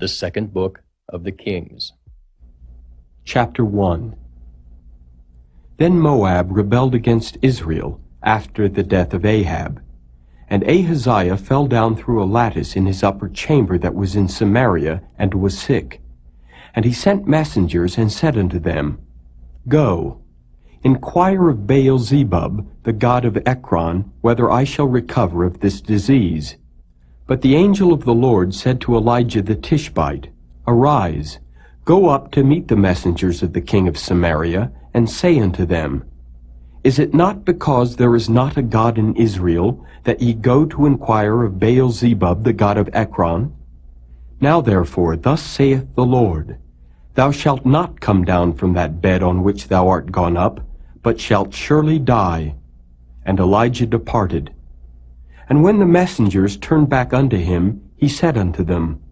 The Second Book of the Kings. Chapter 1. Then Moab rebelled against Israel after the death of Ahab. And Ahaziah fell down through a lattice in his upper chamber that was in Samaria, and was sick. And he sent messengers, and said unto them, Go, inquire of Baal-zebub, the god of Ekron, whether I shall recover of this disease. But the angel of the Lord said to Elijah the Tishbite, Arise, go up to meet the messengers of the king of Samaria, and say unto them, Is it not because there is not a God in Israel, that ye go to inquire of Baal-zebub, the god of Ekron? Now therefore thus saith the Lord, Thou shalt not come down from that bed on which thou art gone up, but shalt surely die. And Elijah departed. And when the messengers turned back unto him, he said unto them,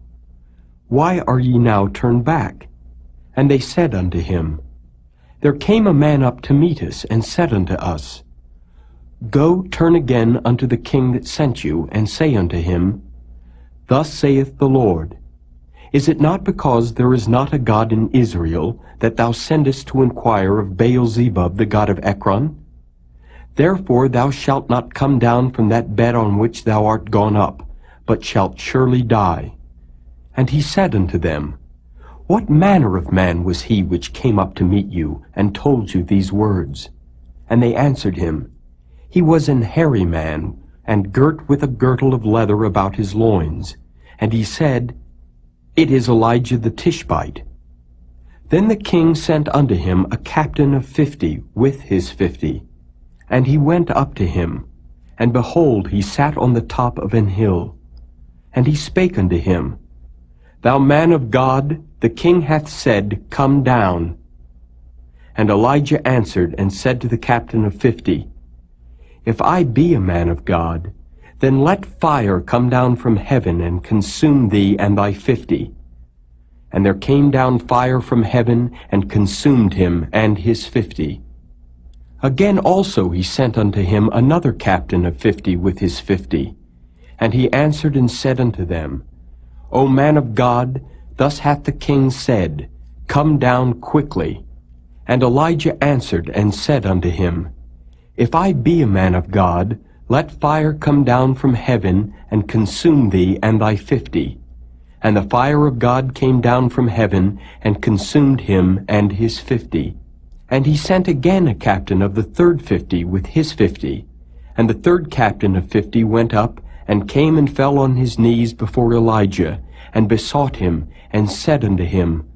Why are ye now turned back? And they said unto him, There came a man up to meet us, and said unto us, Go, turn again unto the king that sent you, and say unto him, Thus saith the Lord, Is it not because there is not a God in Israel, that thou sendest to inquire of Baal-zebub, the god of Ekron? Therefore thou shalt not come down from that bed on which thou art gone up, but shalt surely die. And he said unto them, What manner of man was he which came up to meet you, and told you these words? And they answered him, He was an hairy man, and girt with a girdle of leather about his loins. And he said, It is Elijah the Tishbite. Then the king sent unto him a captain of 50 with his 50. And he went up to him, and behold, he sat on the top of an hill. And he spake unto him, Thou man of God, the king hath said, Come down. And Elijah answered and said to the captain of 50, If I be a man of God, then let fire come down from heaven and consume thee and thy 50. And there came down fire from heaven and consumed him and his 50. Again also he sent unto him another captain of 50 with his 50. And he answered and said unto them, O man of God, thus hath the king said, Come down quickly. And Elijah answered and said unto him, If I be a man of God, let fire come down from heaven and consume thee and thy 50. And the fire of God came down from heaven and consumed him and his 50. And he sent again a captain of the third 50 with his 50. And the third captain of 50 went up, and came and fell on his knees before Elijah, and besought him, and said unto him,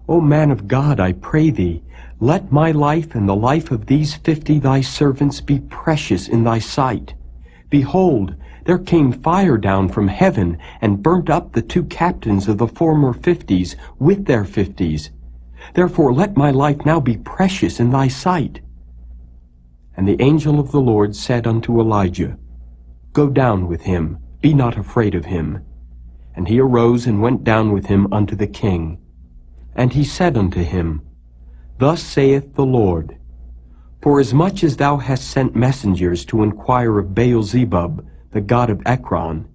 O man of God, I pray thee, let my life and the life of these 50 thy servants be precious in thy sight. Behold, there came fire down from heaven, and burnt up the two captains of the former 50s with their 50s. Therefore let my life now be precious in thy sight. And the angel of the Lord said unto Elijah, Go down with him, be not afraid of him. And he arose and went down with him unto the king. And he said unto him, Thus saith the Lord, Forasmuch as thou hast sent messengers to inquire of Baal-zebub, the god of Ekron,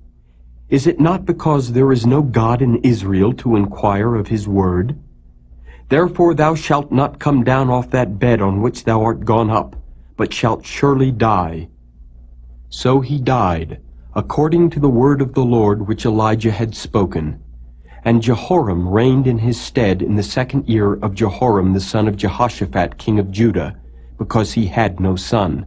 is it not because there is no God in Israel to inquire of his word? Therefore thou shalt not come down off that bed on which thou art gone up, but shalt surely die. So he died, according to the word of the Lord which Elijah had spoken. And Jehoram reigned in his stead in the 2nd year of Jehoram the son of Jehoshaphat king of Judah, because he had no son.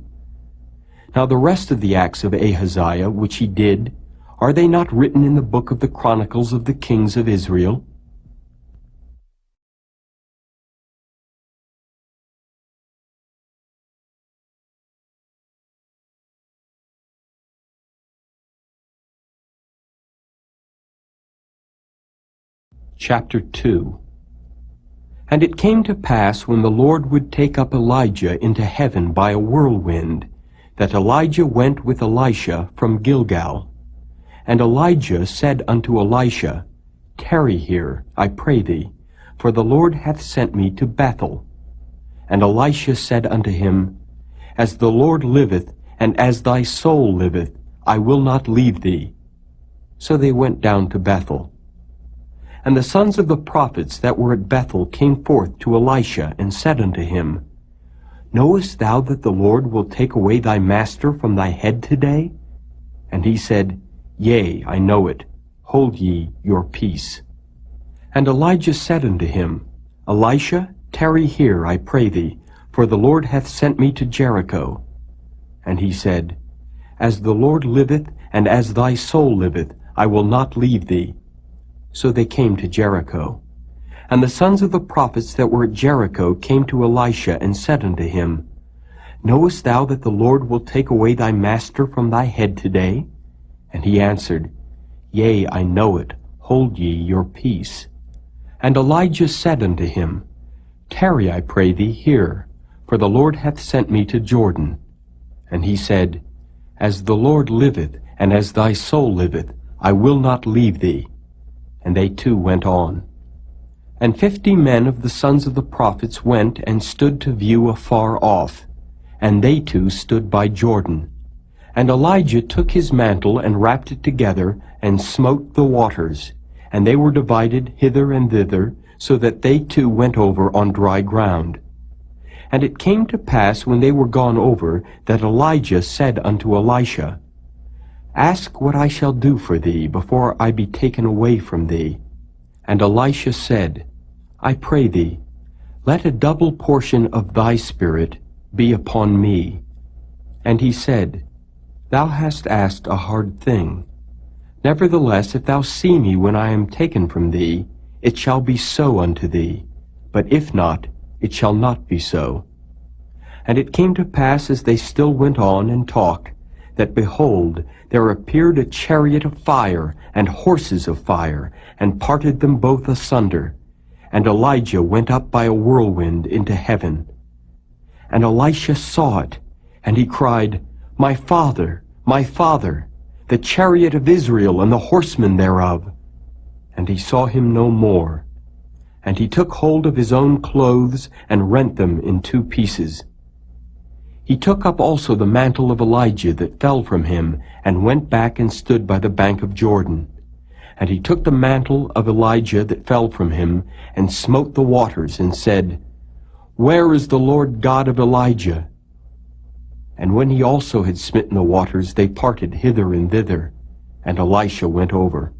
Now the rest of the acts of Ahaziah which he did, are they not written in the book of the Chronicles of the kings of Israel? Chapter 2. And it came to pass, when the Lord would take up Elijah into heaven by a whirlwind, that Elijah went with Elisha from Gilgal. And Elijah said unto Elisha, Tarry here, I pray thee, for the Lord hath sent me to Bethel. And Elisha said unto him, As the Lord liveth, and as thy soul liveth, I will not leave thee. So they went down to Bethel. And the sons of the prophets that were at Bethel came forth to Elisha, and said unto him, Knowest thou that the Lord will take away thy master from thy head today? And he said, Yea, I know it. Hold ye your peace. And Elijah said unto him, Elisha, tarry here, I pray thee, for the Lord hath sent me to Jericho. And he said, As the Lord liveth, and as thy soul liveth, I will not leave thee. So they came to Jericho. And the sons of the prophets that were at Jericho came to Elisha, and said unto him, Knowest thou that the Lord will take away thy master from thy head today? And he answered, Yea, I know it. Hold ye your peace. And Elijah said unto him, Tarry, I pray thee, here, for the Lord hath sent me to Jordan. And he said, As the Lord liveth, and as thy soul liveth, I will not leave thee. And they two went on. And 50 men of the sons of the prophets went and stood to view afar off, and they two stood by Jordan. And Elijah took his mantle and wrapped it together, and smote the waters, and they were divided hither and thither, so that they two went over on dry ground. And it came to pass, when they were gone over, that Elijah said unto Elisha, Ask what I shall do for thee before I be taken away from thee. And Elisha said, I pray thee, let a double portion of thy spirit be upon me. And he said, Thou hast asked a hard thing. Nevertheless, if thou see me when I am taken from thee, it shall be so unto thee. But if not, it shall not be so. And it came to pass, as they still went on and talked, that, behold, there appeared a chariot of fire and horses of fire, and parted them both asunder. And Elijah went up by a whirlwind into heaven. And Elisha saw it, and he cried, My father, the chariot of Israel and the horsemen thereof. And he saw him no more. And he took hold of his own clothes, and rent them in 2 pieces. He took up also the mantle of Elijah that fell from him, and went back and stood by the bank of Jordan. And he took the mantle of Elijah that fell from him, and smote the waters, and said, Where is the Lord God of Elijah? And when he also had smitten the waters, they parted hither and thither, and Elisha went over.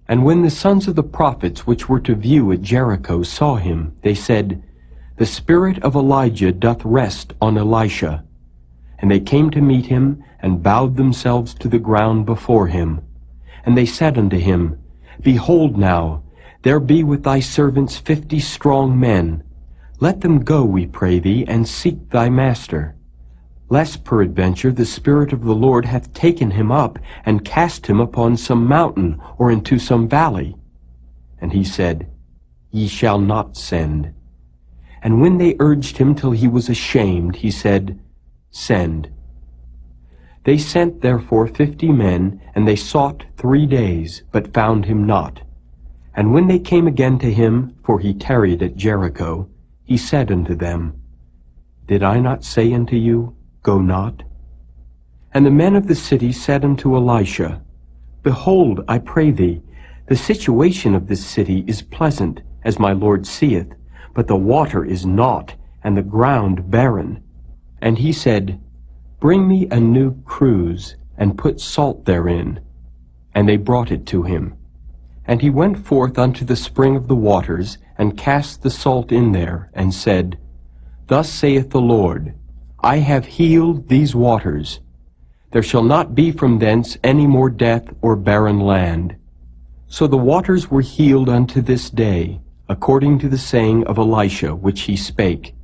And when the sons of the prophets which were to view at Jericho saw him, they said, The spirit of Elijah doth rest on Elisha. And they came to meet him, and bowed themselves to the ground before him. And they said unto him, Behold now, there be with thy servants 50 strong men. Let them go, we pray thee, and seek thy master. Lest peradventure the Spirit of the Lord hath taken him up, and cast him upon some mountain, or into some valley. And he said, Ye shall not send. And when they urged him till he was ashamed, he said, Send. They sent therefore 50 men, and they sought 3 days, but found him not. And when they came again to him, for he tarried at Jericho, he said unto them, Did I not say unto you, Go not? And the men of the city said unto Elisha, Behold, I pray thee, the situation of this city is pleasant, as my Lord seeth, but the water is naught, and the ground barren. And he said, Bring me a new cruse, and put salt therein. And they brought it to him. And he went forth unto the spring of the waters, and cast the salt in there, and said, Thus saith the Lord, I have healed these waters. There shall not be from thence any more death or barren land. So the waters were healed unto this day, according to the saying of Elisha which he spake.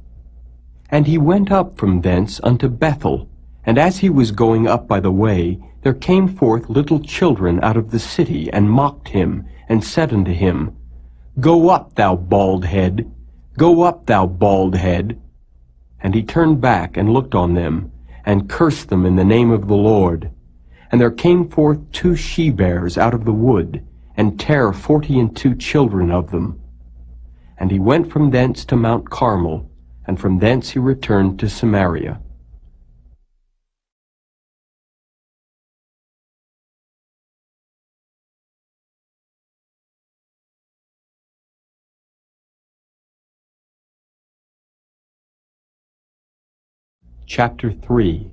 And he went up from thence unto Bethel, and as he was going up by the way, there came forth little children out of the city, and mocked him, and said unto him, Go up, thou bald head! Go up, thou bald head! And he turned back and looked on them, and cursed them in the name of the Lord. And there came forth 2 she-bears out of the wood, and tare 42 children of them. And he went from thence to Mount Carmel, and from thence he returned to Samaria. Chapter 3.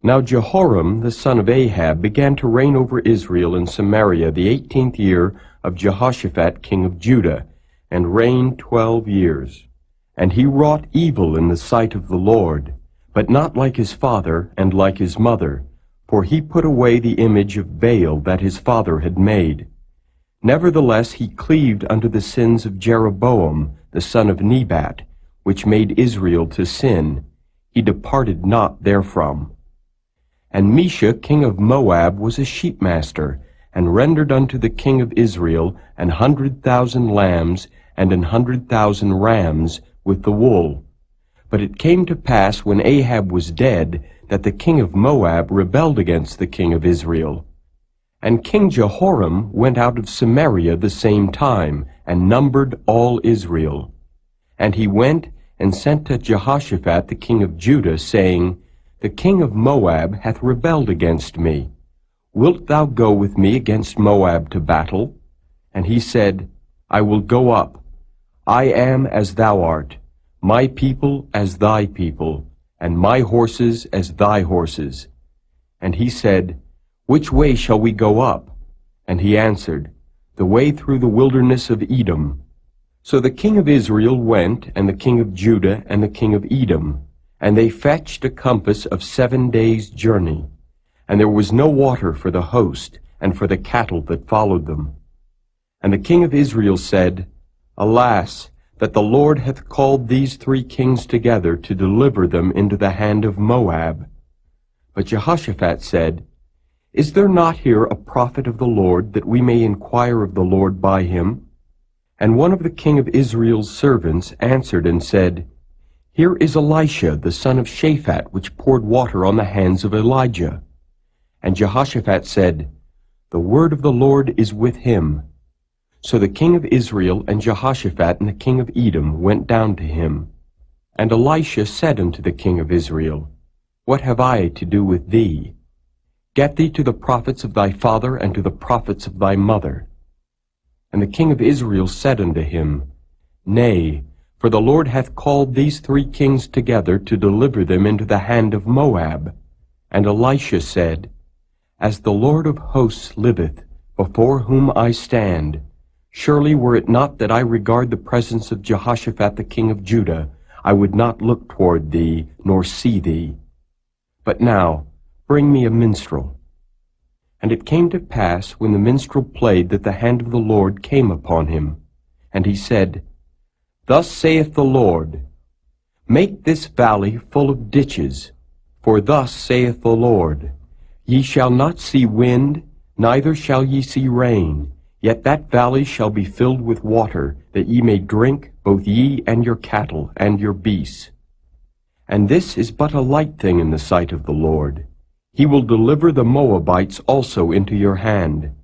Now Jehoram the son of Ahab began to reign over Israel in Samaria the 18th year of Jehoshaphat king of Judah, and reigned 12 years. And he wrought evil in the sight of the Lord, but not like his father and like his mother, for he put away the image of Baal that his father had made. Nevertheless he cleaved unto the sins of Jeroboam the son of Nebat, which made Israel to sin. He departed not therefrom. And Mesha king of Moab was a sheepmaster, and rendered unto the king of Israel 100,000 lambs and 100,000 rams with the wool. But it came to pass, when Ahab was dead, that the king of Moab rebelled against the king of Israel. And King Jehoram went out of Samaria the same time, and numbered all Israel. And he went and sent to Jehoshaphat the king of Judah, saying, The king of Moab hath rebelled against me. Wilt thou go with me against Moab to battle? And he said, I will go up. I am as thou art, my people as thy people, and my horses as thy horses. And he said, Which way shall we go up? And he answered, The way through the wilderness of Edom. So the king of Israel went, and the king of Judah, and the king of Edom, and they fetched a compass of 7 days' journey. And there was no water for the host, and for the cattle that followed them. And the king of Israel said, Alas, that the Lord hath called these 3 kings together to deliver them into the hand of Moab. But Jehoshaphat said, Is there not here a prophet of the Lord, that we may inquire of the Lord by him? And one of the king of Israel's servants answered and said, Here is Elisha the son of Shaphat, which poured water on the hands of Elijah. And Jehoshaphat said, The word of the Lord is with him. So the king of Israel and Jehoshaphat and the king of Edom went down to him. And Elisha said unto the king of Israel, What have I to do with thee? Get thee to the prophets of thy father and to the prophets of thy mother. And the king of Israel said unto him, Nay, for the Lord hath called these 3 kings together to deliver them into the hand of Moab. And Elisha said, As the Lord of hosts liveth, before whom I stand, surely were it not that I regard the presence of Jehoshaphat the king of Judah, I would not look toward thee, nor see thee. But now bring me a minstrel. And it came to pass, when the minstrel played, that the hand of the Lord came upon him. And he said, Thus saith the Lord, Make this valley full of ditches, for thus saith the Lord, Ye shall not see wind, neither shall ye see rain, yet that valley shall be filled with water, that ye may drink, both ye and your cattle and your beasts. And this is but a light thing in the sight of the Lord. He will deliver the Moabites also into your hand.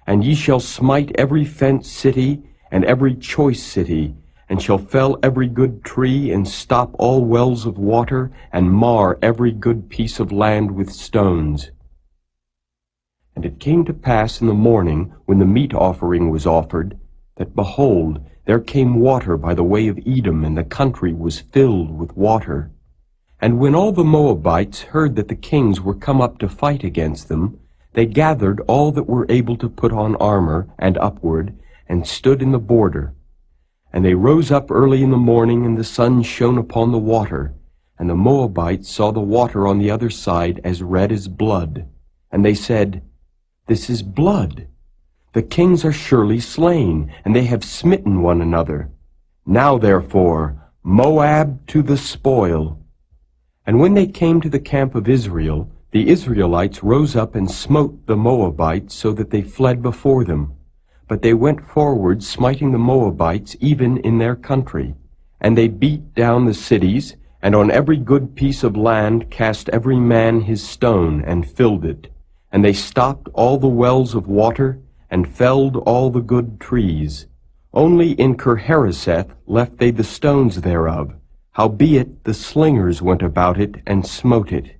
And ye shall smite every fenced city and every choice city, and shall fell every good tree, and stop all wells of water, and mar every good piece of land with stones. And it came to pass in the morning, when the meat offering was offered, that, behold, there came water by the way of Edom, and the country was filled with water. And when all the Moabites heard that the kings were come up to fight against them, they gathered all that were able to put on armor, and upward, and stood in the border. And they rose up early in the morning, and the sun shone upon the water. And the Moabites saw the water on the other side as red as blood. And they said, This is blood. The kings are surely slain, and they have smitten one another. Now therefore, Moab to the spoil. And when they came to the camp of Israel, the Israelites rose up and smote the Moabites, so that they fled before them. But they went forward, smiting the Moabites even in their country. And they beat down the cities, and on every good piece of land cast every man his stone, and filled it. And they stopped all the wells of water, and felled all the good trees. Only in Kirhareseth left they the stones thereof. Howbeit the slingers went about it, and smote it.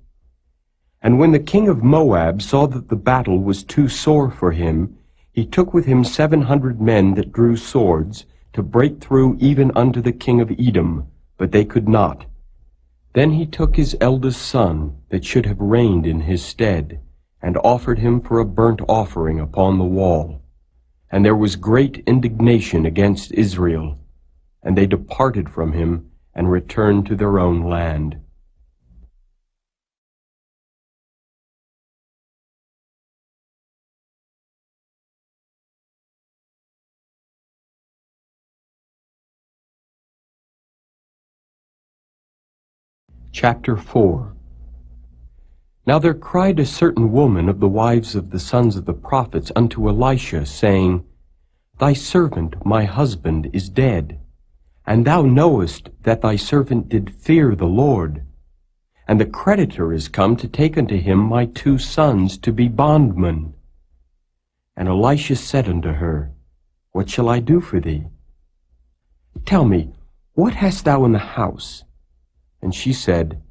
And when the king of Moab saw that the battle was too sore for him, he took with him 700 men that drew swords, to break through even unto the king of Edom, but they could not. Then he took his eldest son, that should have reigned in his stead, and offered him for a burnt offering upon the wall. And there was great indignation against Israel, and they departed from him, and returned to their own land. Chapter 4. Now there cried a certain woman of the wives of the sons of the prophets unto Elisha, saying, Thy servant, my husband, is dead, and thou knowest that thy servant did fear the Lord. And the creditor is come to take unto him my 2 sons to be bondmen. And Elisha said unto her, What shall I do for thee? Tell me, what hast thou in the house? And she said,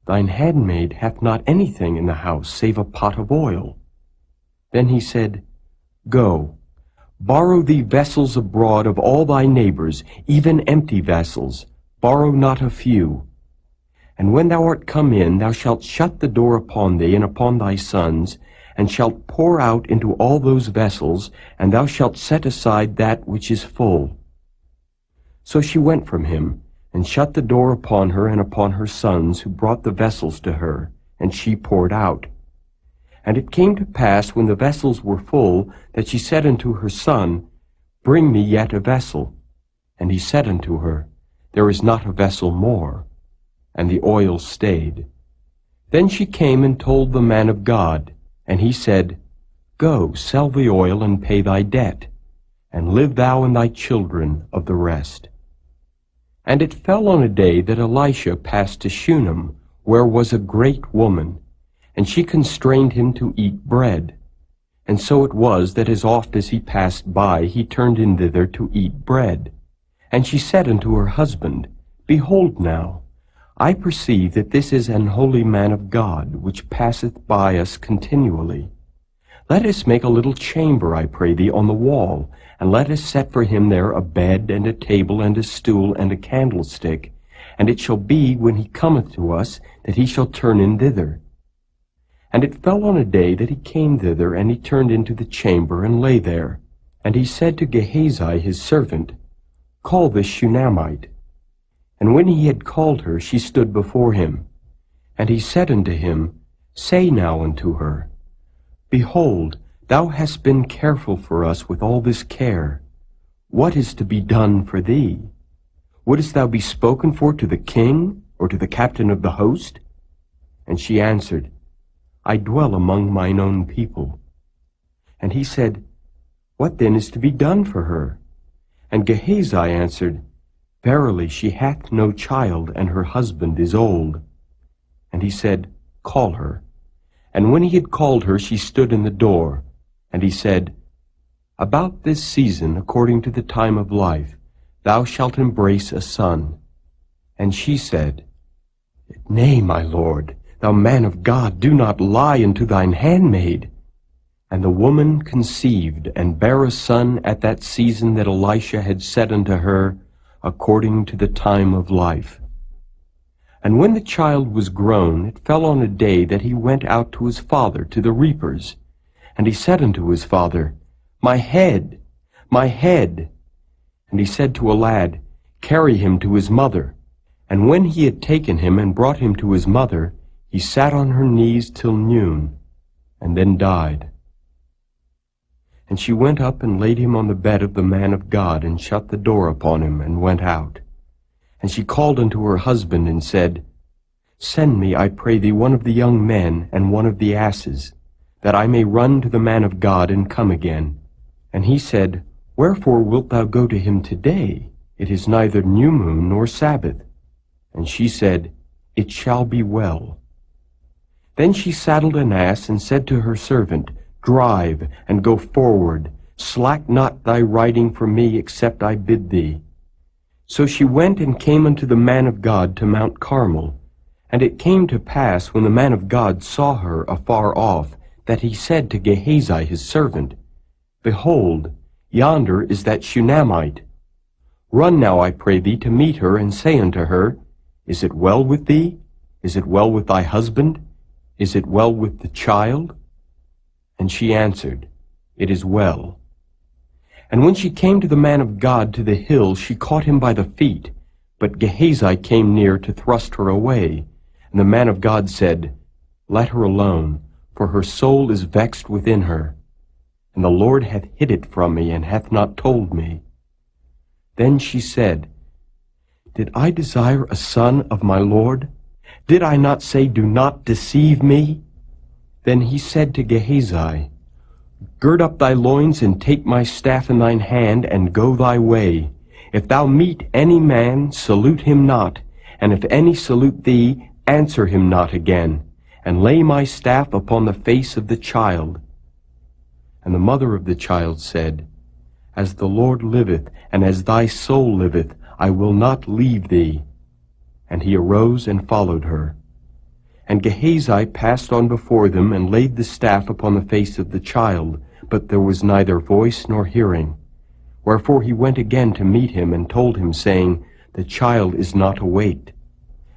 Thine handmaid hath not anything in the house, save a pot of oil. Then he said, Go, borrow thee vessels abroad of all thy neighbors, even empty vessels, borrow not a few. And when thou art come in, thou shalt shut the door upon thee and upon thy sons, and shalt pour out into all those vessels, and thou shalt set aside that which is full. So she went from him, and shut the door upon her and upon her sons, who brought the vessels to her, and she poured out. And it came to pass, when the vessels were full, that she said unto her son, Bring me yet a vessel. And he said unto her, There is not a vessel more. And the oil stayed. Then she came and told the man of God, and he said, Go, sell the oil, and pay thy debt, and live thou and thy children of the rest. And it fell on a day that Elisha passed to Shunem, where was a great woman, and she constrained him to eat bread. And so it was that as oft as he passed by, he turned in thither to eat bread. And she said unto her husband, Behold now, I perceive that this is an holy man of God, which passeth by us continually. Let us make a little chamber, I pray thee, on the wall, and let us set for him there a bed, and a table, and a stool, and a candlestick. And it shall be, when he cometh to us, that he shall turn in thither. And it fell on a day that he came thither, and he turned into the chamber, and lay there. And he said to Gehazi his servant, Call this Shunammite. And when he had called her, she stood before him. And he said unto him, Say now unto her, Behold, thou hast been careful for us with all this care. What is to be done for thee? Wouldest thou be spoken for to the king, or to the captain of the host? And she answered, I dwell among mine own people. And he said, What then is to be done for her? And Gehazi answered, Verily she hath no child, and her husband is old. And he said, Call her. And when he had called her, she stood in the door. And he said, About this season, according to the time of life, thou shalt embrace a son. And she said, Nay, my lord, thou man of God, do not lie unto thine handmaid. And the woman conceived, and bare a son at that season that Elisha had said unto her, according to the time of life. And when the child was grown, it fell on a day that he went out to his father to the reapers. And he said unto his father, My head, my head. And he said to a lad, Carry him to his mother. And when he had taken him and brought him to his mother, he sat on her knees till noon, and then died. And she went up and laid him on the bed of the man of God, and shut the door upon him, and went out. And she called unto her husband, and said, Send me, I pray thee, one of the young men, and one of the asses, that I may run to the man of God, and come again. And he said, Wherefore wilt thou go to him today? It is neither new moon nor Sabbath. And she said, It shall be well. Then she saddled an ass, and said to her servant, Drive, and go forward. Slack not thy riding for me, except I bid thee. So she went and came unto the man of God to Mount Carmel. And it came to pass, when the man of God saw her afar off, that he said to Gehazi his servant, Behold, yonder is that Shunammite. Run now, I pray thee, to meet her, and say unto her, Is it well with thee? Is it well with thy husband? Is it well with the child? And she answered, It is well. And when she came to the man of God to the hill, she caught him by the feet. But Gehazi came near to thrust her away. And the man of God said, Let her alone, for her soul is vexed within her. And the Lord hath hid it from me, and hath not told me. Then she said, Did I desire a son of my Lord? Did I not say, Do not deceive me? Then he said to Gehazi, Gird up thy loins, and take my staff in thine hand, and go thy way. If thou meet any man, salute him not, and if any salute thee, answer him not again, and lay my staff upon the face of the child. And the mother of the child said, As the Lord liveth, and as thy soul liveth, I will not leave thee. And he arose and followed her. And Gehazi passed on before them, and laid the staff upon the face of the child, but there was neither voice nor hearing. Wherefore he went again to meet him, and told him, saying, The child is not awaked.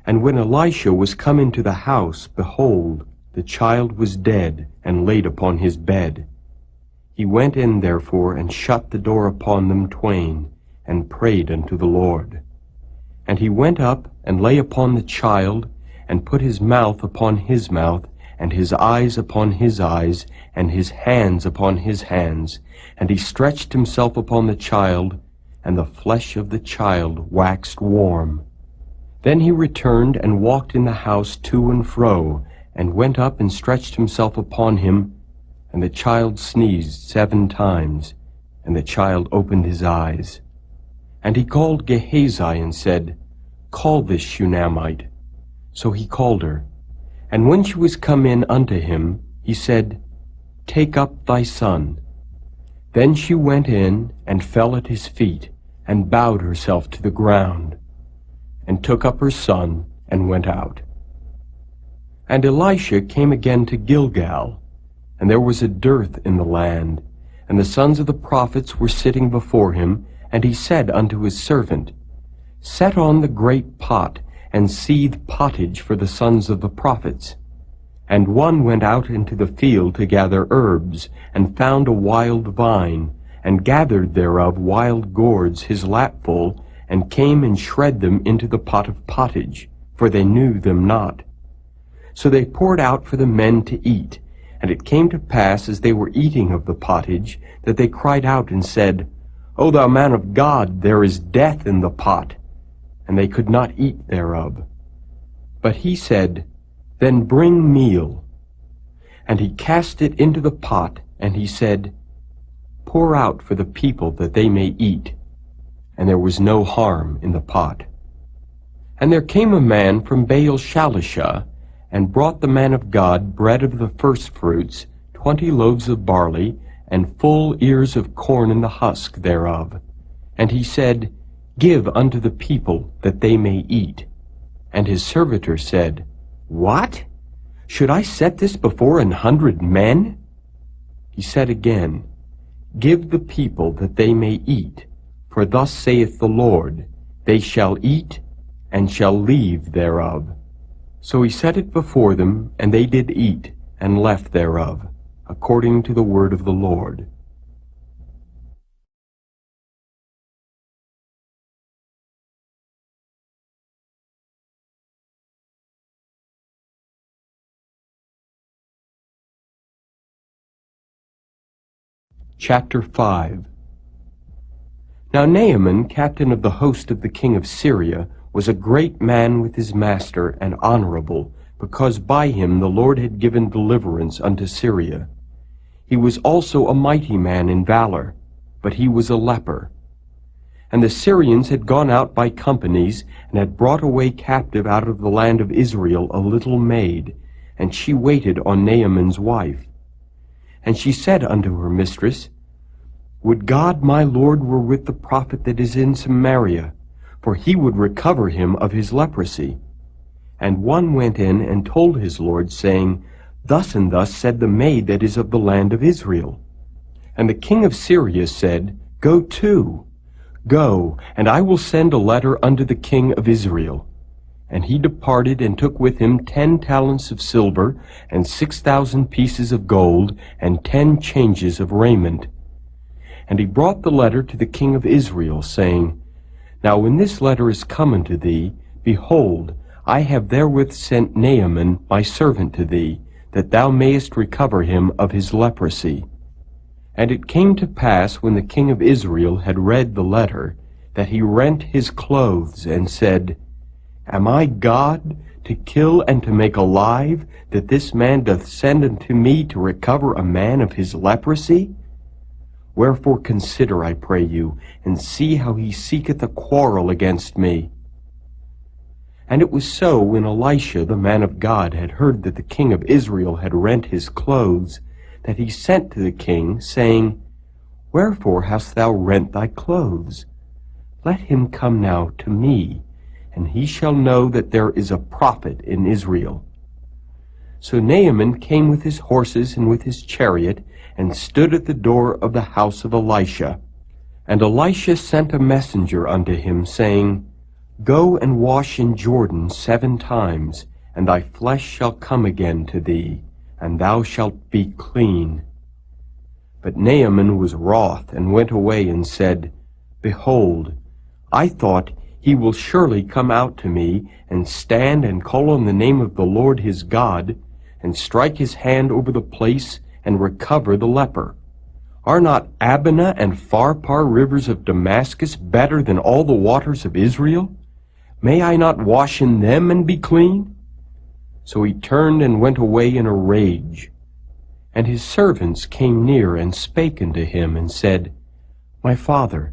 And when Elisha was come into the house, behold, the child was dead, and laid upon his bed. He went in therefore, and shut the door upon them twain, and prayed unto the Lord. And he went up, and lay upon the child, and put his mouth upon his mouth, and his eyes upon his eyes, and his hands upon his hands. And he stretched himself upon the child, and the flesh of the child waxed warm. Then he returned, and walked in the house to and fro, and went up and stretched himself upon him. And the child sneezed 7 times, and the child opened his eyes. And he called Gehazi, and said, Call this Shunammite. So he called her. And when she was come in unto him, he said, Take up thy son. Then she went in, and fell at his feet, and bowed herself to the ground, and took up her son, and went out. And Elisha came again to Gilgal, and there was a dearth in the land, and the sons of the prophets were sitting before him, and he said unto his servant, Set on the great pot, and seethe pottage for the sons of the prophets. And one went out into the field to gather herbs, and found a wild vine, and gathered thereof wild gourds his lapful, and came and shred them into the pot of pottage, for they knew them not. So they poured out for the men to eat. And it came to pass, as they were eating of the pottage, that they cried out and said, O thou man of God, there is death in the pot. And they could not eat thereof. But he said, Then bring meal. And he cast it into the pot, and he said, Pour out for the people that they may eat. And there was no harm in the pot. And there came a man from Baal-Shalishah, and brought the man of God bread of the firstfruits, 20 loaves of barley, and full ears of corn in the husk thereof. And he said, Give unto the people, that they may eat. And his servitor said, What? Should I set this before 100 men? He said again, Give the people, that they may eat. For thus saith the Lord, They shall eat, and shall leave thereof. So he set it before them, and they did eat, and left thereof, according to the word of the Lord. Chapter 5. Now Naaman, captain of the host of the king of Syria, was a great man with his master, and honorable, because by him the Lord had given deliverance unto Syria. He was also a mighty man in valor, but he was a leper. And the Syrians had gone out by companies, and had brought away captive out of the land of Israel a little maid, and she waited on Naaman's wife. And she said unto her mistress, Would God my Lord were with the prophet that is in Samaria, for he would recover him of his leprosy. And one went in and told his lord, saying, Thus and thus said the maid that is of the land of Israel. And the king of Syria said, Go to. Go, and I will send a letter unto the king of Israel. And he departed, and took with him 10 talents of silver, and 6,000 pieces of gold, and 10 changes of raiment. And he brought the letter to the king of Israel, saying, Now when this letter is come unto thee, behold, I have therewith sent Naaman my servant to thee, that thou mayest recover him of his leprosy. And it came to pass, when the king of Israel had read the letter, that he rent his clothes, and said, Am I God, to kill and to make alive, that this man doth send unto me to recover a man of his leprosy? Wherefore consider, I pray you, and see how he seeketh a quarrel against me. And it was so, when Elisha the man of God had heard that the king of Israel had rent his clothes, that he sent to the king, saying, Wherefore hast thou rent thy clothes? Let him come now to me, and he shall know that there is a prophet in Israel. So Naaman came with his horses and with his chariot, and stood at the door of the house of Elisha. And Elisha sent a messenger unto him, saying, Go and wash in Jordan 7 times, and thy flesh shall come again to thee, and thou shalt be clean. But Naaman was wroth, and went away, and said, Behold, I thought, he will surely come out to me, and stand and call on the name of the Lord his God, and strike his hand over the place, and recover the leper. Are not Abana and Pharpar rivers of Damascus better than all the waters of Israel? May I not wash in them and be clean? So he turned and went away in a rage. And his servants came near and spake unto him, and said, My father,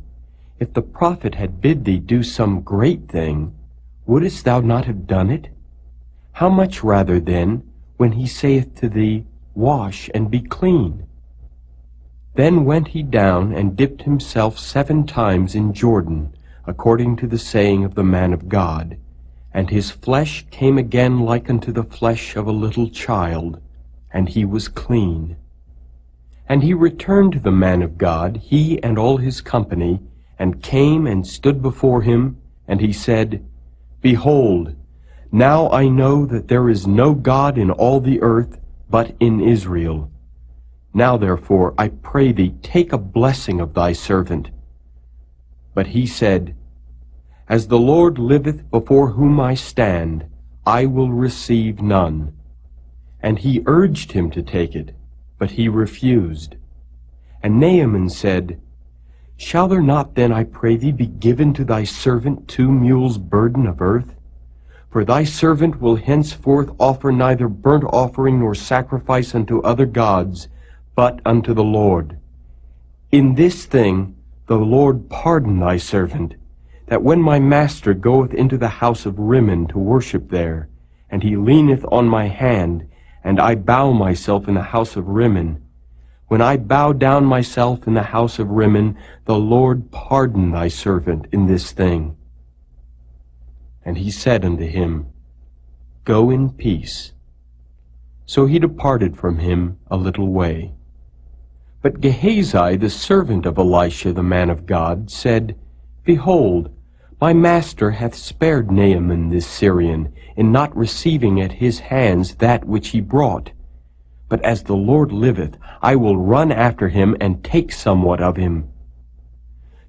if the prophet had bid thee do some great thing, wouldest thou not have done it? How much rather then, when he saith to thee, Wash and be clean? Then went he down and dipped himself 7 times in Jordan, according to the saying of the man of God, and his flesh came again like unto the flesh of a little child, and he was clean. And he returned to the man of God, he and all his company, and came and stood before him, and he said, Behold, now I know that there is no God in all the earth but in Israel. Now therefore, I pray thee, take a blessing of thy servant. But he said, As the Lord liveth before whom I stand, I will receive none. And he urged him to take it, but he refused. And Naaman said, Shall there not then, I pray thee, be given to thy servant 2 mules' burden of earth? For thy servant will henceforth offer neither burnt offering nor sacrifice unto other gods, but unto the Lord. In this thing the Lord pardon thy servant, that when my master goeth into the house of Rimmon to worship there, and he leaneth on my hand, and I bow myself in the house of Rimmon, when I bow down myself in the house of Rimmon, the Lord pardon thy servant in this thing. And he said unto him, Go in peace. So he departed from him a little way. But Gehazi, the servant of Elisha the man of God, said, Behold, my master hath spared Naaman this Syrian, in not receiving at his hands that which he brought. But as the Lord liveth, I will run after him, and take somewhat of him.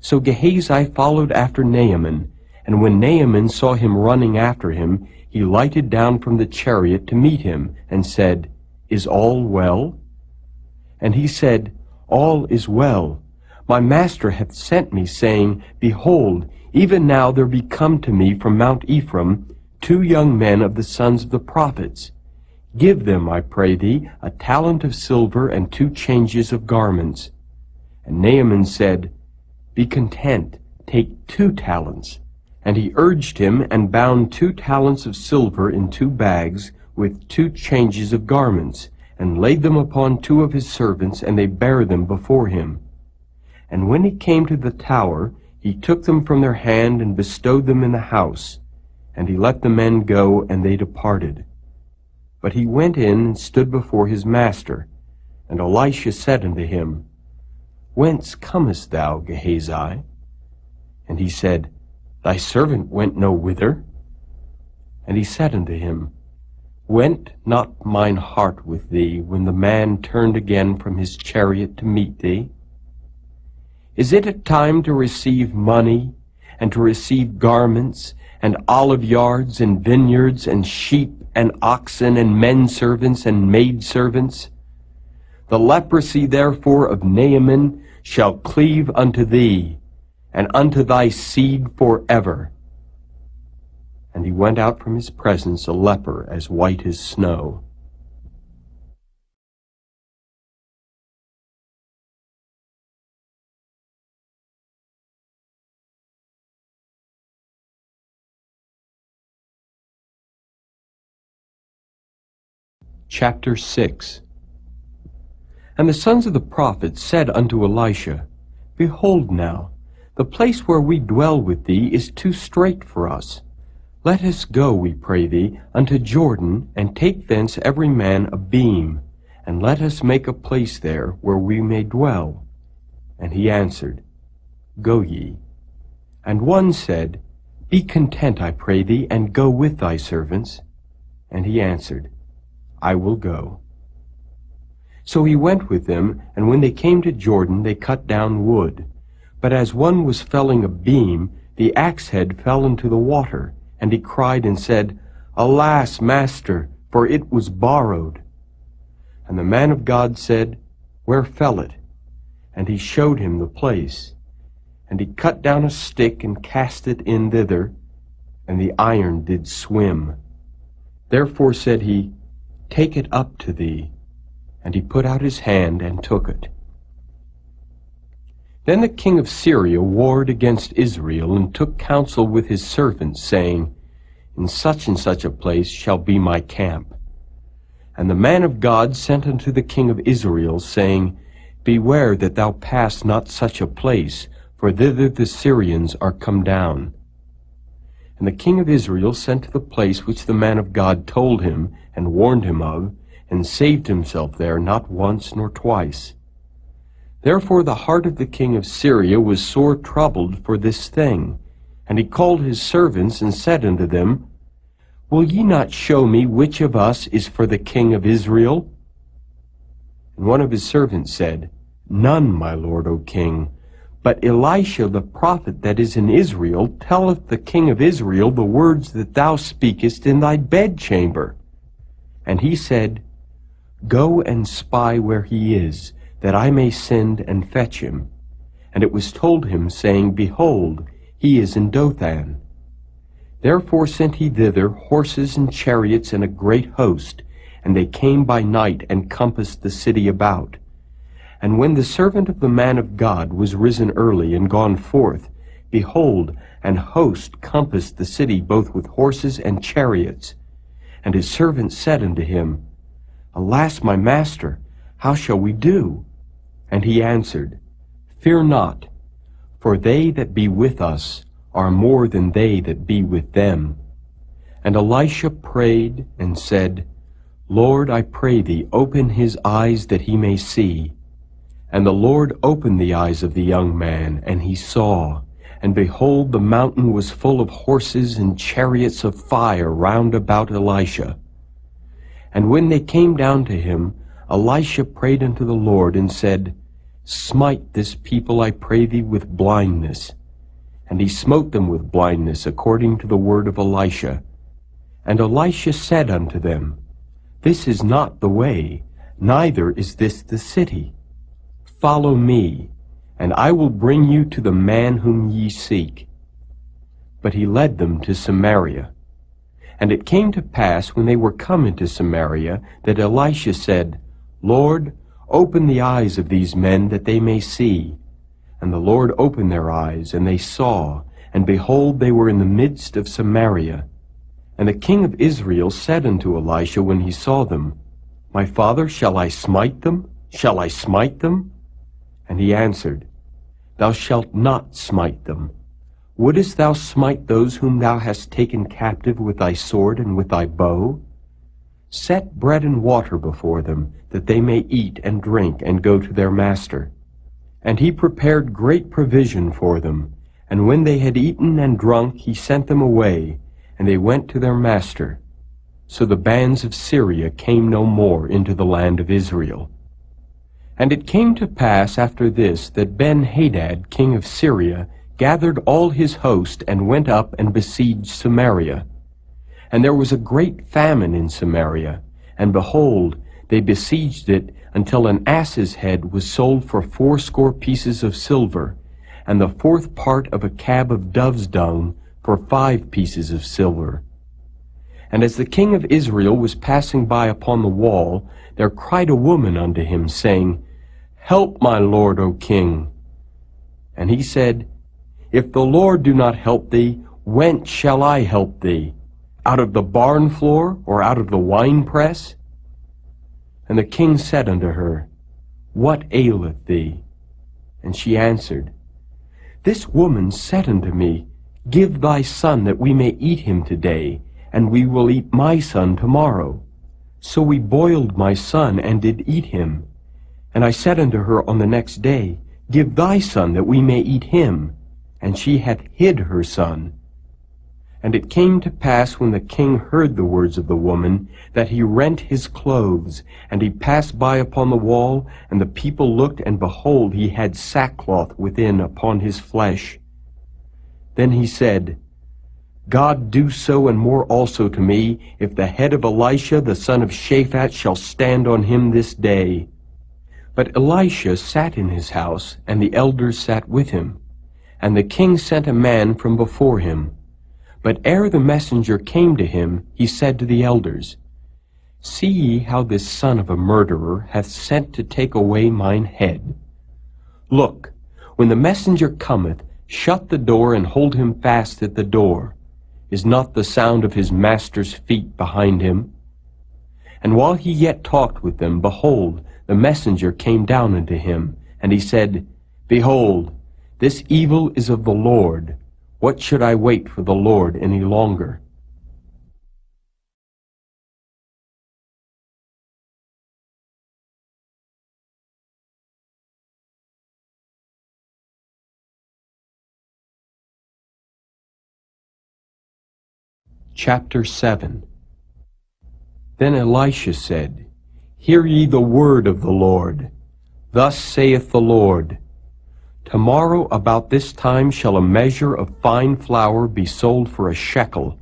So Gehazi followed after Naaman, and when Naaman saw him running after him, he lighted down from the chariot to meet him, and said, Is all well? And he said, All is well. My master hath sent me, saying, Behold, even now there be come to me from Mount Ephraim 2 young men of the sons of the prophets. Give them, I pray thee, a talent of silver and 2 changes of garments. And Naaman said, Be content, take 2 talents. And he urged him, and bound 2 talents of silver in 2 bags, with 2 changes of garments, and laid them upon 2 of his servants, and they bare them before him. And when he came to the tower, he took them from their hand, and bestowed them in the house. And he let the men go, and they departed. But he went in and stood before his master. And Elisha said unto him, Whence comest thou, Gehazi? And he said, Thy servant went no whither. And he said unto him, Went not mine heart with thee, when the man turned again from his chariot to meet thee? Is it a time to receive money, and to receive garments, and olive yards, and vineyards, and sheep, and oxen, and men servants, and maidservants? The leprosy therefore of Naaman shall cleave unto thee, and unto thy seed forever. And he went out from his presence a leper as white as snow. Chapter 6. And the sons of the prophets said unto Elisha, Behold now, the place where we dwell with thee is too strait for us. Let us go, we pray thee, unto Jordan, and take thence every man a beam, and let us make a place there where we may dwell. And he answered, Go ye. And one said, Be content, I pray thee, and go with thy servants. And he answered, I will go. So he went with them, and when they came to Jordan, they cut down wood. But as one was felling a beam, the axe head fell into the water, and he cried and said, Alas, master, for it was borrowed. And the man of God said, Where fell it? And he showed him the place. And he cut down a stick and cast it in thither, and the iron did swim. Therefore said he, Take it up to thee. And he put out his hand and took it. Then the king of Syria warred against Israel, and took counsel with his servants, saying, In such and such a place shall be my camp. And the man of God sent unto the king of Israel, saying, Beware that thou pass not such a place, for thither the Syrians are come down. And the king of Israel sent to the place which the man of God told him, and warned him of, and saved himself there not once nor twice. Therefore the heart of the king of Syria was sore troubled for this thing. And he called his servants, and said unto them, Will ye not show me which of us is for the king of Israel? And one of his servants said, None, my lord, O king. But Elisha the prophet that is in Israel telleth the king of Israel the words that thou speakest in thy bedchamber. And he said, Go and spy where he is, that I may send and fetch him. And it was told him, saying, Behold, he is in Dothan. Therefore sent he thither horses and chariots and a great host, and they came by night and compassed the city about. And when the servant of the man of God was risen early and gone forth, behold, an host compassed the city both with horses and chariots. And his servant said unto him, Alas, my master, how shall we do? And he answered, Fear not, for they that be with us are more than they that be with them. And Elisha prayed and said, Lord, I pray thee, open his eyes that he may see. And the Lord opened the eyes of the young man, and he saw. And behold, the mountain was full of horses and chariots of fire round about Elisha. And when they came down to him, Elisha prayed unto the Lord, and said, Smite this people, I pray thee, with blindness. And he smote them with blindness, according to the word of Elisha. And Elisha said unto them, This is not the way, neither is this the city. Follow me, and I will bring you to the man whom ye seek. But he led them to Samaria. And it came to pass, when they were come into Samaria, that Elisha said, Lord, open the eyes of these men, that they may see. And the Lord opened their eyes, and they saw, and behold, they were in the midst of Samaria. And the king of Israel said unto Elisha when he saw them, My father, shall I smite them? Shall I smite them? And he answered, Thou shalt not smite them. Wouldest thou smite those whom thou hast taken captive with thy sword and with thy bow? Set bread and water before them, that they may eat and drink and go to their master. And he prepared great provision for them. And when they had eaten and drunk, he sent them away. and they went to their master. So the bands of Syria came no more into the land of Israel. And it came to pass after this that Ben-Hadad, king of Syria, gathered all his host and went up and besieged Samaria. And there was a great famine in Samaria, and behold, they besieged it until an ass's head was sold for 80 pieces of silver, and the 4th part of a cab of dove's dung for 5 pieces of silver. And as the king of Israel was passing by upon the wall, there cried a woman unto him, saying, Help, my lord, O king. And he said, If the Lord do not help thee, whence shall I help thee? Out of the barn floor, or out of the winepress? And the king said unto her, What aileth thee? And she answered, This woman said unto me, Give thy son, that we may eat him today, and we will eat my son tomorrow. So we boiled my son, and did eat him. And I said unto her on the next day, Give thy son, that we may eat him. And she hath hid her son. And it came to pass, when the king heard the words of the woman, that he rent his clothes, and he passed by upon the wall, and the people looked, and behold, he had sackcloth within upon his flesh. Then he said, God do so and more also to me, if the head of Elisha the son of Shaphat shall stand on him this day. But Elisha sat in his house, and the elders sat with him. And the king sent a man from before him. But ere the messenger came to him, he said to the elders, See ye how this son of a murderer hath sent to take away mine head? Look, when the messenger cometh, shut the door and hold him fast at the door. Is not the sound of his master's feet behind him? And while he yet talked with them, behold, the messenger came down unto him, and he said, Behold, this evil is of the Lord. What should I wait for the Lord any longer? Chapter 7. Then Elisha said, Hear ye the word of the Lord. Thus saith the Lord, Tomorrow about this time shall a measure of fine flour be sold for a shekel,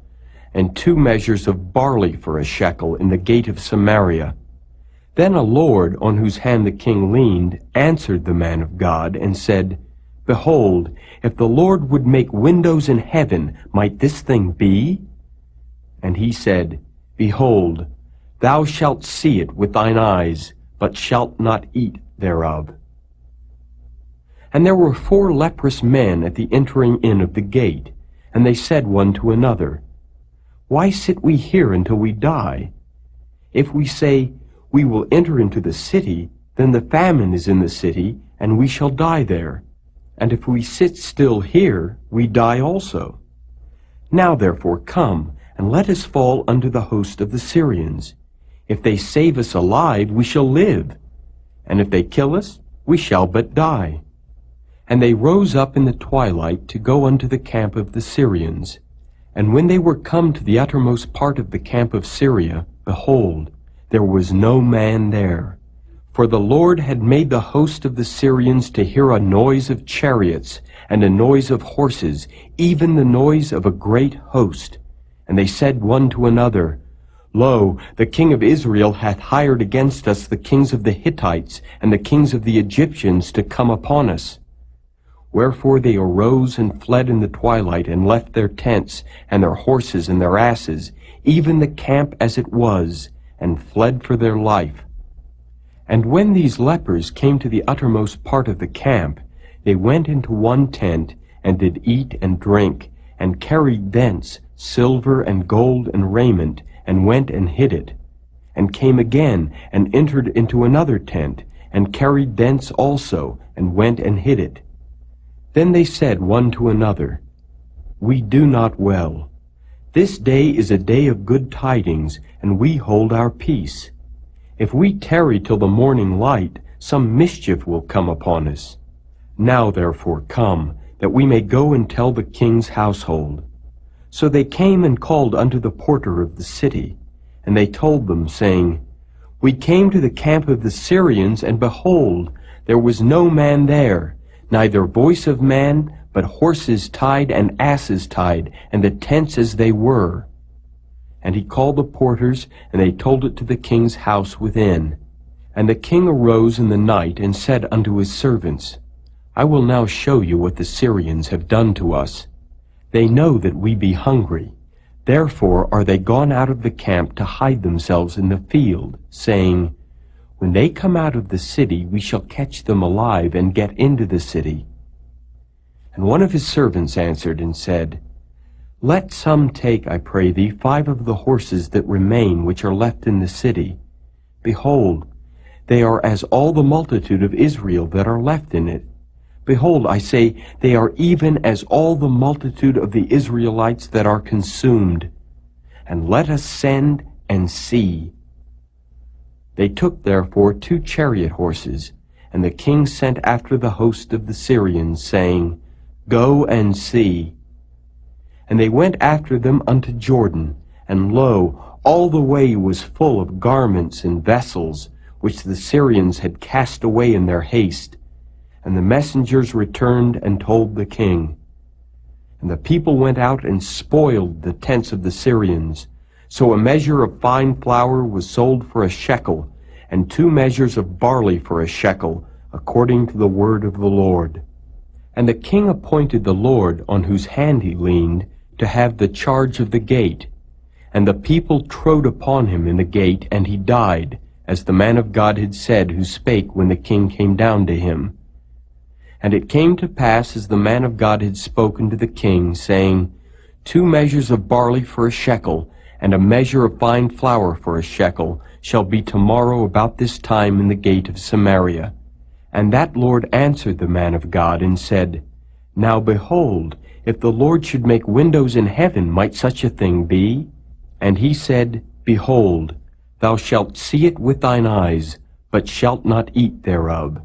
and 2 measures of barley for a shekel in the gate of Samaria. Then a lord, on whose hand the king leaned, answered the man of God, and said, Behold, if the Lord would make windows in heaven, might this thing be? And he said, Behold, thou shalt see it with thine eyes, but shalt not eat thereof. And there were 4 leprous men at the entering in of the gate, and they said one to another, Why sit we here until we die? If we say, We will enter into the city, then the famine is in the city, and we shall die there. And if we sit still here, we die also. Now therefore come, and let us fall under the host of the Syrians. If they save us alive, we shall live, and if they kill us, we shall but die. And they rose up in the twilight to go unto the camp of the Syrians. And when they were come to the uttermost part of the camp of Syria, behold, there was no man there. For the Lord had made the host of the Syrians to hear a noise of chariots, and a noise of horses, even the noise of a great host. And they said one to another, Lo, the king of Israel hath hired against us the kings of the Hittites, and the kings of the Egyptians to come upon us. Wherefore they arose and fled in the twilight, and left their tents, and their horses, and their asses, even the camp as it was, and fled for their life. And when these lepers came to the uttermost part of the camp, they went into one tent, and did eat and drink, and carried thence silver and gold and raiment, and went and hid it, and came again, and entered into another tent, and carried thence also, and went and hid it. Then they said one to another, We do not well. This day is a day of good tidings, and we hold our peace. If we tarry till the morning light, some mischief will come upon us. Now therefore come, that we may go and tell the king's household. So they came and called unto the porter of the city, and they told them, saying, We came to the camp of the Syrians, and behold, there was no man there, neither voice of man, but horses tied and asses tied, and the tents as they were. And he called the porters, and they told it to the king's house within. And the king arose in the night, and said unto his servants, I will now show you what the Syrians have done to us. They know that we be hungry. Therefore are they gone out of the camp to hide themselves in the field, saying, When they come out of the city, we shall catch them alive, and get into the city. And one of his servants answered and said, Let some take, I pray thee, 5 of the horses that remain, which are left in the city. Behold, they are as all the multitude of Israel that are left in it. Behold, I say, they are even as all the multitude of the Israelites that are consumed. And let us send and see. They took therefore 2 chariot horses, and the king sent after the host of the Syrians, saying, Go and see. And they went after them unto Jordan, and lo, all the way was full of garments and vessels, which the Syrians had cast away in their haste. And the messengers returned and told the king. And the people went out and spoiled the tents of the Syrians. So a measure of fine flour was sold for a shekel, and 2 measures of barley for a shekel, according to the word of the Lord. And the king appointed the Lord, on whose hand he leaned, to have the charge of the gate. And the people trode upon him in the gate, and he died, as the man of God had said, who spake when the king came down to him. And it came to pass, as the man of God had spoken to the king, saying, 2 measures of barley for a shekel, and a measure of fine flour for a shekel, shall be tomorrow about this time in the gate of Samaria. And that Lord answered the man of God, and said, Now behold, if the Lord should make windows in heaven, might such a thing be? And he said, Behold, thou shalt see it with thine eyes, but shalt not eat thereof.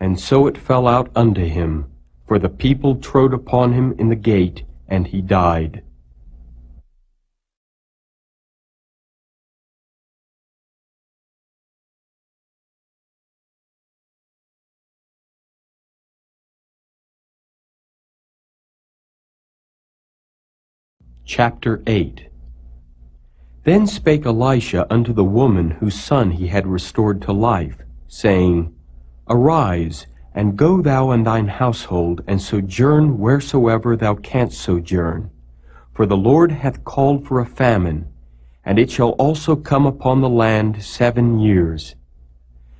And so it fell out unto him, for the people trode upon him in the gate, and he died. Chapter 8. Then spake Elisha unto the woman whose son he had restored to life, saying, Arise, and go thou and thine household, and sojourn wheresoever thou canst sojourn. For the Lord hath called for a famine, and it shall also come upon the land 7 years.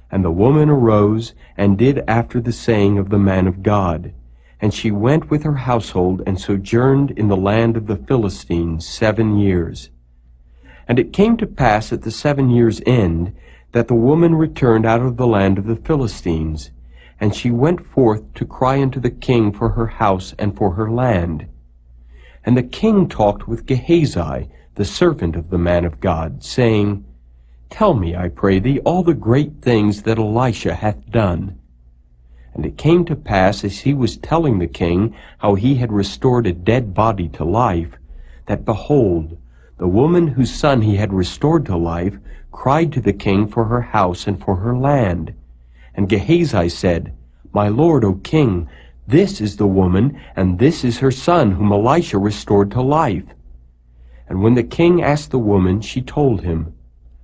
And the woman arose, and did after the saying of the man of God. And she went with her household, and sojourned in the land of the Philistines 7 years. And it came to pass at the 7 years' end, that the woman returned out of the land of the Philistines, and she went forth to cry unto the king for her house and for her land. And the king talked with Gehazi, the servant of the man of God, saying, Tell me, I pray thee, all the great things that Elisha hath done. And it came to pass, as he was telling the king how he had restored a dead body to life, that, behold, the woman whose son he had restored to life cried to the king for her house and for her land. And Gehazi said, My lord, O king, this is the woman, and this is her son, whom Elisha restored to life. And when the king asked the woman, she told him.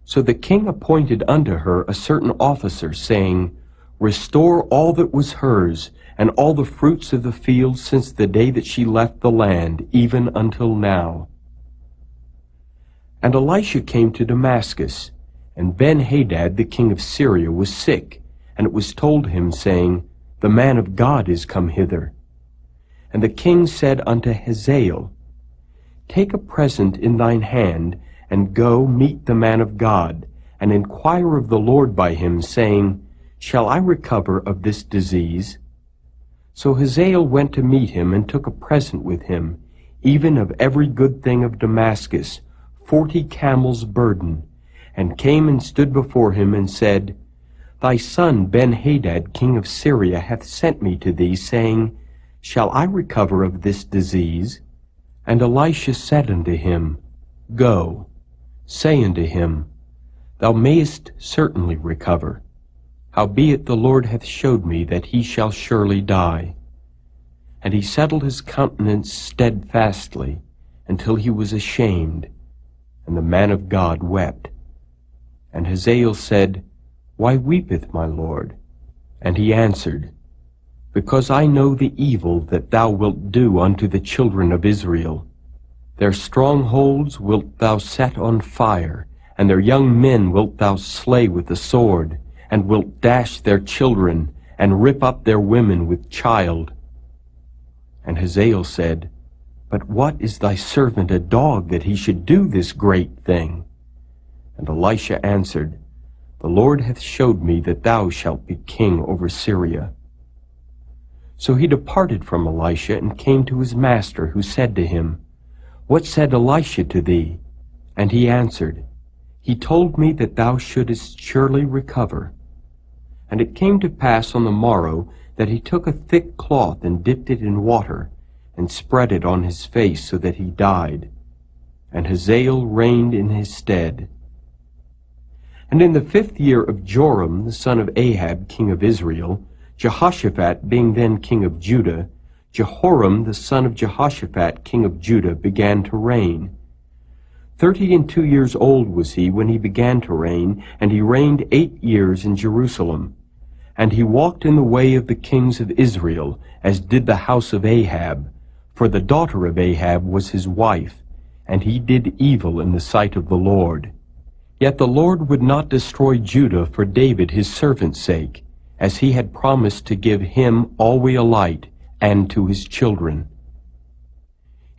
So the king appointed unto her a certain officer, saying, Restore all that was hers, and all the fruits of the field since the day that she left the land, even until now. And Elisha came to Damascus, and Ben-Hadad the king of Syria was sick, and it was told him, saying, The man of God is come hither. And the king said unto Hazael, Take a present in thine hand, and go meet the man of God, and inquire of the Lord by him, saying, Shall I recover of this disease? So Hazael went to meet him, and took a present with him, even of every good thing of Damascus, 40 camels' burden, and came and stood before him, and said, Thy son Ben-Hadad king of Syria hath sent me to thee, saying, Shall I recover of this disease? And Elisha said unto him, Go, say unto him, Thou mayest certainly recover. Howbeit the Lord hath showed me that he shall surely die. And he settled his countenance steadfastly, until he was ashamed. And the man of God wept. And Hazael said, Why weepeth my Lord? And he answered, Because I know the evil that thou wilt do unto the children of Israel. Their strongholds wilt thou set on fire, and their young men wilt thou slay with the sword, and wilt dash their children, and rip up their women with child. And Hazael said, But what is thy servant a dog, that he should do this great thing? And Elisha answered, The Lord hath showed me that thou shalt be king over Syria. So he departed from Elisha, and came to his master, who said to him, What said Elisha to thee? And he answered, He told me that thou shouldest surely recover. And it came to pass on the morrow that he took a thick cloth and dipped it in water, and spread it on his face, so that he died. And Hazael reigned in his stead. And in the 5th year of Joram the son of Ahab king of Israel, Jehoshaphat being then king of Judah, Jehoram the son of Jehoshaphat king of Judah began to reign. 32 years old was he when he began to reign, and he reigned 8 years in Jerusalem. And he walked in the way of the kings of Israel, as did the house of Ahab, for the daughter of Ahab was his wife, and he did evil in the sight of the Lord. Yet the Lord would not destroy Judah for David his servant's sake, as he had promised to give him always a light, and to his children.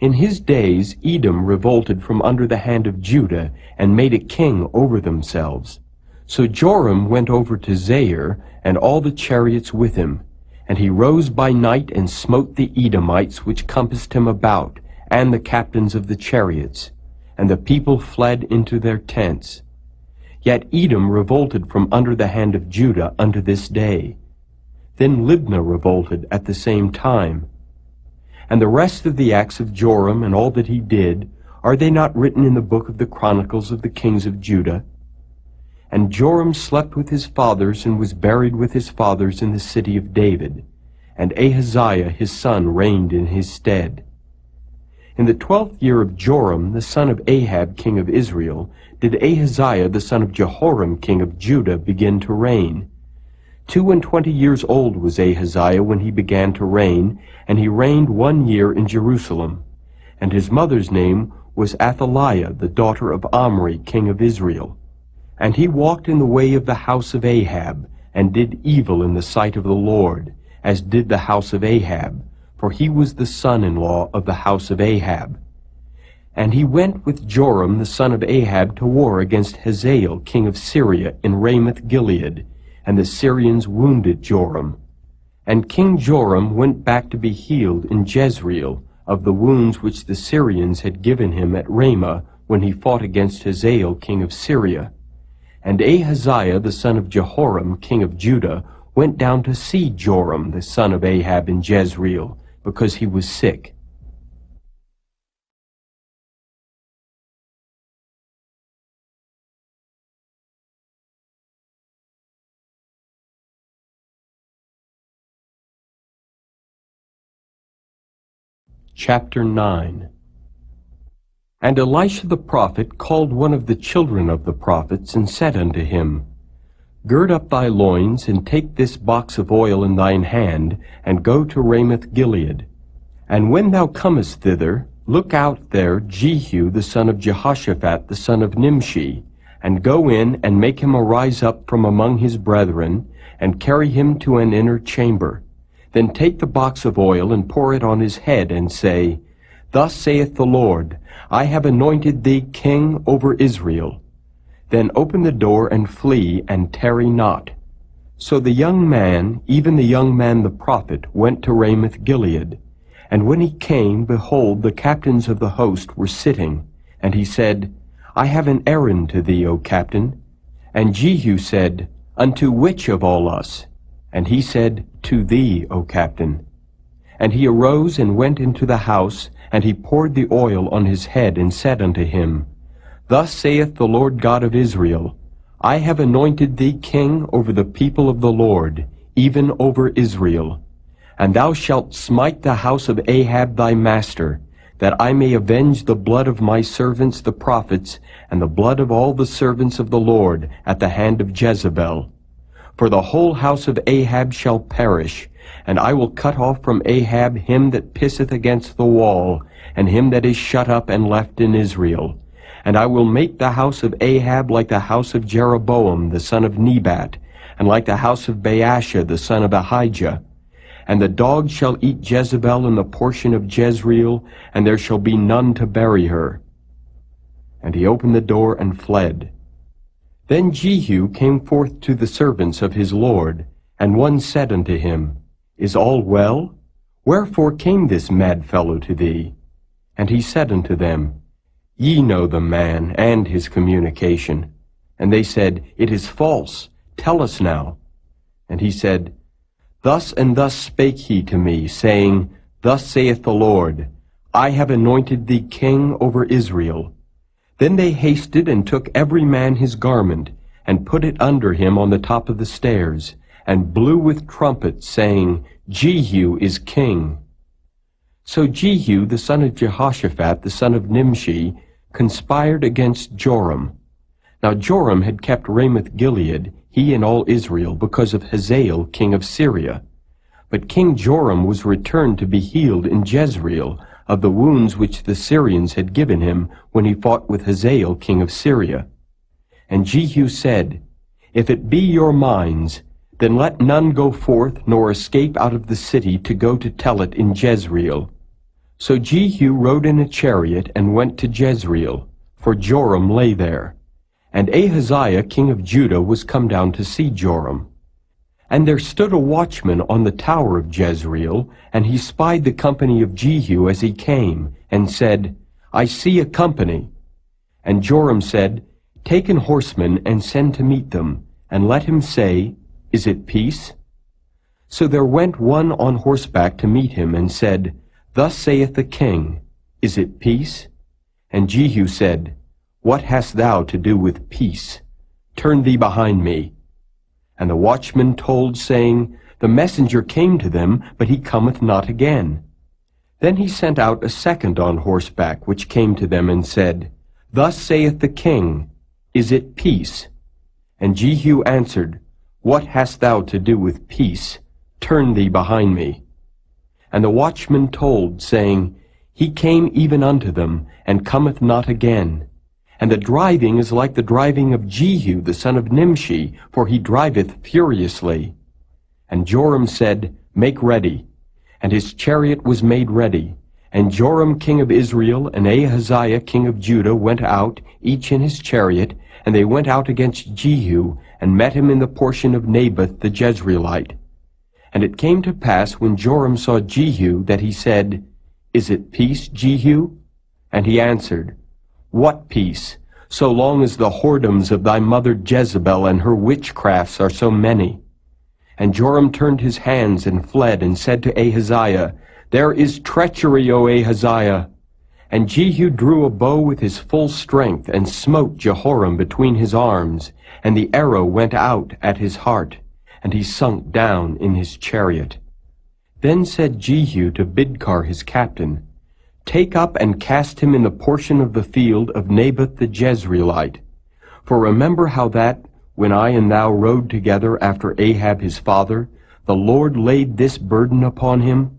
In his days Edom revolted from under the hand of Judah, and made a king over themselves. So Joram went over to Zair, and all the chariots with him. And he rose by night, and smote the Edomites which compassed him about, and the captains of the chariots. And the people fled into their tents. Yet Edom revolted from under the hand of Judah unto this day. Then Libnah revolted at the same time. And the rest of the acts of Joram, and all that he did, are they not written in the book of the Chronicles of the kings of Judah? And Joram slept with his fathers, and was buried with his fathers in the city of David. And Ahaziah his son reigned in his stead. In the 12th year of Joram the son of Ahab king of Israel did Ahaziah the son of Jehoram king of Judah begin to reign. 22 years old was Ahaziah when he began to reign, and he reigned 1 year in Jerusalem. And his mother's name was Athaliah, the daughter of Omri king of Israel. And he walked in the way of the house of Ahab, and did evil in the sight of the Lord, as did the house of Ahab, for he was the son-in-law of the house of Ahab. And he went with Joram the son of Ahab to war against Hazael king of Syria in Ramoth-Gilead, and the Syrians wounded Joram. And King Joram went back to be healed in Jezreel of the wounds which the Syrians had given him at Ramah when he fought against Hazael king of Syria. And Ahaziah the son of Jehoram king of Judah went down to see Joram the son of Ahab in Jezreel, because he was sick. Chapter 9. And Elisha the prophet called one of the children of the prophets, and said unto him, Gird up thy loins, and take this box of oil in thine hand, and go to Ramoth-Gilead. And when thou comest thither, look out there Jehu the son of Jehoshaphat the son of Nimshi, and go in, and make him arise up from among his brethren, and carry him to an inner chamber. Then take the box of oil, and pour it on his head, and say, Thus saith the Lord, I have anointed thee king over Israel. Then open the door, and flee, and tarry not. So the young man, even the young man the prophet, went to Ramoth-Gilead. And when he came, behold, the captains of the host were sitting. And he said, I have an errand to thee, O captain. And Jehu said, Unto which of all us? And he said, To thee, O captain. And he arose and went into the house, And he poured the oil on his head, and said unto him, Thus saith the Lord God of Israel, I have anointed thee king over the people of the Lord, even over Israel. And thou shalt smite the house of Ahab thy master, that I may avenge the blood of my servants the prophets, and the blood of all the servants of the Lord at the hand of Jezebel. For the whole house of Ahab shall perish, and I will cut off from Ahab him that pisseth against the wall, and him that is shut up and left in Israel. And I will make the house of Ahab like the house of Jeroboam the son of Nebat, and like the house of Baasha the son of Ahijah. And the dog shall eat Jezebel in the portion of Jezreel, and there shall be none to bury her. And he opened the door and fled. Then Jehu came forth to the servants of his lord, and one said unto him, Is all well? Wherefore came this mad fellow to thee? And he said unto them, Ye know the man and his communication. And they said, It is false. Tell us now. And he said, Thus and thus spake he to me, saying, Thus saith the Lord, I have anointed thee king over Israel. Then they hasted and took every man his garment, and put it under him on the top of the stairs, and blew with trumpets, saying, Jehu is king. So Jehu the son of Jehoshaphat the son of Nimshi conspired against Joram. Now Joram had kept Ramoth-Gilead, he and all Israel, because of Hazael king of Syria. But King Joram was returned to be healed in Jezreel of the wounds which the Syrians had given him when he fought with Hazael king of Syria. And Jehu said, If it be your minds, then let none go forth nor escape out of the city to go to tell it in Jezreel. So Jehu rode in a chariot and went to Jezreel, for Joram lay there. And Ahaziah king of Judah was come down to see Joram. And there stood a watchman on the tower of Jezreel, and he spied the company of Jehu as he came, and said, I see a company. And Joram said, Take an horseman, and send to meet them, and let him say, Is it peace? So there went one on horseback to meet him, and said, Thus saith the king, Is it peace? And Jehu said, What hast thou to do with peace? Turn thee behind me. And the watchman told, saying, The messenger came to them, but he cometh not again. Then he sent out a second on horseback, which came to them, and said, Thus saith the king, Is it peace? And Jehu answered, What hast thou to do with peace? Turn thee behind me. And the watchman told, saying, He came even unto them, and cometh not again. And the driving is like the driving of Jehu the son of Nimshi, for he driveth furiously. And Joram said, Make ready. And his chariot was made ready. And Joram king of Israel and Ahaziah king of Judah went out, each in his chariot, and they went out against Jehu, and met him in the portion of Naboth the Jezreelite. And it came to pass, when Joram saw Jehu, that he said, Is it peace, Jehu? And he answered, What peace, so long as the whoredoms of thy mother Jezebel and her witchcrafts are so many? And Joram turned his hands and fled, and said to Ahaziah, There is treachery, O Ahaziah. And Jehu drew a bow with his full strength, and smote Jehoram between his arms, and the arrow went out at his heart, and he sunk down in his chariot. Then said Jehu to Bidkar his captain, Take up and cast him in the portion of the field of Naboth the Jezreelite. For remember how that, when I and thou rode together after Ahab his father, the Lord laid this burden upon him?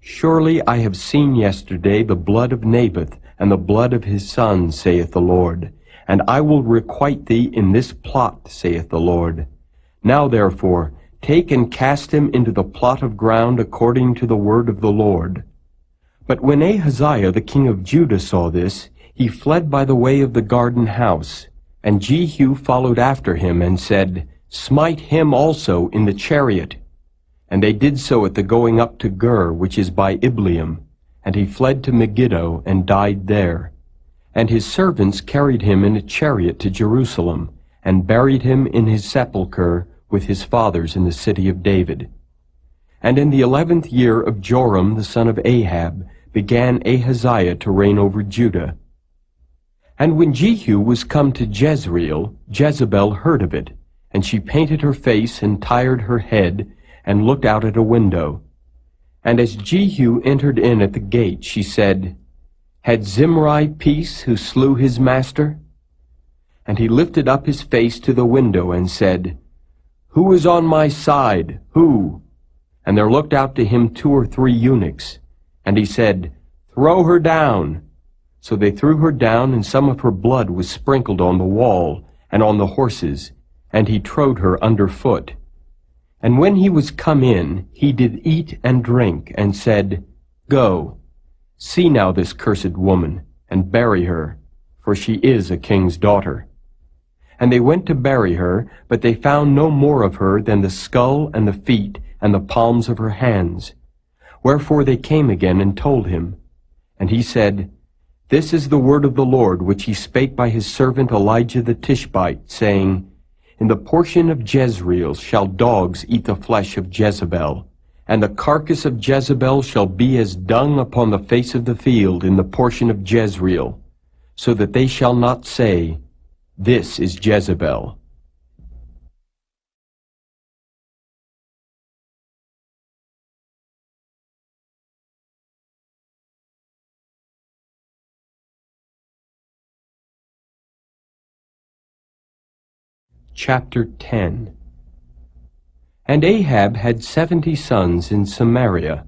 Surely I have seen yesterday the blood of Naboth and the blood of his sons, saith the Lord, and I will requite thee in this plot, saith the Lord. Now therefore, take and cast him into the plot of ground according to the word of the Lord. But when Ahaziah the king of Judah saw this, he fled by the way of the garden house. And Jehu followed after him, and said, Smite him also in the chariot. And they did so at the going up to Gur, which is by Ibleam. And he fled to Megiddo, and died there. And his servants carried him in a chariot to Jerusalem, and buried him in his sepulchre with his fathers in the city of David. And in the 11th year of Joram the son of Ahab, began Ahaziah to reign over Judah. And when Jehu was come to Jezreel, Jezebel heard of it, and she painted her face and tired her head, and looked out at a window. And as Jehu entered in at the gate, she said, Had Zimri peace who slew his master? And he lifted up his face to the window and said, Who is on my side? Who? And there looked out to him 2 or 3 eunuchs. And he said, Throw her down. So they threw her down, and some of her blood was sprinkled on the wall and on the horses, and he trode her under foot. And when he was come in, he did eat and drink, and said, Go, see now this cursed woman, and bury her, for she is a king's daughter. And they went to bury her, but they found no more of her than the skull and the feet and the palms of her hands. Wherefore they came again and told him. And he said, This is the word of the Lord, which he spake by his servant Elijah the Tishbite, saying, In the portion of Jezreel shall dogs eat the flesh of Jezebel, and the carcass of Jezebel shall be as dung upon the face of the field in the portion of Jezreel, so that they shall not say, This is Jezebel. Chapter 10. And Ahab had 70 sons in Samaria,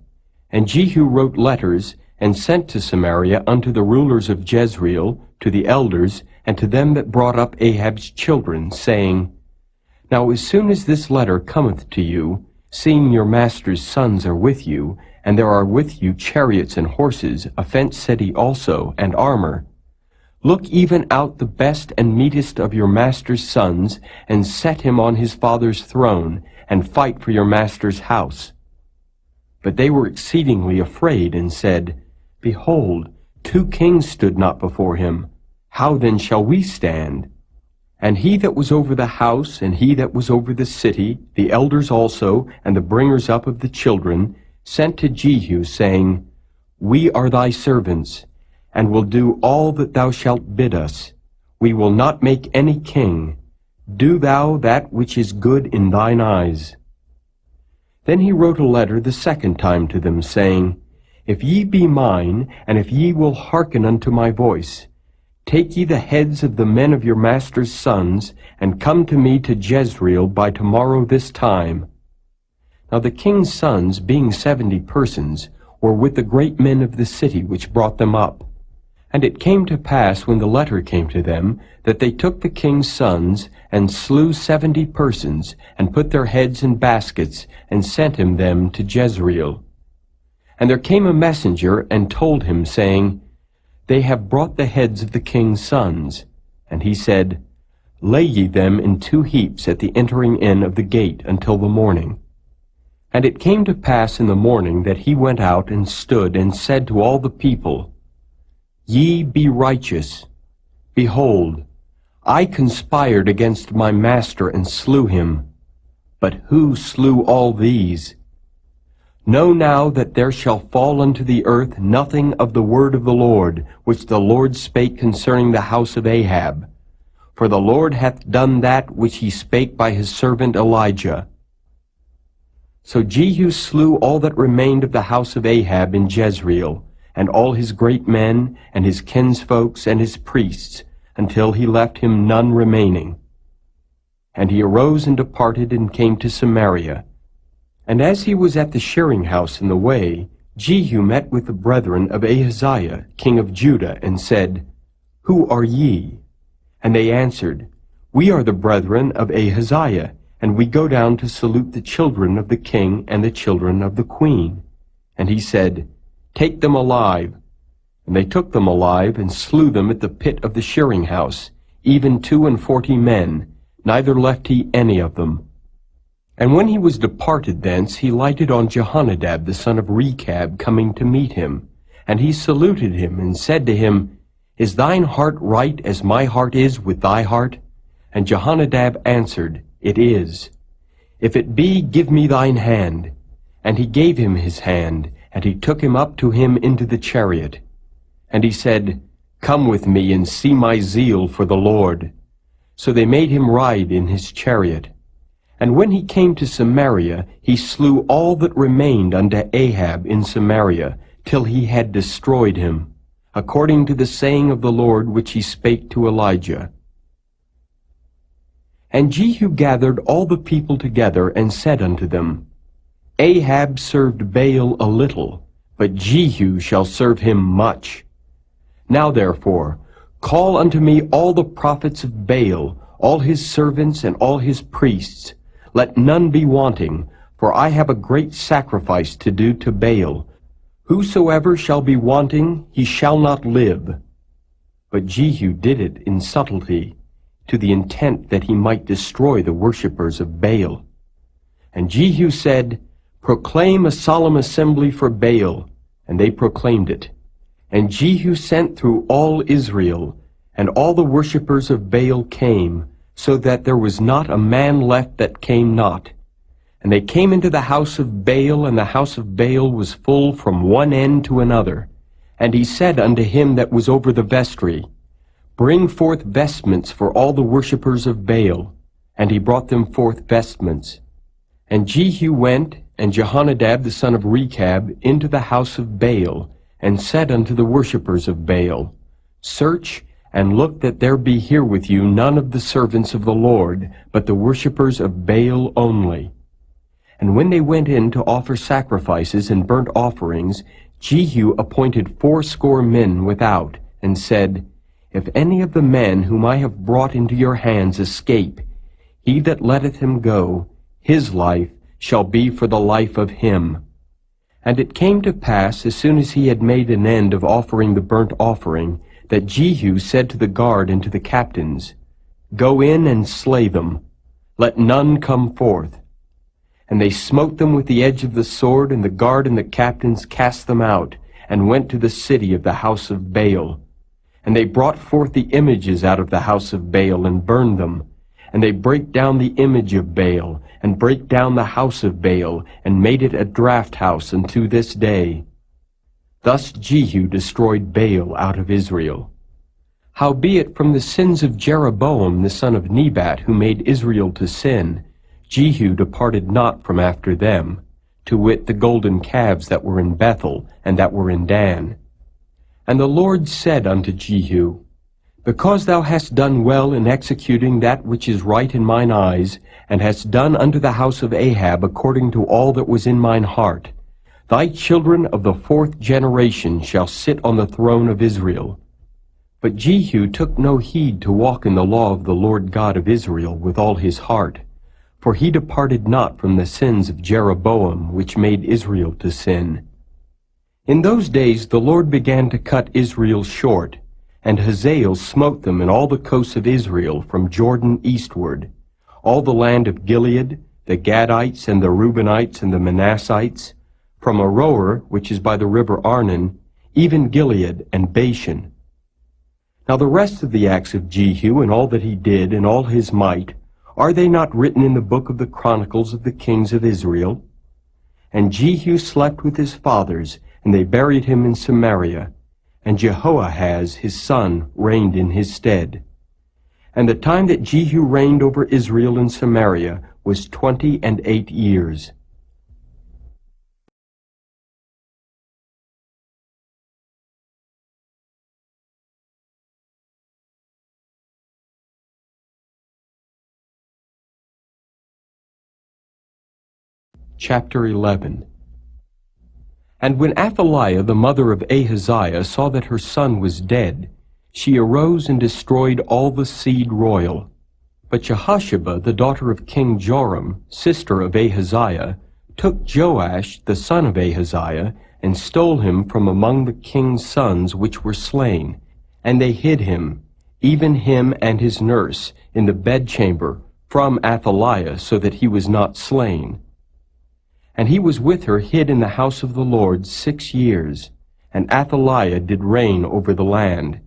and Jehu wrote letters, and sent to Samaria unto the rulers of Jezreel, to the elders, and to them that brought up Ahab's children, saying, Now as soon as this letter cometh to you, seeing your master's sons are with you, and there are with you chariots and horses, a fenced city also, and armor, look even out the best and meetest of your master's sons, and set him on his father's throne, and fight for your master's house. But they were exceedingly afraid, and said, Behold, 2 kings stood not before him. How then shall we stand? And he that was over the house, and he that was over the city, the elders also, and the bringers up of the children, sent to Jehu, saying, We are thy servants, and will do all that thou shalt bid us. We will not make any king. Do thou that which is good in thine eyes. Then he wrote a letter the second time to them, saying, If ye be mine, and if ye will hearken unto my voice, take ye the heads of the men of your master's sons, and come to me to Jezreel by tomorrow this time. Now the king's sons, being 70 persons, were with the great men of the city which brought them up. And it came to pass, when the letter came to them, that they took the king's sons, and slew 70 persons, and put their heads in baskets, and sent him them to Jezreel. And there came a messenger, and told him, saying, They have brought the heads of the king's sons. And he said, Lay ye them in 2 heaps at the entering in of the gate until the morning. And it came to pass in the morning that he went out and stood, and said to all the people, Ye be righteous. Behold, I conspired against my master and slew him. But who slew all these? Know now that there shall fall unto the earth nothing of the word of the Lord, which the Lord spake concerning the house of Ahab. For the Lord hath done that which he spake by his servant Elijah. So Jehu slew all that remained of the house of Ahab in Jezreel, and all his great men, and his kinsfolks, and his priests, until he left him none remaining. And he arose and departed, and came to Samaria. And as he was at the shearing house in the way, Jehu met with the brethren of Ahaziah, king of Judah, and said, Who are ye? And they answered, We are the brethren of Ahaziah, and we go down to salute the children of the king and the children of the queen. And he said, Take them alive. And they took them alive, and slew them at the pit of the shearing house, even 42 men, neither left he any of them. And when he was departed thence, he lighted on Jehonadab the son of Rechab, coming to meet him. And he saluted him, and said to him, Is thine heart right as my heart is with thy heart? And Jehonadab answered, It is. If it be, give me thine hand. And he gave him his hand, And he took him up to him into the chariot. And he said, Come with me and see my zeal for the Lord. So they made him ride in his chariot. And when he came to Samaria, he slew all that remained unto Ahab in Samaria, till he had destroyed him, according to the saying of the Lord which he spake to Elijah. And Jehu gathered all the people together, and said unto them, Ahab served Baal a little, but Jehu shall serve him much. Now therefore, call unto me all the prophets of Baal, all his servants and all his priests. Let none be wanting, for I have a great sacrifice to do to Baal. Whosoever shall be wanting, he shall not live. But Jehu did it in subtlety, to the intent that he might destroy the worshippers of Baal. And Jehu said, Proclaim a solemn assembly for Baal. And they proclaimed it. And Jehu sent through all Israel, and all the worshippers of Baal came, so that there was not a man left that came not. And they came into the house of Baal, and the house of Baal was full from one end to another. And he said unto him that was over the vestry, Bring forth vestments for all the worshippers of Baal. And he brought them forth vestments. And Jehu went, and Jehonadab the son of Rechab, into the house of Baal, and said unto the worshippers of Baal, Search, and look that there be here with you none of the servants of the Lord, but the worshippers of Baal only. And when they went in to offer sacrifices and burnt offerings, Jehu appointed 80 men without, and said, If any of the men whom I have brought into your hands escape, he that letteth him go, his life shall be for the life of him. And it came to pass, as soon as he had made an end of offering the burnt offering, that Jehu said to the guard and to the captains, Go in and slay them, let none come forth. And they smote them with the edge of the sword, and the guard and the captains cast them out, and went to the city of the house of Baal. And they brought forth the images out of the house of Baal, and burned them. And they brake down the image of Baal, and brake down the house of Baal, and made it a draught house unto this day. Thus Jehu destroyed Baal out of Israel. Howbeit from the sins of Jeroboam the son of Nebat, who made Israel to sin, Jehu departed not from after them, to wit the golden calves that were in Bethel, and that were in Dan. And the Lord said unto Jehu, Because thou hast done well in executing that which is right in mine eyes, and hast done unto the house of Ahab according to all that was in mine heart, thy children of the 4th generation shall sit on the throne of Israel. But Jehu took no heed to walk in the law of the Lord God of Israel with all his heart, for he departed not from the sins of Jeroboam, which made Israel to sin. In those days the Lord began to cut Israel short, and Hazael smote them in all the coasts of Israel from Jordan eastward, all the land of Gilead, the Gadites and the Reubenites and the Manassites, from Aroer, which is by the river Arnon, even Gilead and Bashan. Now the rest of the acts of Jehu, and all that he did, and all his might, are they not written in the book of the Chronicles of the kings of Israel? And Jehu slept with his fathers, and they buried him in Samaria, and Jehoahaz his son reigned in his stead. And the time that Jehu reigned over Israel in Samaria was 28 years. Chapter 11. And when Athaliah the mother of Ahaziah saw that her son was dead, she arose and destroyed all the seed royal. But Jehosheba the daughter of King Joram, sister of Ahaziah, took Joash the son of Ahaziah, and stole him from among the king's sons which were slain. And they hid him, even him and his nurse, in the bedchamber, from Athaliah, so that he was not slain. And he was with her hid in the house of the Lord 6 years, and Athaliah did reign over the land.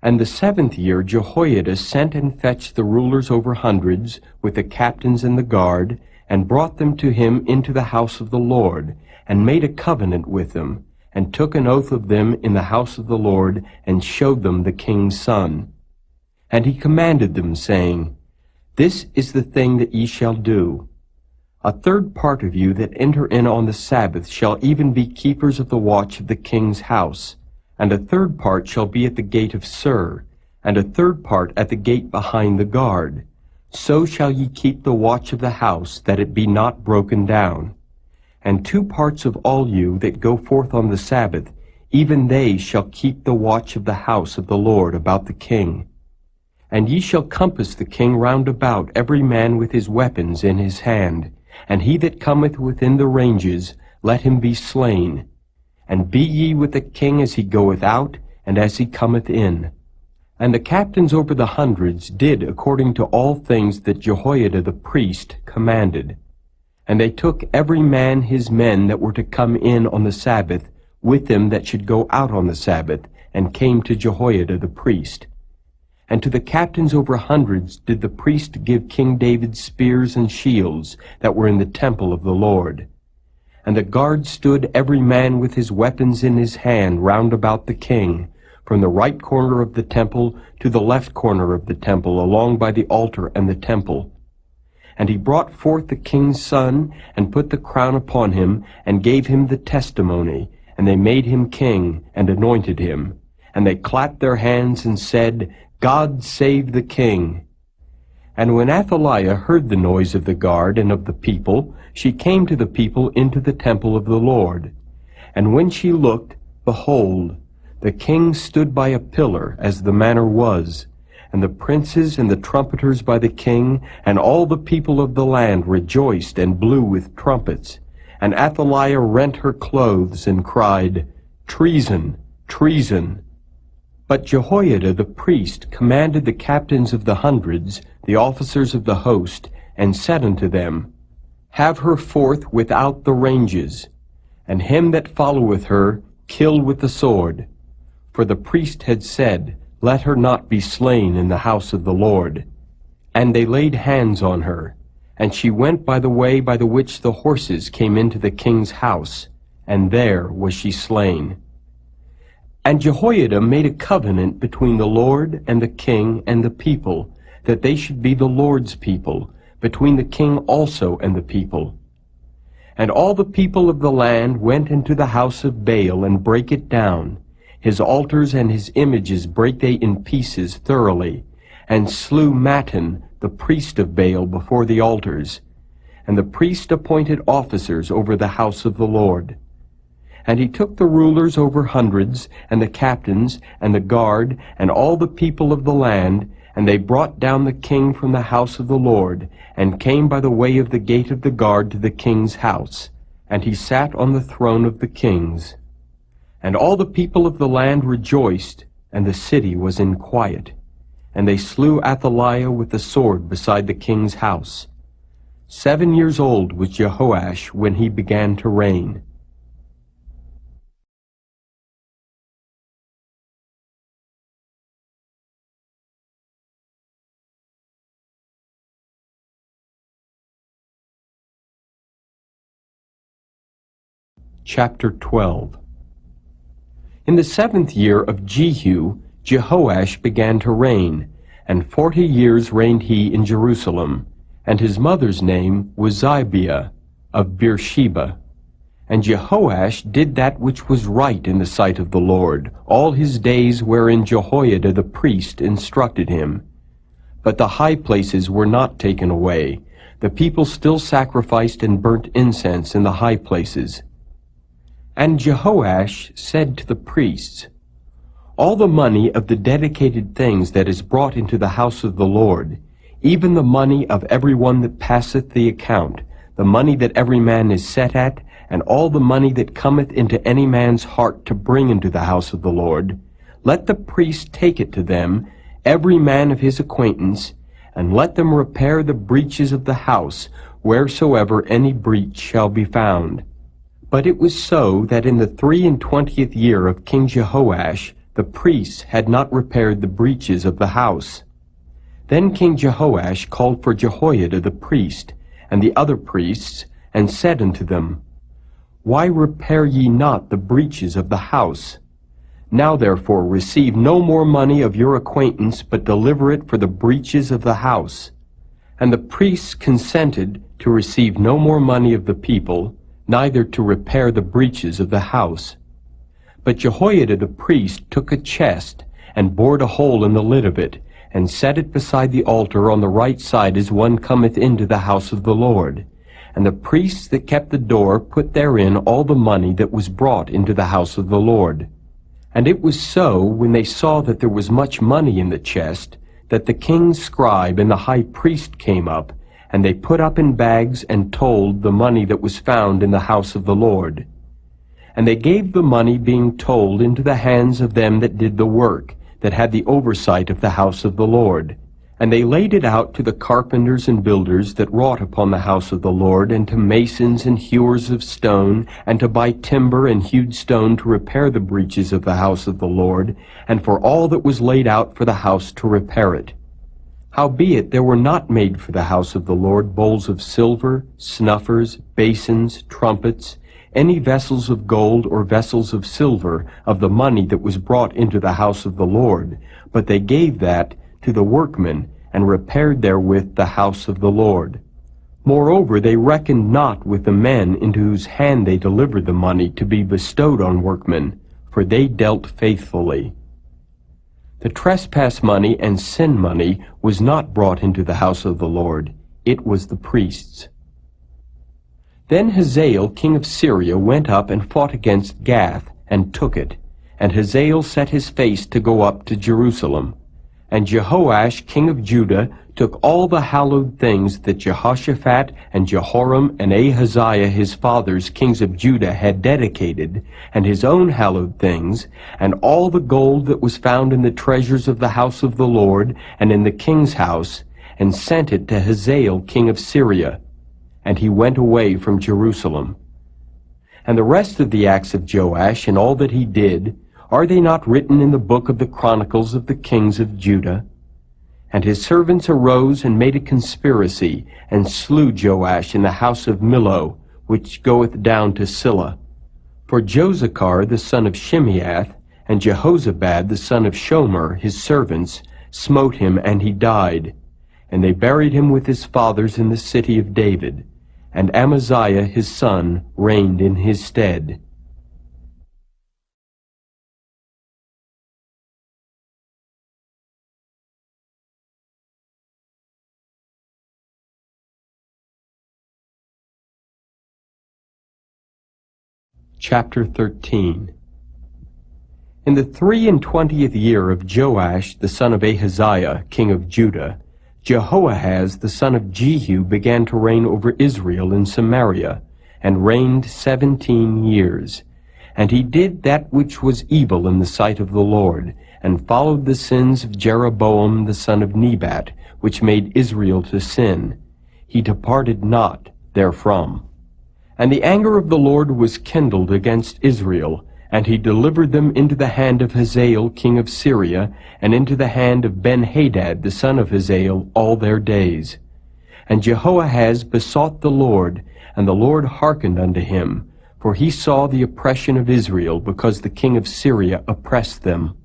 And the 7th year Jehoiada sent and fetched the rulers over hundreds, with the captains and the guard, and brought them to him into the house of the Lord, and made a covenant with them, and took an oath of them in the house of the Lord, and showed them the king's son. And he commanded them, saying, This is the thing that ye shall do. A third part of you that enter in on the Sabbath shall even be keepers of the watch of the king's house, and a third part shall be at the gate of Sur, and a third part at the gate behind the guard. So shall ye keep the watch of the house, that it be not broken down. And 2 parts of all you that go forth on the Sabbath, even they shall keep the watch of the house of the Lord about the king. And ye shall compass the king round about, every man with his weapons in his hand, and he that cometh within the ranges, let him be slain. And be ye with the king as he goeth out, and as he cometh in. And the captains over the hundreds did according to all things that Jehoiada the priest commanded. And they took every man his men that were to come in on the Sabbath, with them that should go out on the Sabbath, and came to Jehoiada the priest. And to the captains over hundreds did the priest give King David spears and shields that were in the temple of the Lord. And the guard stood every man with his weapons in his hand round about the king, from the right corner of the temple to the left corner of the temple, along by the altar and the temple. And he brought forth the king's son, and put the crown upon him, and gave him the testimony. And they made him king, and anointed him. And they clapped their hands, and said, God save the king. And when Athaliah heard the noise of the guard and of the people, she came to the people into the temple of the Lord. And when she looked, behold, the king stood by a pillar, as the manner was, and the princes and the trumpeters by the king, and all the people of the land rejoiced and blew with trumpets. And Athaliah rent her clothes and cried, Treason! Treason! But Jehoiada the priest commanded the captains of the hundreds, the officers of the host, and said unto them, Have her forth without the ranges, and him that followeth her kill with the sword. For the priest had said, Let her not be slain in the house of the Lord. And they laid hands on her, and she went by the way by the which the horses came into the king's house, and there was she slain. And Jehoiada made a covenant between the Lord and the king and the people, that they should be the Lord's people, between the king also and the people. And all the people of the land went into the house of Baal, and brake it down. His altars and his images brake they in pieces thoroughly, and slew Mattan, the priest of Baal, before the altars. And the priest appointed officers over the house of the Lord. And he took the rulers over hundreds, and the captains, and the guard, and all the people of the land, and they brought down the king from the house of the Lord, and came by the way of the gate of the guard to the king's house. And he sat on the throne of the kings. And all the people of the land rejoiced, and the city was in quiet. And they slew Athaliah with the sword beside the king's house. 7 years old was Jehoash when he began to reign. Chapter 12. In the 7th year of Jehu, Jehoash began to reign, and 40 years reigned he in Jerusalem. And his mother's name was Zibiah of Beersheba. And Jehoash did that which was right in the sight of the Lord, all his days wherein Jehoiada the priest instructed him. But the high places were not taken away. The people still sacrificed and burnt incense in the high places. And Jehoash said to the priests, All the money of the dedicated things that is brought into the house of the Lord, even the money of every one that passeth the account, the money that every man is set at, and all the money that cometh into any man's heart to bring into the house of the Lord, let the priest take it to them, every man of his acquaintance, and let them repair the breaches of the house, wheresoever any breach shall be found. But it was so that in the 23 year of King Jehoash, the priests had not repaired the breaches of the house. Then King Jehoash called for Jehoiada the priest, and the other priests, and said unto them, Why repair ye not the breaches of the house? Now therefore receive no more money of your acquaintance, but deliver it for the breaches of the house. And the priests consented to receive no more money of the people, neither to repair the breaches of the house. But Jehoiada the priest took a chest, and bored a hole in the lid of it, and set it beside the altar on the right side as one cometh into the house of the Lord. And the priests that kept the door put therein all the money that was brought into the house of the Lord. And it was so, when they saw that there was much money in the chest, that the king's scribe and the high priest came up, and they put up in bags and told the money that was found in the house of the Lord. And they gave the money being told into the hands of them that did the work, that had the oversight of the house of the Lord. And they laid it out to the carpenters and builders that wrought upon the house of the Lord, and to masons and hewers of stone, and to buy timber and hewed stone to repair the breaches of the house of the Lord, and for all that was laid out for the house to repair it. Howbeit there were not made for the house of the Lord bowls of silver, snuffers, basins, trumpets, any vessels of gold or vessels of silver of the money that was brought into the house of the Lord, but they gave that to the workmen, and repaired therewith the house of the Lord. Moreover, they reckoned not with the men into whose hand they delivered the money to be bestowed on workmen, for they dealt faithfully. The trespass money and sin money was not brought into the house of the Lord, it was the priests. Then Hazael king of Syria went up and fought against Gath, and took it. And Hazael set his face to go up to Jerusalem. And Jehoash king of Judah took all the hallowed things that Jehoshaphat and Jehoram and Ahaziah his fathers kings of Judah had dedicated, and his own hallowed things, and all the gold that was found in the treasures of the house of the Lord and in the king's house, and sent it to Hazael king of Syria. And he went away from Jerusalem. And the rest of the acts of Joash and all that he did, are they not written in the book of the Chronicles of the kings of Judah? And his servants arose and made a conspiracy, and slew Joash in the house of Millo, which goeth down to Silla. For Josachar the son of Shimeath, and Jehozabad the son of Shomer, his servants, smote him, and he died. And they buried him with his fathers in the city of David. And Amaziah his son reigned in his stead. Chapter 13. In the 23 year of Joash the son of Ahaziah, king of Judah, Jehoahaz the son of Jehu began to reign over Israel in Samaria, and reigned 17 years. And he did that which was evil in the sight of the Lord, and followed the sins of Jeroboam the son of Nebat, which made Israel to sin. He departed not therefrom. And the anger of the Lord was kindled against Israel, and he delivered them into the hand of Hazael king of Syria, and into the hand of Ben-Hadad the son of Hazael all their days. And Jehoahaz besought the Lord, and the Lord hearkened unto him, for he saw the oppression of Israel, because the king of Syria oppressed them.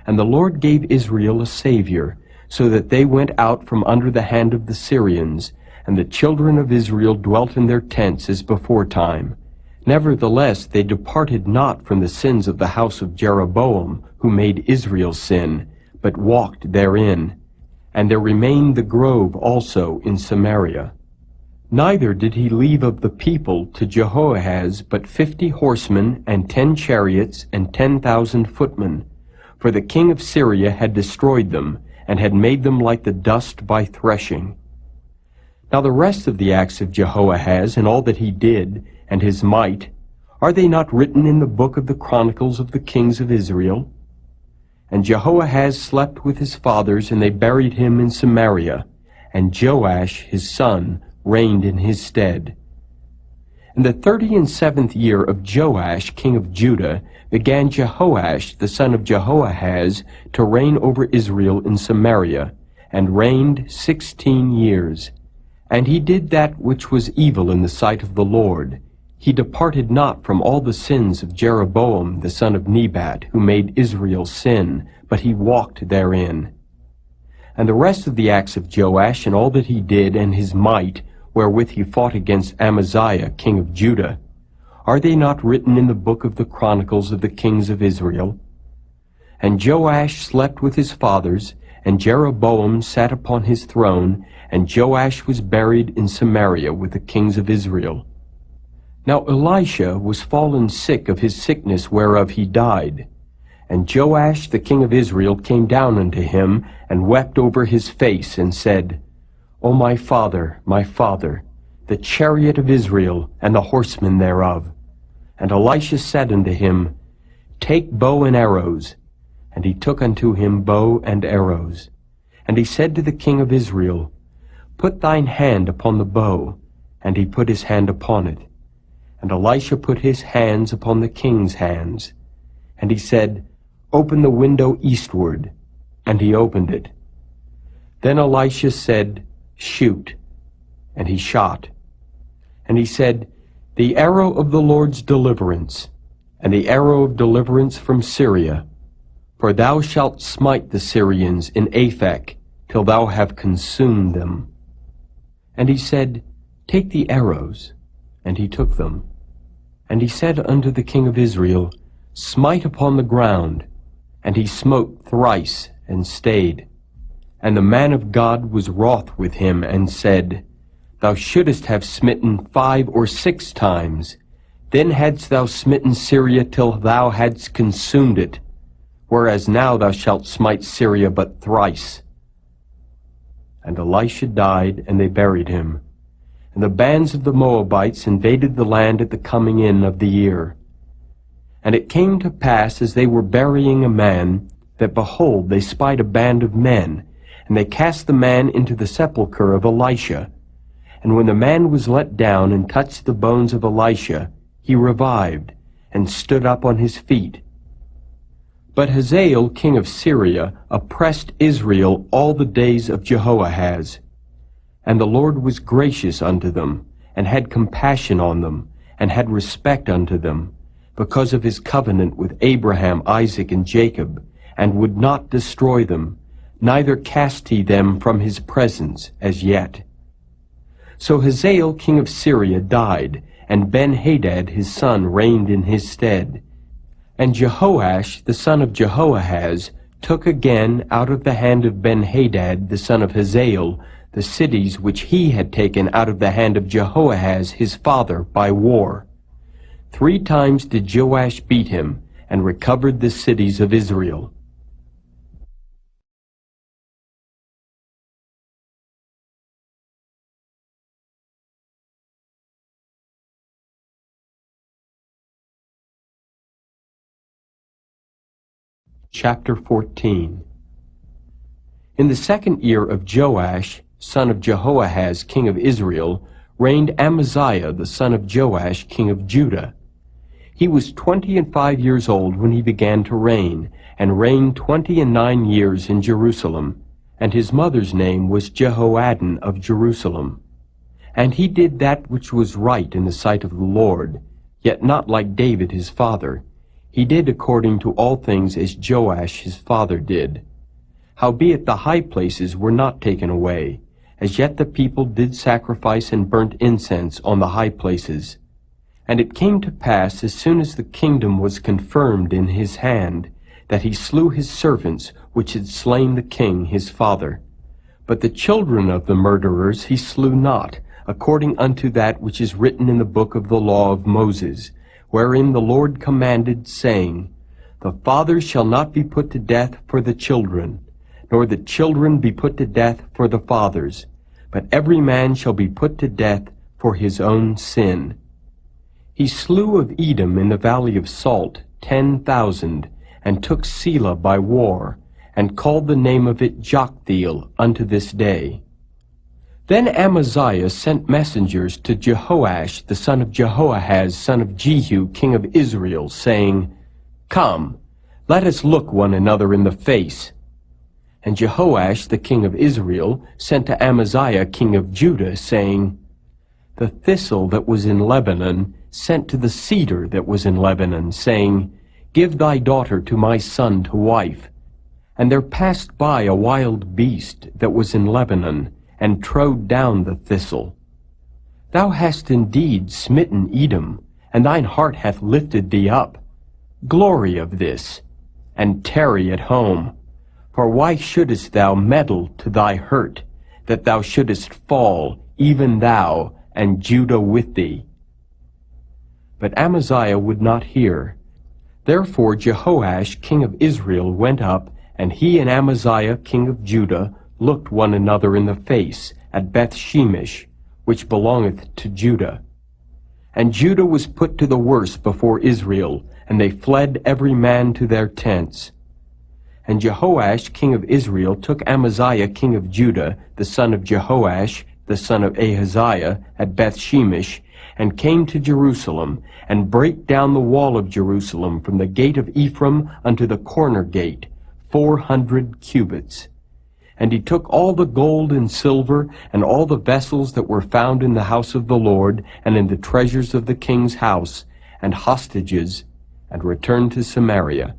And the Lord gave Israel a Savior, so that they went out from under the hand of the Syrians, and the children of Israel dwelt in their tents as beforetime. Nevertheless they departed not from the sins of the house of Jeroboam, who made Israel sin, but walked therein. And there remained the grove also in Samaria. Neither did he leave of the people to Jehoahaz but 50 horsemen, and 10 chariots, and 10,000 footmen. For the king of Syria had destroyed them, and had made them like the dust by threshing. Now the rest of the acts of Jehoahaz, and all that he did, and his might, are they not written in the book of the Chronicles of the kings of Israel? And Jehoahaz slept with his fathers, and they buried him in Samaria, and Joash his son reigned in his stead. In the 37th year of Joash king of Judah began Jehoash the son of Jehoahaz to reign over Israel in Samaria, and reigned 16 years. And he did that which was evil in the sight of the Lord. He departed not from all the sins of Jeroboam the son of Nebat, who made Israel sin, but he walked therein. And the rest of the acts of Joash, and all that he did, and his might, wherewith he fought against Amaziah king of Judah, are they not written in the book of the Chronicles of the kings of Israel? And Joash slept with his fathers, and Jeroboam sat upon his throne, and Joash was buried in Samaria with the kings of Israel. Now Elisha was fallen sick of his sickness whereof he died. And Joash the king of Israel came down unto him, and wept over his face, and said, O my father, the chariot of Israel, and the horsemen thereof. And Elisha said unto him, Take bow and arrows. And he took unto him bow and arrows. And he said to the king of Israel, Put thine hand upon the bow. And he put his hand upon it. And Elisha put his hands upon the king's hands. And he said, Open the window eastward. And he opened it. Then Elisha said, Shoot. And he shot. And he said, The arrow of the Lord's deliverance, and the arrow of deliverance from Syria. For thou shalt smite the Syrians in Aphek, till thou have consumed them. And he said, Take the arrows. And he took them. And he said unto the king of Israel, Smite upon the ground. And he smote thrice, and stayed. And the man of God was wroth with him, and said, Thou shouldest have smitten 5 or 6 times. Then hadst thou smitten Syria till thou hadst consumed it. Whereas now thou shalt smite Syria but thrice. And Elisha died, and they buried him. And the bands of the Moabites invaded the land at the coming in of the year. And it came to pass, as they were burying a man, that, behold, they spied a band of men, and they cast the man into the sepulchre of Elisha. And when the man was let down and touched the bones of Elisha, he revived, and stood up on his feet. But Hazael king of Syria oppressed Israel all the days of Jehoahaz. And the Lord was gracious unto them, and had compassion on them, and had respect unto them, because of his covenant with Abraham, Isaac, and Jacob, and would not destroy them, neither cast he them from his presence as yet. So Hazael king of Syria died, and Ben-Hadad his son reigned in his stead. And Jehoash the son of Jehoahaz took again out of the hand of Ben-Hadad the son of Hazael the cities which he had taken out of the hand of Jehoahaz his father by war. 3 times did Joash beat him, and recovered the cities of Israel. Chapter 14. In the 2nd year of Joash, son of Jehoahaz, king of Israel, reigned Amaziah, the son of Joash, king of Judah. He was 25 years old when he began to reign, and reigned 29 years in Jerusalem. And his mother's name was Jehoaddan of Jerusalem. And he did that which was right in the sight of the Lord, yet not like David his father. He did according to all things as Joash his father did. Howbeit the high places were not taken away. As yet the people did sacrifice and burnt incense on the high places. And it came to pass, as soon as the kingdom was confirmed in his hand, that he slew his servants which had slain the king his father. But the children of the murderers he slew not, according unto that which is written in the book of the law of Moses, wherein the Lord commanded, saying, The fathers shall not be put to death for the children, nor the children be put to death for the fathers, but every man shall be put to death for his own sin. He slew of Edom in the valley of Salt 10,000, and took Selah by war, and called the name of it Joktheel unto this day. Then Amaziah sent messengers to Jehoash the son of Jehoahaz, son of Jehu, king of Israel, saying, Come, let us look one another in the face. And Jehoash the king of Israel sent to Amaziah king of Judah, saying, The thistle that was in Lebanon sent to the cedar that was in Lebanon, saying, Give thy daughter to my son to wife. And there passed by a wild beast that was in Lebanon, and trode down the thistle. Thou hast indeed smitten Edom, and thine heart hath lifted thee up. Glory of this, and tarry at home. For why shouldest thou meddle to thy hurt, that thou shouldest fall, even thou, and Judah with thee? But Amaziah would not hear. Therefore Jehoash king of Israel went up, and he and Amaziah king of Judah looked one another in the face at Beth-shemesh, which belongeth to Judah. And Judah was put to the worse before Israel, and they fled every man to their tents. And Jehoash king of Israel took Amaziah king of Judah, the son of Jehoash, the son of Ahaziah, at Beth-shemesh, and came to Jerusalem, and brake down the wall of Jerusalem from the gate of Ephraim unto the corner gate, 400 cubits. And he took all the gold and silver, and all the vessels that were found in the house of the Lord, and in the treasures of the king's house, and hostages, and returned to Samaria.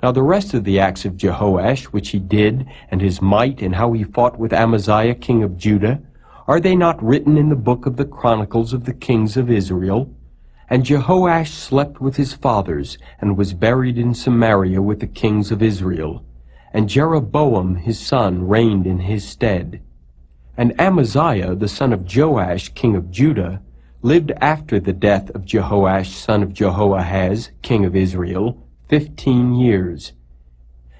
Now the rest of the acts of Jehoash, which he did, and his might, and how he fought with Amaziah king of Judah, are they not written in the book of the Chronicles of the kings of Israel? And Jehoash slept with his fathers, and was buried in Samaria with the kings of Israel. And Jeroboam his son reigned in his stead. And Amaziah the son of Joash king of Judah lived after the death of Jehoash son of Jehoahaz king of Israel 15 years.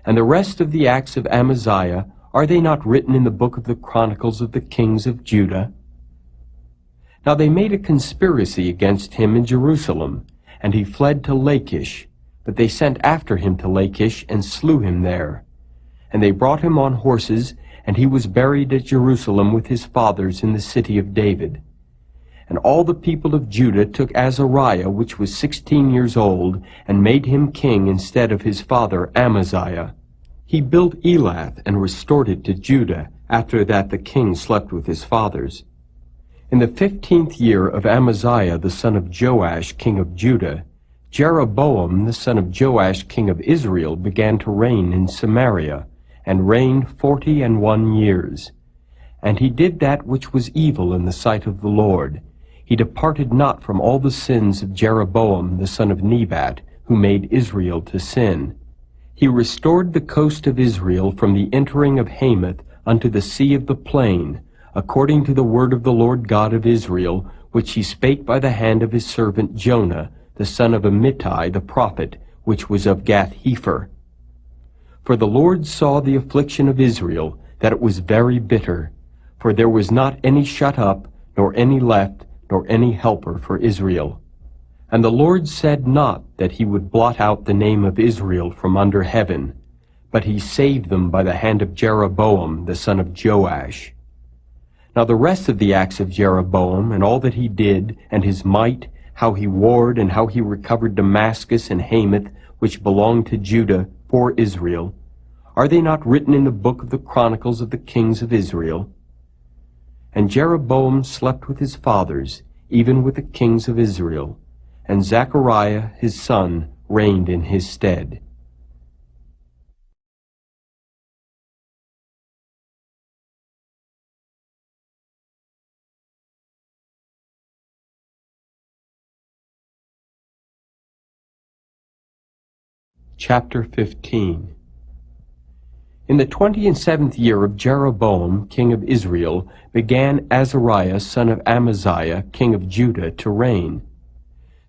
And the rest of the acts of Amaziah, are they not written in the book of the Chronicles of the kings of Judah? Now they made a conspiracy against him in Jerusalem, and he fled to Lachish. But they sent after him to Lachish, and slew him there. And they brought him on horses, and he was buried at Jerusalem with his fathers in the city of David. And all the people of Judah took Azariah, which was 16 years old, and made him king instead of his father Amaziah. He built Elath, and restored it to Judah, after that the king slept with his fathers. In the 15th year of Amaziah the son of Joash king of Judah, Jeroboam the son of Joash king of Israel began to reign in Samaria, and reigned 41 years. And he did that which was evil in the sight of the Lord. He departed not from all the sins of Jeroboam the son of Nebat, who made Israel to sin. He restored the coast of Israel from the entering of Hamath unto the sea of the plain, according to the word of the Lord God of Israel, which he spake by the hand of his servant Jonah, the son of Amittai the prophet, which was of Gath-hepher. For the Lord saw the affliction of Israel, that it was very bitter, for there was not any shut up, nor any left, nor any helper for Israel. And the Lord said not that he would blot out the name of Israel from under heaven, but he saved them by the hand of Jeroboam the son of Joash. Now the rest of the acts of Jeroboam, and all that he did, and his might, how he warred, and how he recovered Damascus and Hamath, which belonged to Judah, for Israel, are they not written in the book of the Chronicles of the kings of Israel? And Jeroboam slept with his fathers, even with the kings of Israel, and Zechariah his son reigned in his stead. Chapter 15. In the 27th year of Jeroboam, king of Israel, began Azariah son of Amaziah, king of Judah, to reign.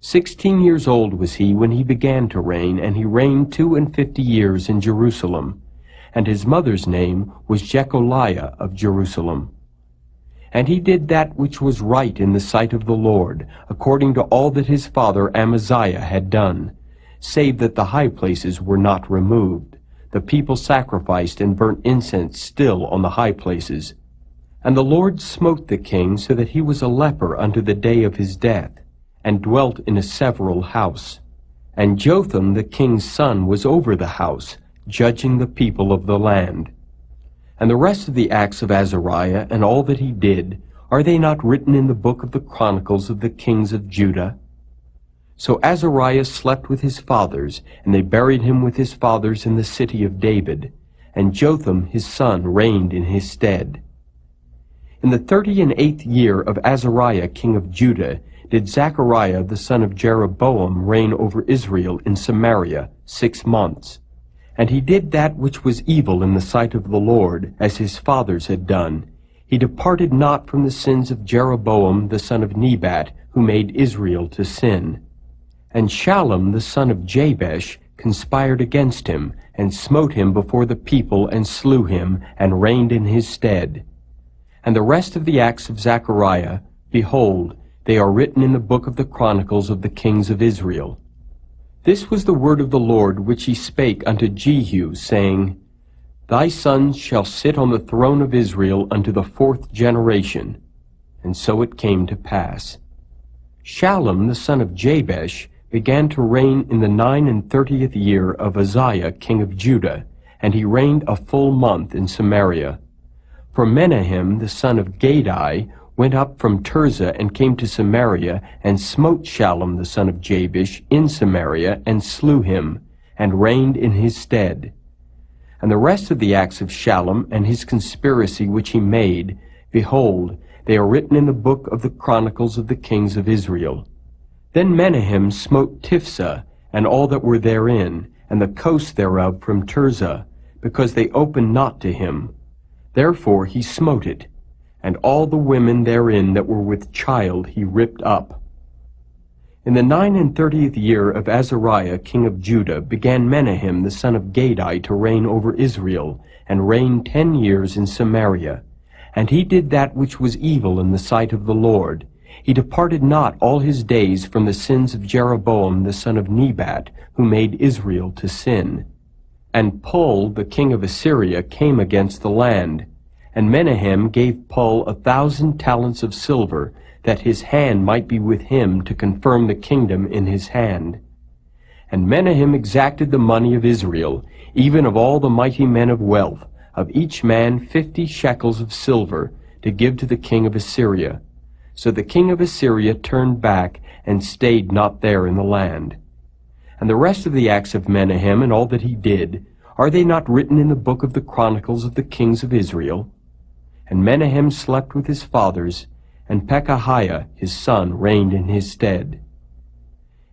16 years old was he when he began to reign, and he reigned 52 years in Jerusalem. And his mother's name was Jecholiah of Jerusalem. And he did that which was right in the sight of the Lord, according to all that his father Amaziah had done, save that the high places were not removed. The people sacrificed and burnt incense still on the high places. And the Lord smote the king so that he was a leper unto the day of his death, and dwelt in a several house. And Jotham the king's son was over the house, judging the people of the land. And the rest of the acts of Azariah and all that he did, are they not written in the book of the Chronicles of the kings of Judah? So Azariah slept with his fathers, and they buried him with his fathers in the city of David, and Jotham his son reigned in his stead. In the 38th year of Azariah king of Judah did Zechariah the son of Jeroboam reign over Israel in Samaria 6 months. And he did that which was evil in the sight of the Lord, as his fathers had done. He departed not from the sins of Jeroboam the son of Nebat, who made Israel to sin. And Shallum the son of Jabesh conspired against him, and smote him before the people, and slew him, and reigned in his stead. And the rest of the acts of Zechariah, behold, they are written in the book of the Chronicles of the kings of Israel. This was the word of the Lord which he spake unto Jehu, saying, Thy sons shall sit on the throne of Israel unto the 4th generation. And so it came to pass. Shallum the son of Jabesh began to reign in the 39th year of Uzziah king of Judah, and he reigned a full month in Samaria. For Menahem the son of Gadai went up from Tirzah and came to Samaria, and smote Shallum the son of Jabesh in Samaria, and slew him, and reigned in his stead. And the rest of the acts of Shallum and his conspiracy which he made, behold, they are written in the book of the Chronicles of the kings of Israel. Then Menahem smote Tiphsah, and all that were therein, and the coast thereof from Tirzah, because they opened not to him. Therefore he smote it, and all the women therein that were with child he ripped up. In the 39th year of Azariah king of Judah began Menahem the son of Gadai to reign over Israel, and reigned 10 years in Samaria. And he did that which was evil in the sight of the Lord. He departed not all his days from the sins of Jeroboam the son of Nebat, who made Israel to sin. And Pul the king of Assyria came against the land. And Menahem gave Pul 1,000 talents of silver, that his hand might be with him to confirm the kingdom in his hand. And Menahem exacted the money of Israel, even of all the mighty men of wealth, of each man 50 shekels of silver, to give to the king of Assyria. So the king of Assyria turned back, and stayed not there in the land. And the rest of the acts of Menahem and all that he did, are they not written in the book of the Chronicles of the kings of Israel? And Menahem slept with his fathers, and Pekahiah his son reigned in his stead.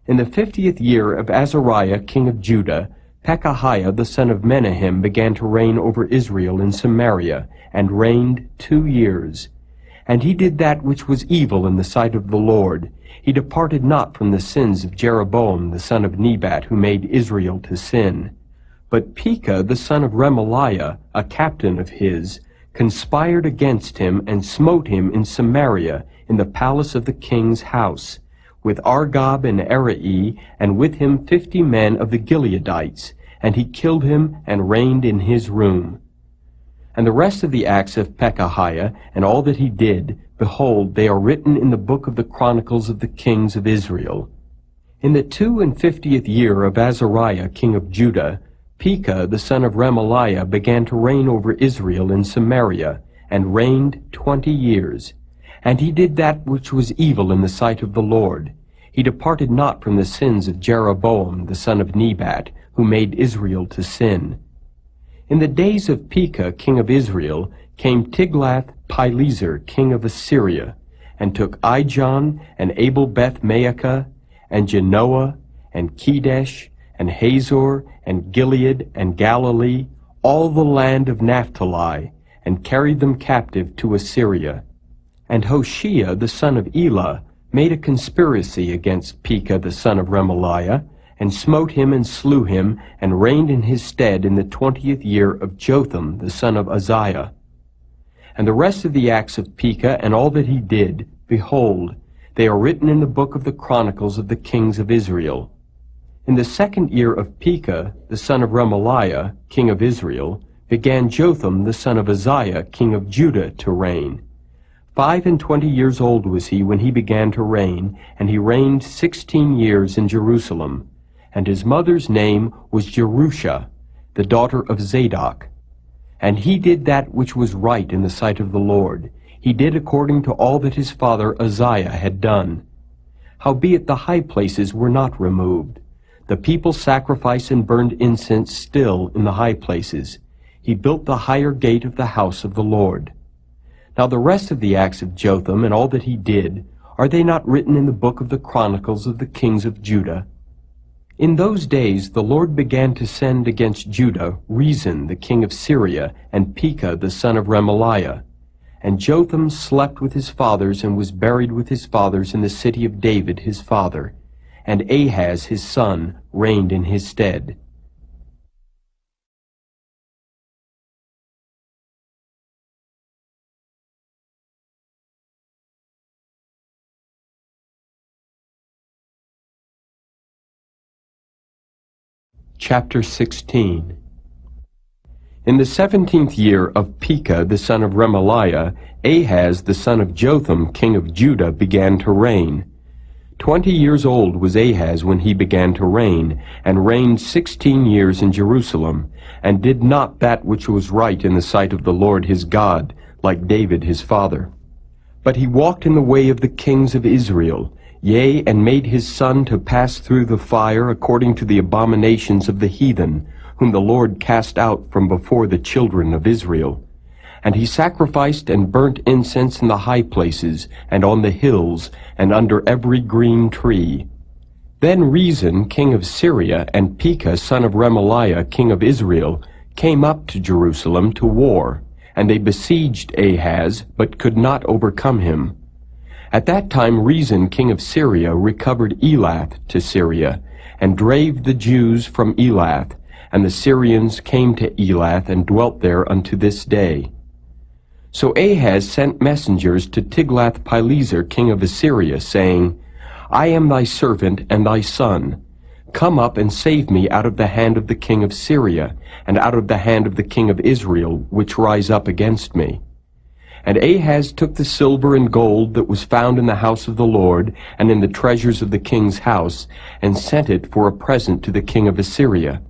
In the 50th year of Azariah king of Judah, Pekahiah the son of Menahem began to reign over Israel in Samaria, and reigned 2 years. And he did that which was evil in the sight of the Lord. He departed not from the sins of Jeroboam the son of Nebat, who made Israel to sin. But Pekah the son of Remaliah, a captain of his, conspired against him, and smote him in Samaria, in the palace of the king's house, with Argob and Arai, and with him 50 men of the Gileadites, and he killed him, and reigned in his room. And the rest of the acts of Pekahiah, and all that he did, behold, they are written in the book of the Chronicles of the kings of Israel. In the 52nd year of Azariah king of Judah, Pekah the son of Remaliah began to reign over Israel in Samaria, and reigned 20 years. And he did that which was evil in the sight of the Lord. He departed not from the sins of Jeroboam the son of Nebat, who made Israel to sin. In the days of Pekah king of Israel came Tiglath-Pileser king of Assyria, and took Ijon, and Abel-Beth-Maacah, and Genoa, and Kedesh, and Hazor, and Gilead, and Galilee, all the land of Naphtali, and carried them captive to Assyria. And Hoshea the son of Elah made a conspiracy against Pekah the son of Remaliah, and smote him and slew him, and reigned in his stead in the 20th year of Jotham the son of Uzziah. And the rest of the acts of Pekah and all that he did, behold, they are written in the book of the Chronicles of the kings of Israel. In the 2nd year of Pekah the son of Remaliah, king of Israel, began Jotham the son of Uzziah, king of Judah, to reign. 25 years old was he when he began to reign, and he reigned 16 years in Jerusalem. And his mother's name was Jerusha, the daughter of Zadok. And he did that which was right in the sight of the Lord. He did according to all that his father Uzziah had done. Howbeit the high places were not removed. The people sacrificed and burned incense still in the high places. He built the higher gate of the house of the Lord. Now the rest of the acts of Jotham and all that he did, are they not written in the book of the Chronicles of the kings of Judah? In those days the Lord began to send against Judah Rezin the king of Syria, and Pekah the son of Remaliah. And Jotham slept with his fathers, and was buried with his fathers in the city of David his father. And Ahaz his son reigned in his stead. Chapter 16. In the 17th year of Pekah the son of Remaliah, Ahaz the son of Jotham king of Judah began to reign. 20 years old was Ahaz when he began to reign, and reigned 16 years in Jerusalem, and did not that which was right in the sight of the Lord his God, like David his father. But he walked in the way of the kings of Israel, yea, and made his son to pass through the fire according to the abominations of the heathen, whom the Lord cast out from before the children of Israel. And he sacrificed and burnt incense in the high places, and on the hills, and under every green tree. Then Rezin king of Syria, and Pekah son of Remaliah king of Israel, came up to Jerusalem to war, and they besieged Ahaz, but could not overcome him. At that time Rezin king of Syria recovered Elath to Syria, and drave the Jews from Elath, and the Syrians came to Elath, and dwelt there unto this day. So Ahaz sent messengers to Tiglath-Pileser king of Assyria, saying, I am thy servant and thy son. Come up and save me out of the hand of the king of Syria, and out of the hand of the king of Israel, which rise up against me. And Ahaz took the silver and gold that was found in the house of the Lord, and in the treasures of the king's house, and sent it for a present to the king of Assyria.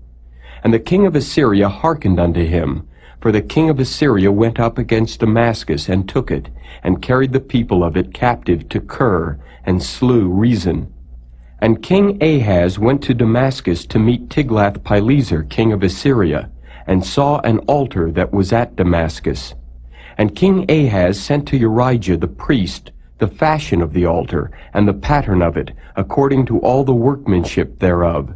And the king of Assyria hearkened unto him, for the king of Assyria went up against Damascus, and took it, and carried the people of it captive to Kir, and slew Rezin. And King Ahaz went to Damascus to meet Tiglath-Pileser king of Assyria, and saw an altar that was at Damascus. And King Ahaz sent to Urijah the priest the fashion of the altar, and the pattern of it, according to all the workmanship thereof.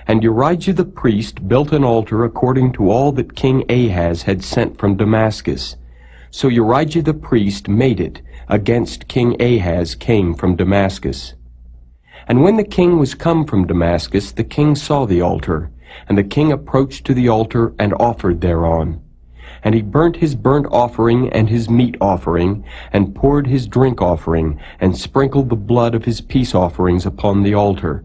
And Urijah the priest built an altar according to all that King Ahaz had sent from Damascus. So Urijah the priest made it, against King Ahaz came from Damascus. And when the king was come from Damascus, the king saw the altar, and the king approached to the altar, and offered thereon. And he burnt his burnt offering and his meat offering, and poured his drink offering, and sprinkled the blood of his peace offerings upon the altar.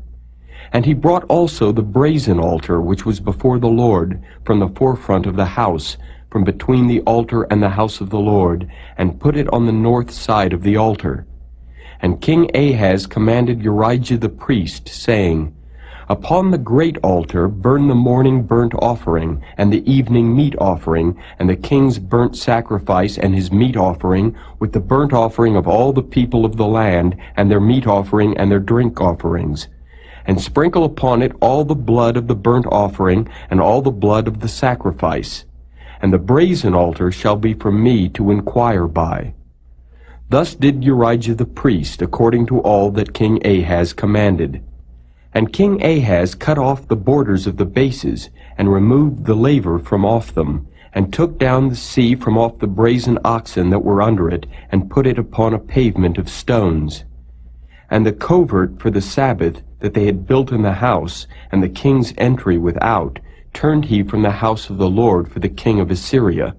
And he brought also the brazen altar which was before the Lord, from the forefront of the house, from between the altar and the house of the Lord, and put it on the north side of the altar. And King Ahaz commanded Urijah the priest, saying, Upon the great altar burn the morning burnt offering, and the evening meat offering, and the king's burnt sacrifice and his meat offering, with the burnt offering of all the people of the land, and their meat offering and their drink offerings. And sprinkle upon it all the blood of the burnt offering, and all the blood of the sacrifice. And the brazen altar shall be for me to inquire by. Thus did Urijah the priest, according to all that King Ahaz commanded. And King Ahaz cut off the borders of the bases, and removed the laver from off them, and took down the sea from off the brazen oxen that were under it, and put it upon a pavement of stones. And the covert for the Sabbath that they had built in the house, and the king's entry without, turned he from the house of the Lord for the king of Assyria.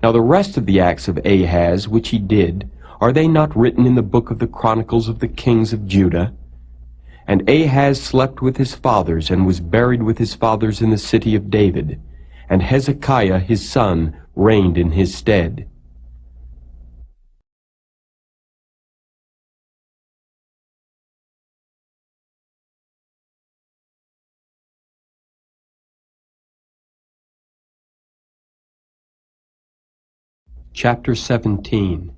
Now the rest of the acts of Ahaz which he did, are they not written in the book of the Chronicles of the kings of Judah? And Ahaz slept with his fathers, and was buried with his fathers in the city of David. And Hezekiah his son reigned in his stead. Chapter 17.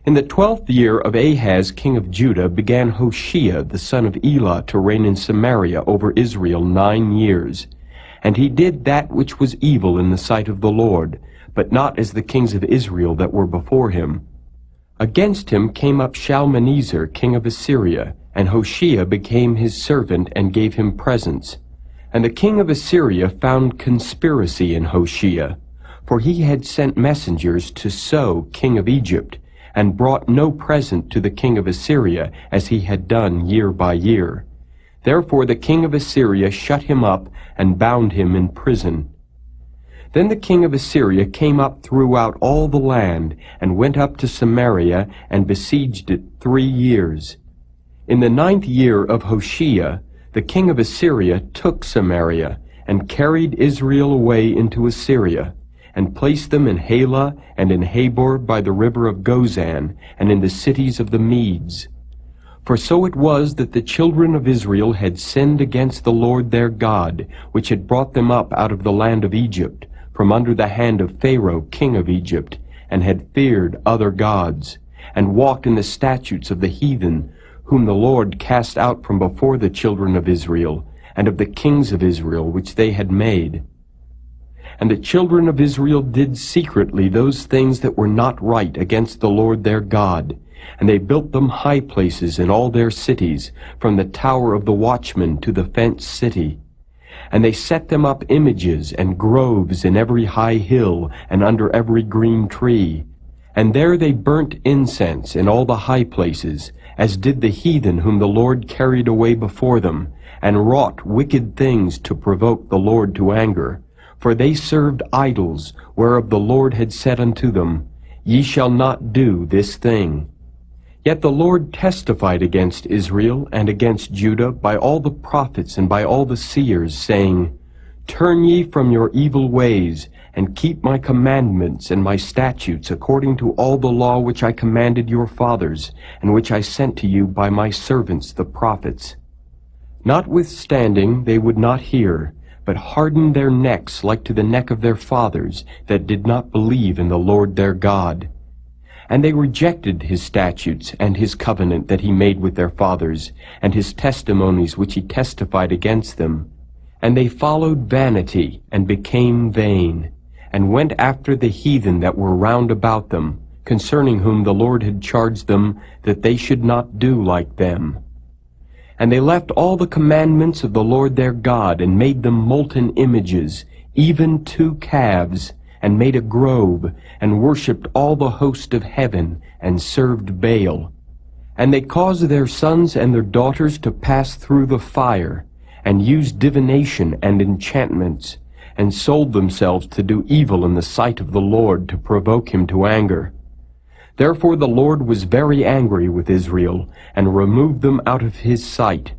In the 12th year of Ahaz king of Judah began Hoshea the son of Elah to reign in Samaria over Israel 9 years. And he did that which was evil in the sight of the Lord, but not as the kings of Israel that were before him. Against him came up Shalmaneser king of Assyria, and Hoshea became his servant and gave him presents. And the king of Assyria found conspiracy in Hoshea, for he had sent messengers to So king of Egypt, and brought no present to the king of Assyria, as he had done year by year. Therefore the king of Assyria shut him up, and bound him in prison. Then the king of Assyria came up throughout all the land, and went up to Samaria, and besieged it 3 years. In the 9th year of Hoshea, the king of Assyria took Samaria, and carried Israel away into Assyria, and placed them in Halah and in Habor by the river of Gozan, and in the cities of the Medes. For so it was that the children of Israel had sinned against the Lord their God, which had brought them up out of the land of Egypt, from under the hand of Pharaoh king of Egypt, and had feared other gods, and walked in the statutes of the heathen, whom the Lord cast out from before the children of Israel, and of the kings of Israel which they had made. And the children of Israel did secretly those things that were not right against the Lord their God, and they built them high places in all their cities, from the tower of the watchman to the fenced city. And they set them up images and groves in every high hill and under every green tree. And there they burnt incense in all the high places, as did the heathen whom the Lord carried away before them, and wrought wicked things to provoke the Lord to anger. For they served idols, whereof the Lord had said unto them, Ye shall not do this thing. Yet the Lord testified against Israel and against Judah by all the prophets and by all the seers, saying, Turn ye from your evil ways, and keep my commandments and my statutes according to all the law which I commanded your fathers, and which I sent to you by my servants the prophets. Notwithstanding they would not hear, but hardened their necks like to the neck of their fathers, that did not believe in the Lord their God. And they rejected his statutes and his covenant that he made with their fathers, and his testimonies which he testified against them. And they followed vanity, and became vain, and went after the heathen that were round about them, concerning whom the Lord had charged them that they should not do like them. And they left all the commandments of the Lord their God, and made them molten images, even 2 calves, and made a grove, and worshipped all the host of heaven, and served Baal. And they caused their sons and their daughters to pass through the fire, and used divination and enchantments, and sold themselves to do evil in the sight of the Lord, to provoke him to anger. Therefore the Lord was very angry with Israel, and removed them out of his sight.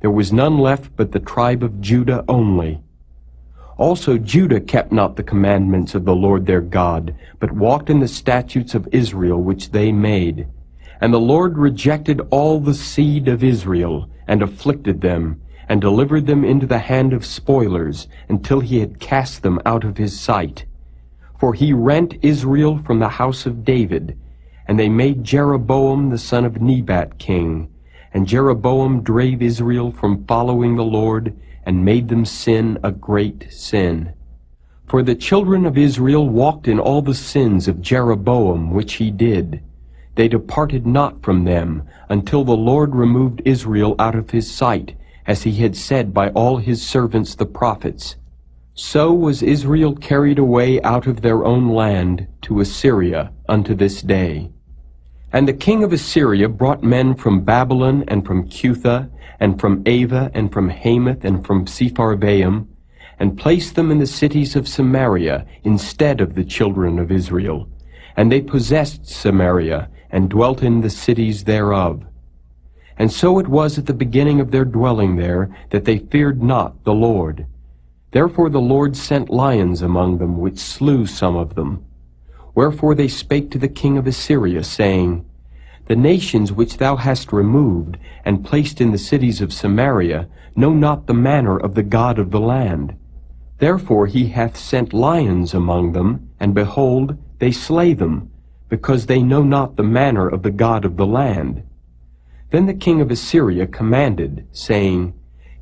There was none left but the tribe of Judah only. Also Judah kept not the commandments of the Lord their God, but walked in the statutes of Israel which they made. And the Lord rejected all the seed of Israel, and afflicted them, and delivered them into the hand of spoilers, until he had cast them out of his sight. For he rent Israel from the house of David, and they made Jeroboam the son of Nebat king. And Jeroboam drave Israel from following the Lord, and made them sin a great sin. For the children of Israel walked in all the sins of Jeroboam which he did. They departed not from them, until the Lord removed Israel out of his sight, as he had said by all his servants the prophets. So was Israel carried away out of their own land to Assyria unto this day. And the king of Assyria brought men from Babylon, and from Cutha, and from Ava, and from Hamath, and from Sepharvaim, and placed them in the cities of Samaria instead of the children of Israel. And they possessed Samaria, and dwelt in the cities thereof. And so it was at the beginning of their dwelling there, that they feared not the Lord. Therefore the Lord sent lions among them, which slew some of them. Wherefore they spake to the king of Assyria, saying, The nations which thou hast removed, and placed in the cities of Samaria, know not the manner of the God of the land. Therefore he hath sent lions among them, and behold, they slay them, because they know not the manner of the God of the land. Then the king of Assyria commanded, saying,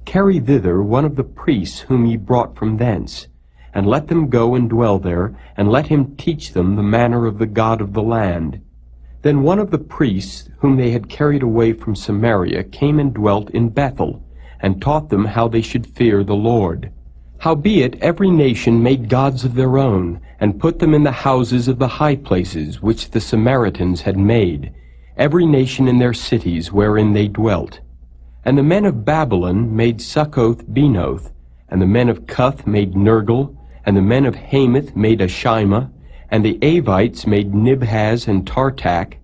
Carry thither one of the priests whom ye brought from thence, and let them go and dwell there, and let him teach them the manner of the God of the land. Then one of the priests whom they had carried away from Samaria came and dwelt in Bethel, and taught them how they should fear the Lord. Howbeit every nation made gods of their own, and put them in the houses of the high places which the Samaritans had made, every nation in their cities wherein they dwelt. And the men of Babylon made Succoth-Benoth, and the men of Cuth made Nergal, and the men of Hamath made Ashima, and the Avites made Nibhaz and Tartak,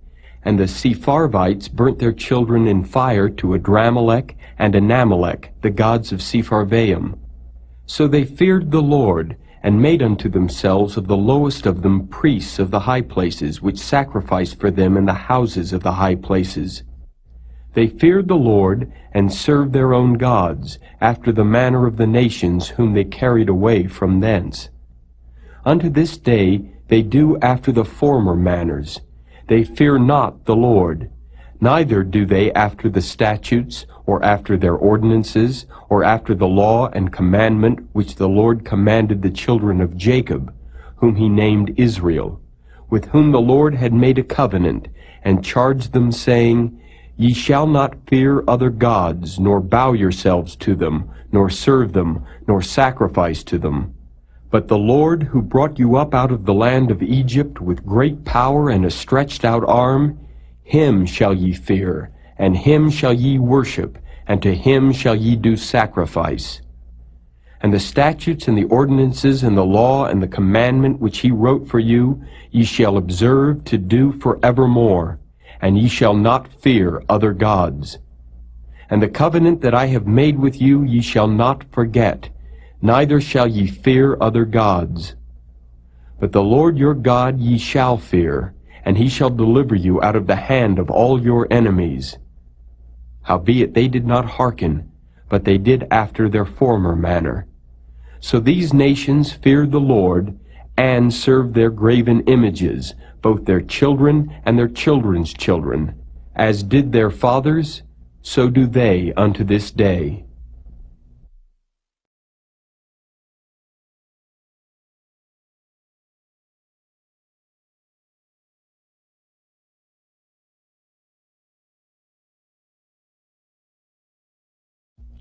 and the Sepharvites burnt their children in fire to Adramelech and Anamelech, the gods of Sepharvaim. So they feared the Lord, and made unto themselves of the lowest of them priests of the high places, which sacrificed for them in the houses of the high places. They feared the Lord, and served their own gods, after the manner of the nations whom they carried away from thence. Unto this day they do after the former manners. They fear not the Lord, neither do they after the statutes, or after their ordinances, or after the law and commandment which the Lord commanded the children of Jacob, whom he named Israel, with whom the Lord had made a covenant, and charged them, saying, Ye shall not fear other gods, nor bow yourselves to them, nor serve them, nor sacrifice to them. But the Lord, who brought you up out of the land of Egypt with great power and a stretched out arm, him shall ye fear, and him shall ye worship, and to him shall ye do sacrifice. And the statutes and the ordinances and the law and the commandment which he wrote for you, ye shall observe to do forevermore, and ye shall not fear other gods. And the covenant that I have made with you ye shall not forget, neither shall ye fear other gods. But the Lord your God ye shall fear, and he shall deliver you out of the hand of all your enemies. Howbeit they did not hearken, but they did after their former manner. So these nations feared the Lord, and served their graven images, both their children and their children's children. As did their fathers, so do they unto this day.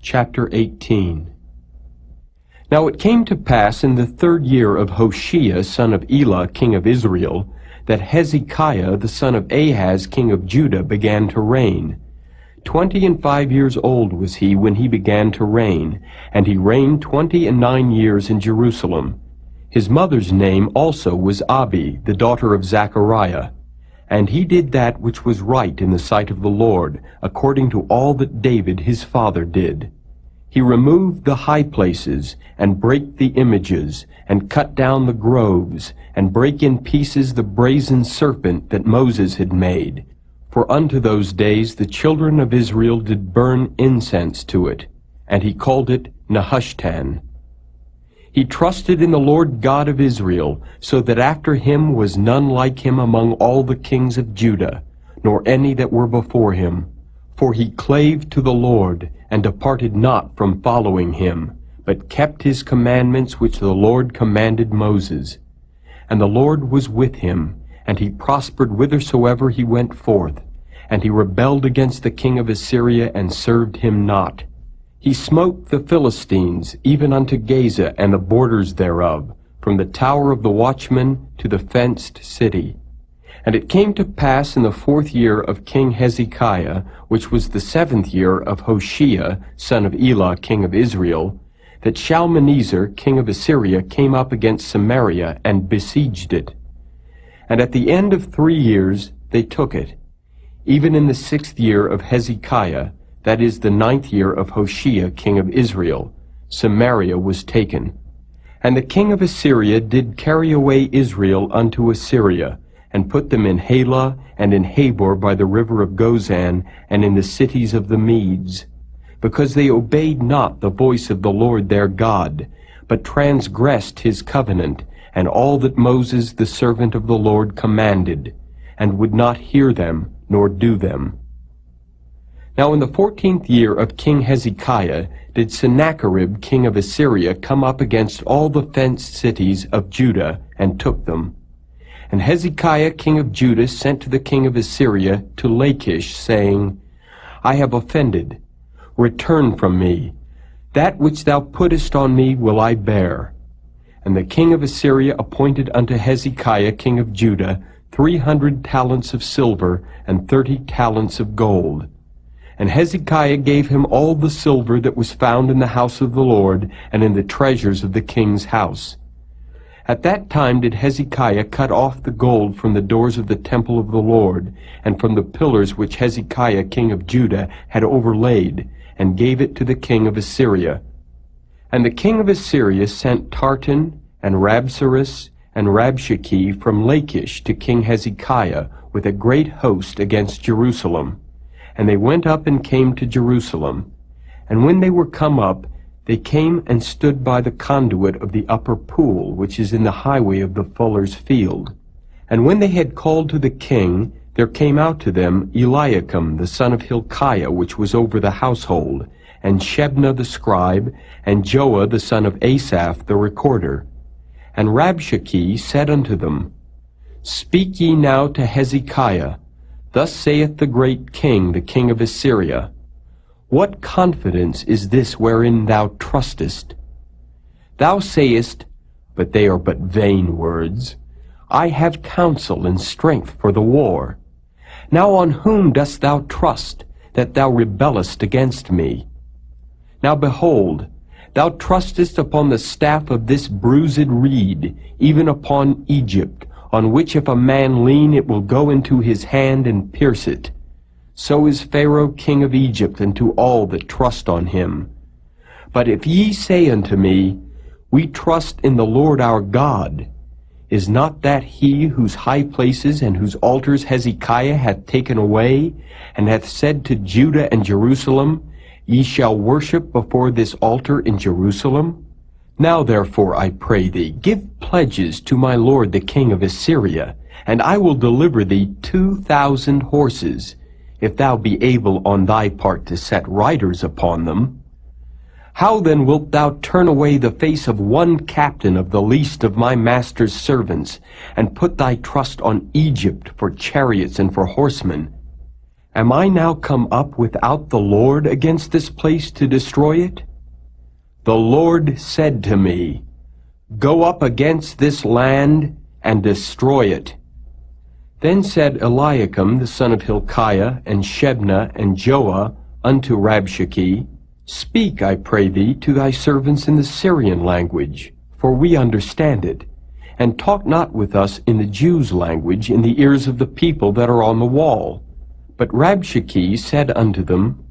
Chapter 18. Now it came to pass in the 3rd year of Hoshea son of Elah king of Israel, that Hezekiah the son of Ahaz king of Judah began to reign. 25 years old was he when he began to reign, and he reigned 29 years in Jerusalem. His mother's name also was Abi, the daughter of Zechariah. And he did that which was right in the sight of the Lord, according to all that David his father did. He removed the high places, and brake the images, and cut down the groves, and brake in pieces the brazen serpent that Moses had made. For unto those days the children of Israel did burn incense to it, and he called it Nehushtan. He trusted in the Lord God of Israel, so that after him was none like him among all the kings of Judah, nor any that were before him. For he clave to the Lord, and departed not from following him, but kept his commandments which the Lord commanded Moses. And the Lord was with him, and he prospered whithersoever he went forth. And he rebelled against the king of Assyria, and served him not. He smote the Philistines, even unto Gaza and the borders thereof, from the tower of the watchman to the fenced city. And it came to pass in the 4th year of King Hezekiah, which was the 7th year of Hoshea, son of Elah, king of Israel, that Shalmaneser, king of Assyria, came up against Samaria and besieged it. And at the end of 3 years they took it. Even in the 6th year of Hezekiah, that is the 9th year of Hoshea, king of Israel, Samaria was taken. And the king of Assyria did carry away Israel unto Assyria, and put them in Halah, and in Habor by the river of Gozan, and in the cities of the Medes, because they obeyed not the voice of the Lord their God, but transgressed his covenant, and all that Moses the servant of the Lord commanded, and would not hear them, nor do them. Now in the 14th year of King Hezekiah did Sennacherib king of Assyria come up against all the fenced cities of Judah, and took them. And Hezekiah king of Judah sent to the king of Assyria to Lachish, saying, I have offended. Return from me. That which thou puttest on me will I bear. And the king of Assyria appointed unto Hezekiah king of Judah 300 talents of silver and 30 talents of gold. And Hezekiah gave him all the silver that was found in the house of the Lord and in the treasures of the king's house. At that time did Hezekiah cut off the gold from the doors of the temple of the Lord, and from the pillars which Hezekiah king of Judah had overlaid, and gave it to the king of Assyria. And the king of Assyria sent Tartan, and Rabsaris, and Rabshakeh from Lachish to King Hezekiah with a great host against Jerusalem. And they went up and came to Jerusalem. And when they were come up, they came and stood by the conduit of the upper pool, which is in the highway of the fuller's field. And when they had called to the king, there came out to them Eliakim the son of Hilkiah, which was over the household, and Shebna the scribe, and Joah the son of Asaph the recorder. And Rabshakeh said unto them, Speak ye now to Hezekiah, Thus saith the great king, the king of Assyria, What confidence is this wherein thou trustest? Thou sayest, but they are but vain words, I have counsel and strength for the war. Now on whom dost thou trust, that thou rebellest against me? Now behold, thou trustest upon the staff of this bruised reed, even upon Egypt, on which if a man lean it will go into his hand and pierce it. So is Pharaoh king of Egypt unto all that trust on him. But if ye say unto me, We trust in the Lord our God, is not that he whose high places and whose altars Hezekiah hath taken away, and hath said to Judah and Jerusalem, Ye shall worship before this altar in Jerusalem? Now therefore, I pray thee, give pledges to my lord the king of Assyria, and I will deliver thee 2,000 horses, if thou be able on thy part to set riders upon them. How then wilt thou turn away the face of one captain of the least of my master's servants, and put thy trust on Egypt for chariots and for horsemen? Am I now come up without the Lord against this place to destroy it? The Lord said to me, Go up against this land and destroy it. Then said Eliakim the son of Hilkiah, and Shebna, and Joah unto Rabshakeh, Speak, I pray thee, to thy servants in the Syrian language, for we understand it, and talk not with us in the Jews' language in the ears of the people that are on the wall. But Rabshakeh said unto them,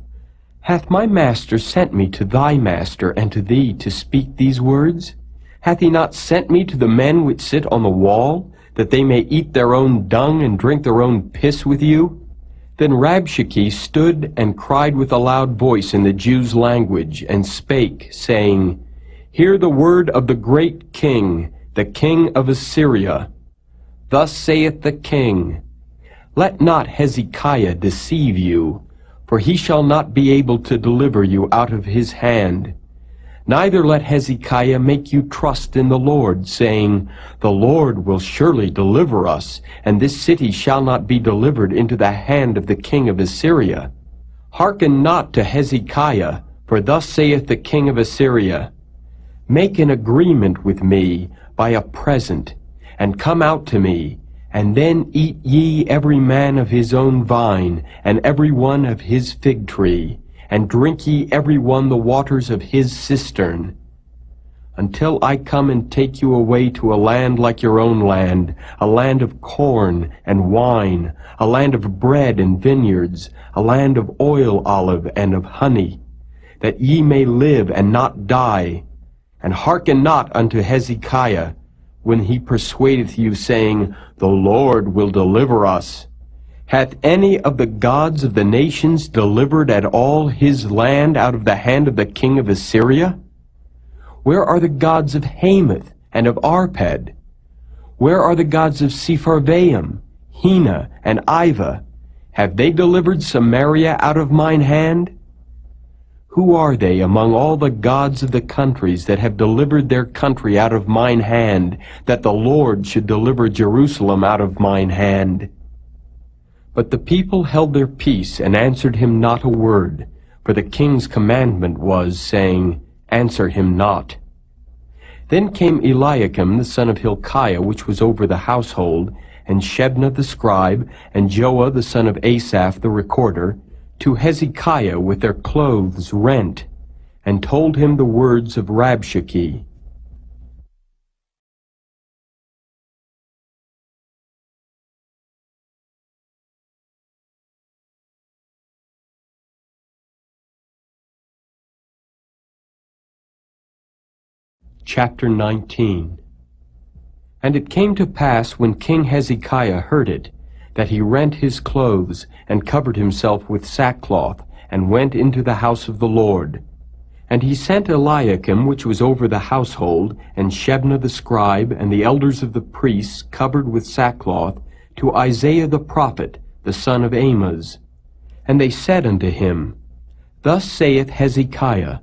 Hath my master sent me to thy master and to thee to speak these words? Hath he not sent me to the men which sit on the wall, that they may eat their own dung and drink their own piss with you? Then Rabshakeh stood and cried with a loud voice in the Jews' language, and spake, saying, Hear the word of the great king, the king of Assyria. Thus saith the king, Let not Hezekiah deceive you, for he shall not be able to deliver you out of his hand. Neither let Hezekiah make you trust in the Lord, saying, The Lord will surely deliver us, and this city shall not be delivered into the hand of the king of Assyria. Hearken not to Hezekiah, for thus saith the king of Assyria, Make an agreement with me by a present, and come out to me, and then eat ye every man of his own vine, and every one of his fig tree, and drink ye every one the waters of his cistern, until I come and take you away to a land like your own land, a land of corn and wine, a land of bread and vineyards, a land of oil olive and of honey, that ye may live and not die. And hearken not unto Hezekiah, when he persuadeth you, saying, The Lord will deliver us. Hath any of the gods of the nations delivered at all his land out of the hand of the king of Assyria? Where are the gods of Hamath and of Arpad? Where are the gods of Sepharvaim, Hena, and Iva? Have they delivered Samaria out of mine hand? Who are they among all the gods of the countries that have delivered their country out of mine hand, that the Lord should deliver Jerusalem out of mine hand? But the people held their peace and answered him not a word, for the king's commandment was, saying, Answer him not. Then came Eliakim the son of Hilkiah, which was over the household, and Shebna the scribe, and Joah the son of Asaph the recorder, to Hezekiah with their clothes rent, and told him the words of Rabshakeh. Chapter 19. And it came to pass, when King Hezekiah heard it, that he rent his clothes, and covered himself with sackcloth, and went into the house of the Lord. And he sent Eliakim, which was over the household, and Shebna the scribe, and the elders of the priests, covered with sackcloth, to Isaiah the prophet, the son of Amoz. And they said unto him, Thus saith Hezekiah,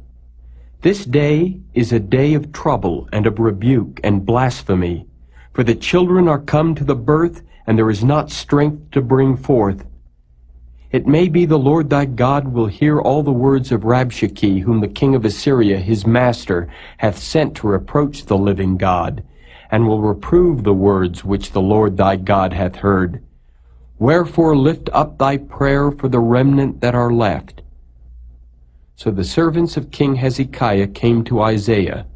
This day is a day of trouble, and of rebuke, and blasphemy. For the children are come to the birth, and there is not strength to bring forth. It may be the Lord thy God will hear all the words of Rabshakeh, whom the king of Assyria his master hath sent to reproach the living God, and will reprove the words which the Lord thy God hath heard. Wherefore lift up thy prayer for the remnant that are left. So the servants of King Hezekiah came to Isaiah,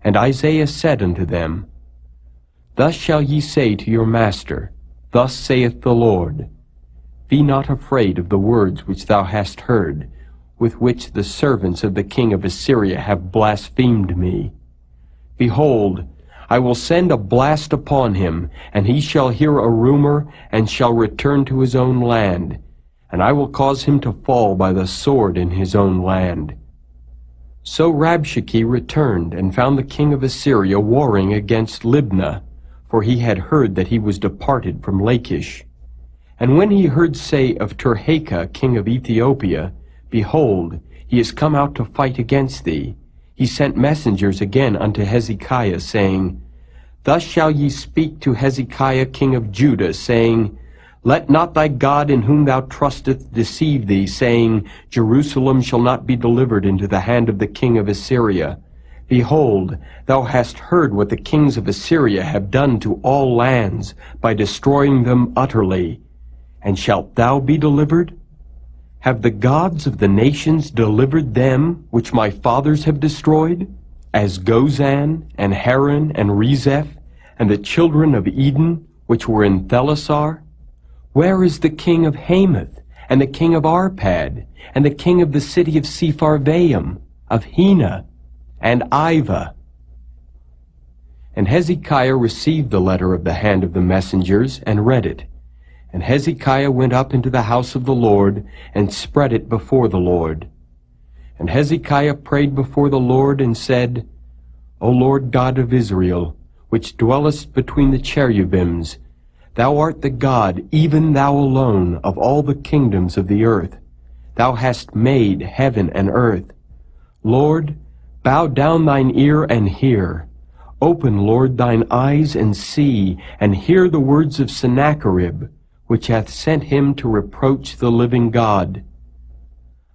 and Isaiah said unto them, Thus shall ye say to your master, Thus saith the Lord, Be not afraid of the words which thou hast heard, with which the servants of the king of Assyria have blasphemed me. Behold, I will send a blast upon him, and he shall hear a rumor, and shall return to his own land, and I will cause him to fall by the sword in his own land. So Rabshakeh returned, and found the king of Assyria warring against Libnah, for he had heard that he was departed from Lachish. And when he heard say of Tirhakah, king of Ethiopia, Behold, he is come out to fight against thee, he sent messengers again unto Hezekiah, saying, Thus shall ye speak to Hezekiah king of Judah, saying, Let not thy God in whom thou trustest deceive thee, saying, Jerusalem shall not be delivered into the hand of the king of Assyria. Behold, thou hast heard what the kings of Assyria have done to all lands, by destroying them utterly. And shalt thou be delivered? Have the gods of the nations delivered them which my fathers have destroyed, as Gozan, and Haran, and Rezeph, and the children of Eden, which were in Thelasar? Where is the king of Hamath, and the king of Arpad, and the king of the city of Sepharvaim, of Hena, and Iva? And Hezekiah received the letter of the hand of the messengers, and read it. And Hezekiah went up into the house of the Lord, and spread it before the Lord. And Hezekiah prayed before the Lord, and said, O Lord God of Israel, which dwellest between the cherubims, Thou art the God, even thou alone, of all the kingdoms of the earth. Thou hast made heaven and earth. Lord, bow down thine ear and hear. Open, Lord, thine eyes and see, and hear the words of Sennacherib, which hath sent him to reproach the living God.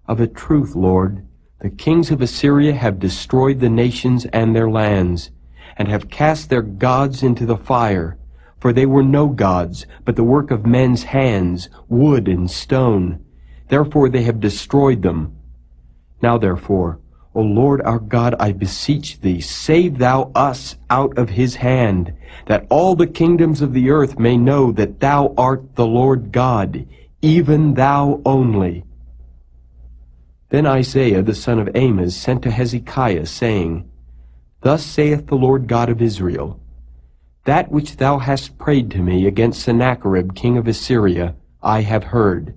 Of a truth, Lord, the kings of Assyria have destroyed the nations and their lands, and have cast their gods into the fire. For they were no gods, but the work of men's hands, wood and stone. Therefore they have destroyed them. Now therefore, O Lord our God, I beseech thee, save thou us out of his hand, that all the kingdoms of the earth may know that thou art the Lord God, even thou only. Then Isaiah the son of Amoz sent to Hezekiah, saying, Thus saith the Lord God of Israel, That which thou hast prayed to me against Sennacherib king of Assyria, I have heard.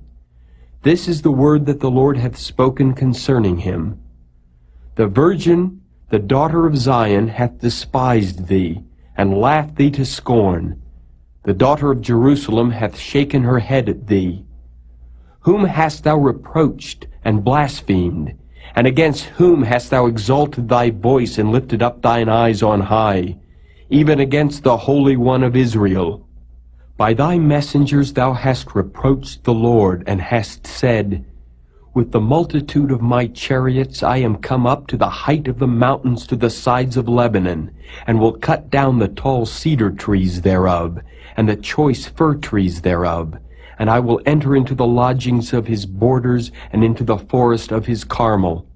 This is the word that the Lord hath spoken concerning him. The virgin The daughter of Zion hath despised thee, and laughed thee to scorn. The daughter of Jerusalem hath shaken her head at thee. Whom hast thou reproached and blasphemed? And against whom hast thou exalted thy voice and lifted up thine eyes on high? Even against the Holy One of Israel. By thy messengers thou hast reproached the Lord, and hast said, With the multitude of my chariots I am come up to the height of the mountains, to the sides of Lebanon, and will cut down the tall cedar trees thereof, and the choice fir trees thereof. And I will enter into the lodgings of his borders, and into the forest of his Carmel.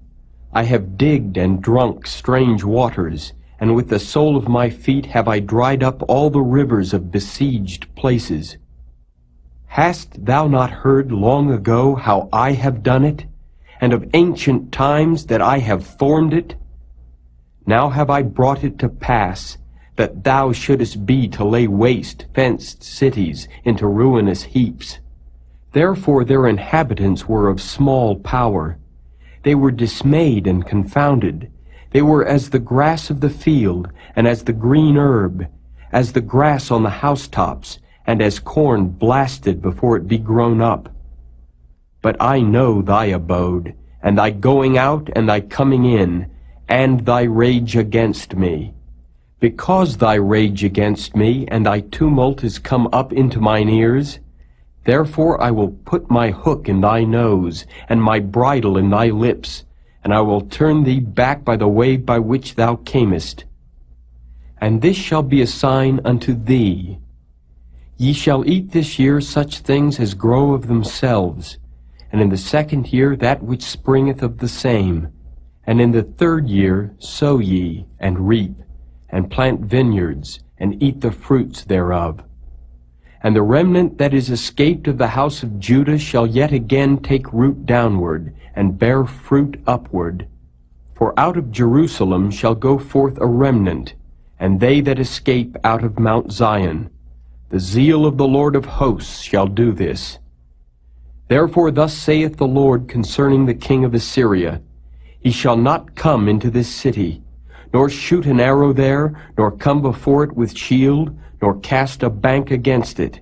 I have digged and drunk strange waters, and with the sole of my feet have I dried up all the rivers of besieged places. Hast thou not heard long ago how I have done it, and of ancient times that I have formed it? Now have I brought it to pass, that thou shouldest be to lay waste fenced cities into ruinous heaps. Therefore their inhabitants were of small power. They were dismayed and confounded. They were as the grass of the field, and as the green herb, as the grass on the housetops, and as corn blasted before it be grown up. But I know thy abode, and thy going out and thy coming in, and thy rage against me. Because thy rage against me, and thy tumult is come up into mine ears, therefore I will put my hook in thy nose, and my bridle in thy lips, and I will turn thee back by the way by which thou camest. And this shall be a sign unto thee. Ye shall eat this year such things as grow of themselves, and in the second year that which springeth of the same, and in the third year sow ye, and reap, and plant vineyards, and eat the fruits thereof. And the remnant that is escaped of the house of Judah shall yet again take root downward, and bear fruit upward. For out of Jerusalem shall go forth a remnant, and they that escape out of Mount Zion. The zeal of the Lord of hosts shall do this. Therefore thus saith the Lord concerning the king of Assyria, He shall not come into this city, nor shoot an arrow there, nor come before it with shield, nor cast a bank against it.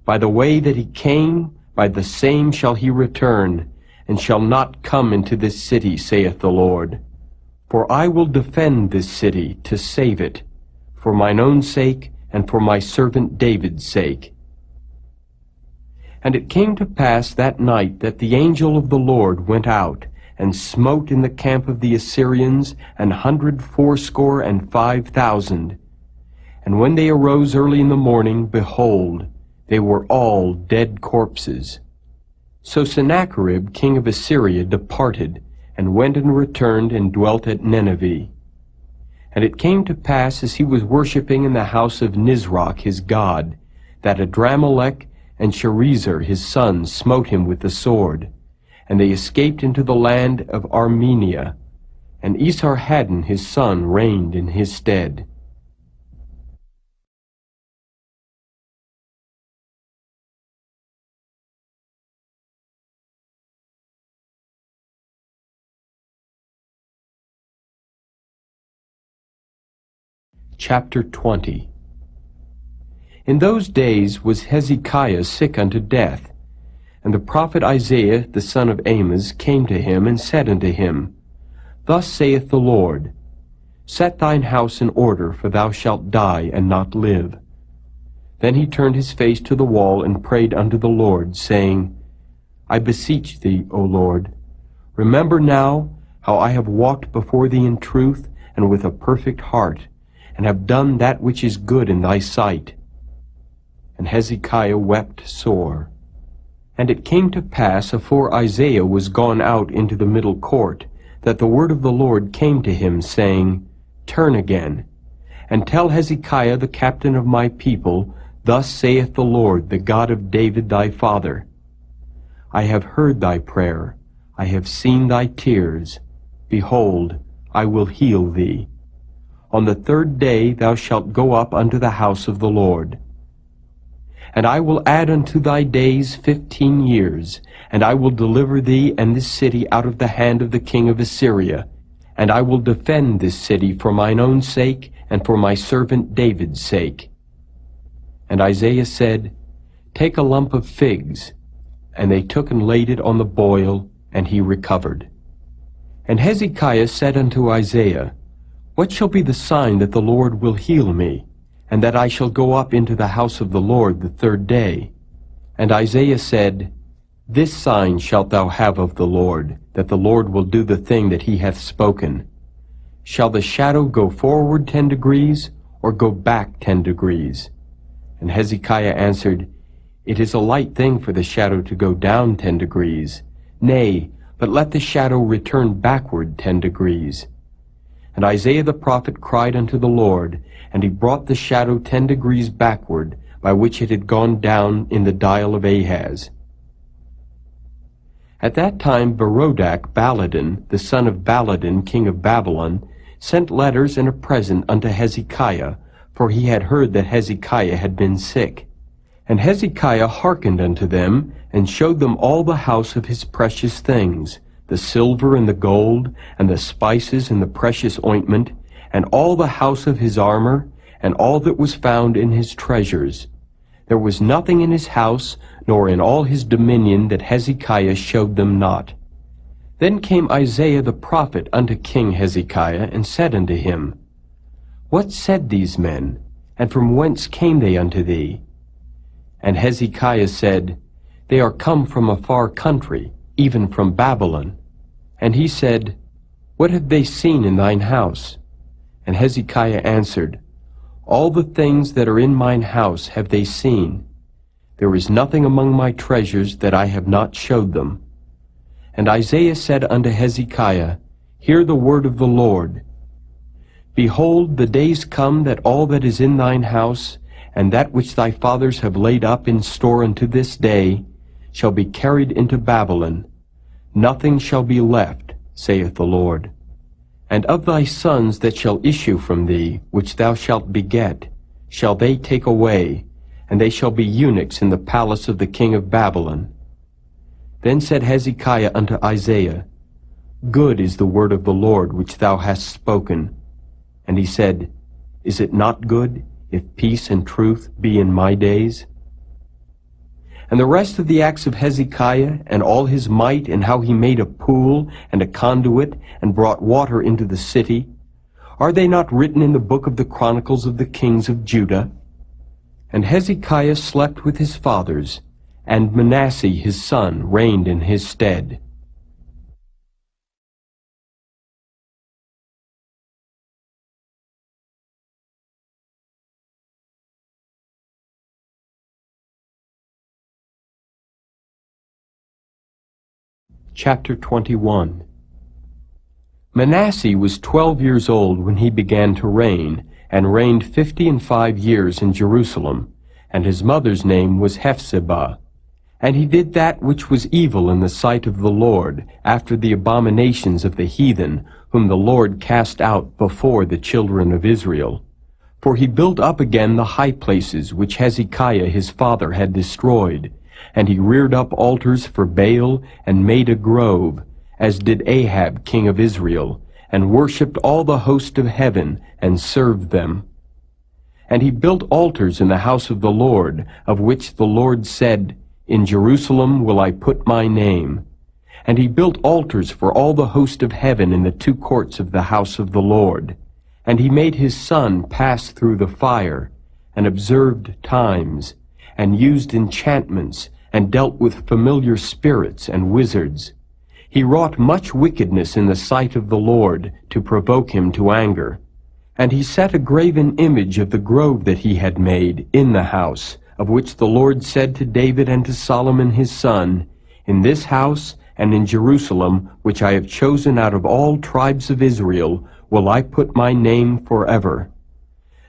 By the way that he came, by the same shall he return, and shall not come into this city, saith the Lord. For I will defend this city to save it, for mine own sake, and for my servant David's sake. And it came to pass that night that the angel of the Lord went out, and smote in the camp of the Assyrians 180,500. And when they arose early in the morning, behold, they were all dead corpses. So Sennacherib king of Assyria departed, and went and returned, and dwelt at Nineveh. And it came to pass, as he was worshipping in the house of Nisroch his god, that Adramelech and Sharezer his son smote him with the sword. And they escaped into the land of Armenia, and Esarhaddon his son reigned in his stead. Chapter 20. In those days was Hezekiah sick unto death. And the prophet Isaiah the son of Amoz came to him, and said unto him, Thus saith the Lord, Set thine house in order, for thou shalt die, and not live. Then he turned his face to the wall, and prayed unto the Lord, saying, I beseech thee, O Lord, remember now how I have walked before thee in truth, and with a perfect heart, and have done that which is good in thy sight. And Hezekiah wept sore. And it came to pass, afore Isaiah was gone out into the middle court, that the word of the Lord came to him, saying, Turn again, and tell Hezekiah the captain of my people, Thus saith the Lord, the God of David thy father, I have heard thy prayer, I have seen thy tears. Behold, I will heal thee. On the third day thou shalt go up unto the house of the Lord. And I will add unto thy days 15 years, and I will deliver thee and this city out of the hand of the king of Assyria, and I will defend this city for mine own sake and for my servant David's sake. And Isaiah said, Take a lump of figs. And they took and laid it on the boil, and he recovered. And Hezekiah said unto Isaiah, What shall be the sign that the Lord will heal me, and that I shall go up into the house of the Lord the third day? And Isaiah said, This sign shalt thou have of the Lord, that the Lord will do the thing that he hath spoken. Shall the shadow go forward 10 degrees, or go back 10 degrees? And Hezekiah answered, It is a light thing for the shadow to go down 10 degrees. Nay, but let the shadow return backward 10 degrees. And Isaiah the prophet cried unto the Lord, and he brought the shadow 10 degrees backward, by which it had gone down in the dial of Ahaz. At that time Berodach Baladan, the son of Baladan, king of Babylon, sent letters and a present unto Hezekiah, for he had heard that Hezekiah had been sick. And Hezekiah hearkened unto them, and showed them all the house of his precious things, the silver and the gold, and the spices and the precious ointment, and all the house of his armor, and all that was found in his treasures. There was nothing in his house, nor in all his dominion, that Hezekiah showed them not. Then came Isaiah the prophet unto King Hezekiah, and said unto him, What said these men, and from whence came they unto thee? And Hezekiah said, They are come from a far country, even from Babylon. And he said, What have they seen in thine house? And Hezekiah answered, All the things that are in mine house have they seen. There is nothing among my treasures that I have not showed them. And Isaiah said unto Hezekiah, Hear the word of the Lord. Behold, the days come that all that is in thine house, and that which thy fathers have laid up in store unto this day, shall be carried into Babylon. Nothing shall be left, saith the Lord. And of thy sons that shall issue from thee, which thou shalt beget, shall they take away, and they shall be eunuchs in the palace of the king of Babylon. Then said Hezekiah unto Isaiah, Good is the word of the Lord which thou hast spoken. And he said, Is it not good, if peace and truth be in my days? And the rest of the acts of Hezekiah, and all his might, and how he made a pool and a conduit, and brought water into the city, are they not written in the book of the Chronicles of the kings of Judah? And Hezekiah slept with his fathers, and Manasseh his son reigned in his stead. Chapter 21. Manasseh was 12 years old when he began to reign, and reigned 55 years in Jerusalem, and his mother's name was Hephzibah. And he did that which was evil in the sight of the Lord, after the abominations of the heathen, whom the Lord cast out before the children of Israel. For he built up again the high places which Hezekiah his father had destroyed, and he reared up altars for Baal, and made a grove, as did Ahab king of Israel, and worshipped all the host of heaven, and served them. And he built altars in the house of the Lord, of which the Lord said, In Jerusalem will I put my name. And he built altars for all the host of heaven in the 2 courts of the house of the Lord. And he made his son pass through the fire, and observed times, and used enchantments, and dealt with familiar spirits and wizards. He wrought much wickedness in the sight of the Lord, to provoke him to anger. And he set a graven image of the grove that he had made in the house, of which the Lord said to David and to Solomon his son, In this house and in Jerusalem, which I have chosen out of all tribes of Israel, will I put my name forever.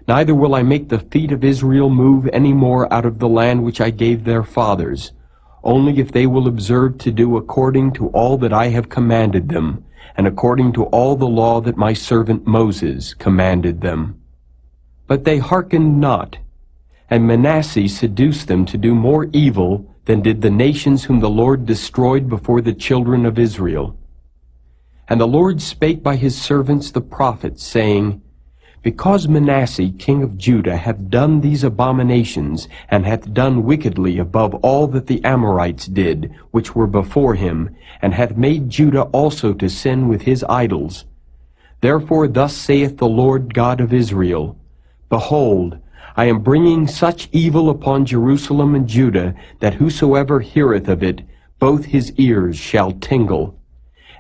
Neither will I make the feet of Israel move any more out of the land which I gave their fathers, only if they will observe to do according to all that I have commanded them, and according to all the law that my servant Moses commanded them. But they hearkened not, and Manasseh seduced them to do more evil than did the nations whom the Lord destroyed before the children of Israel. And the Lord spake by his servants the prophets, saying, Because Manasseh king of Judah hath done these abominations, and hath done wickedly above all that the Amorites did, which were before him, and hath made Judah also to sin with his idols. Therefore thus saith the Lord God of Israel, Behold, I am bringing such evil upon Jerusalem and Judah, that whosoever heareth of it, both his ears shall tingle.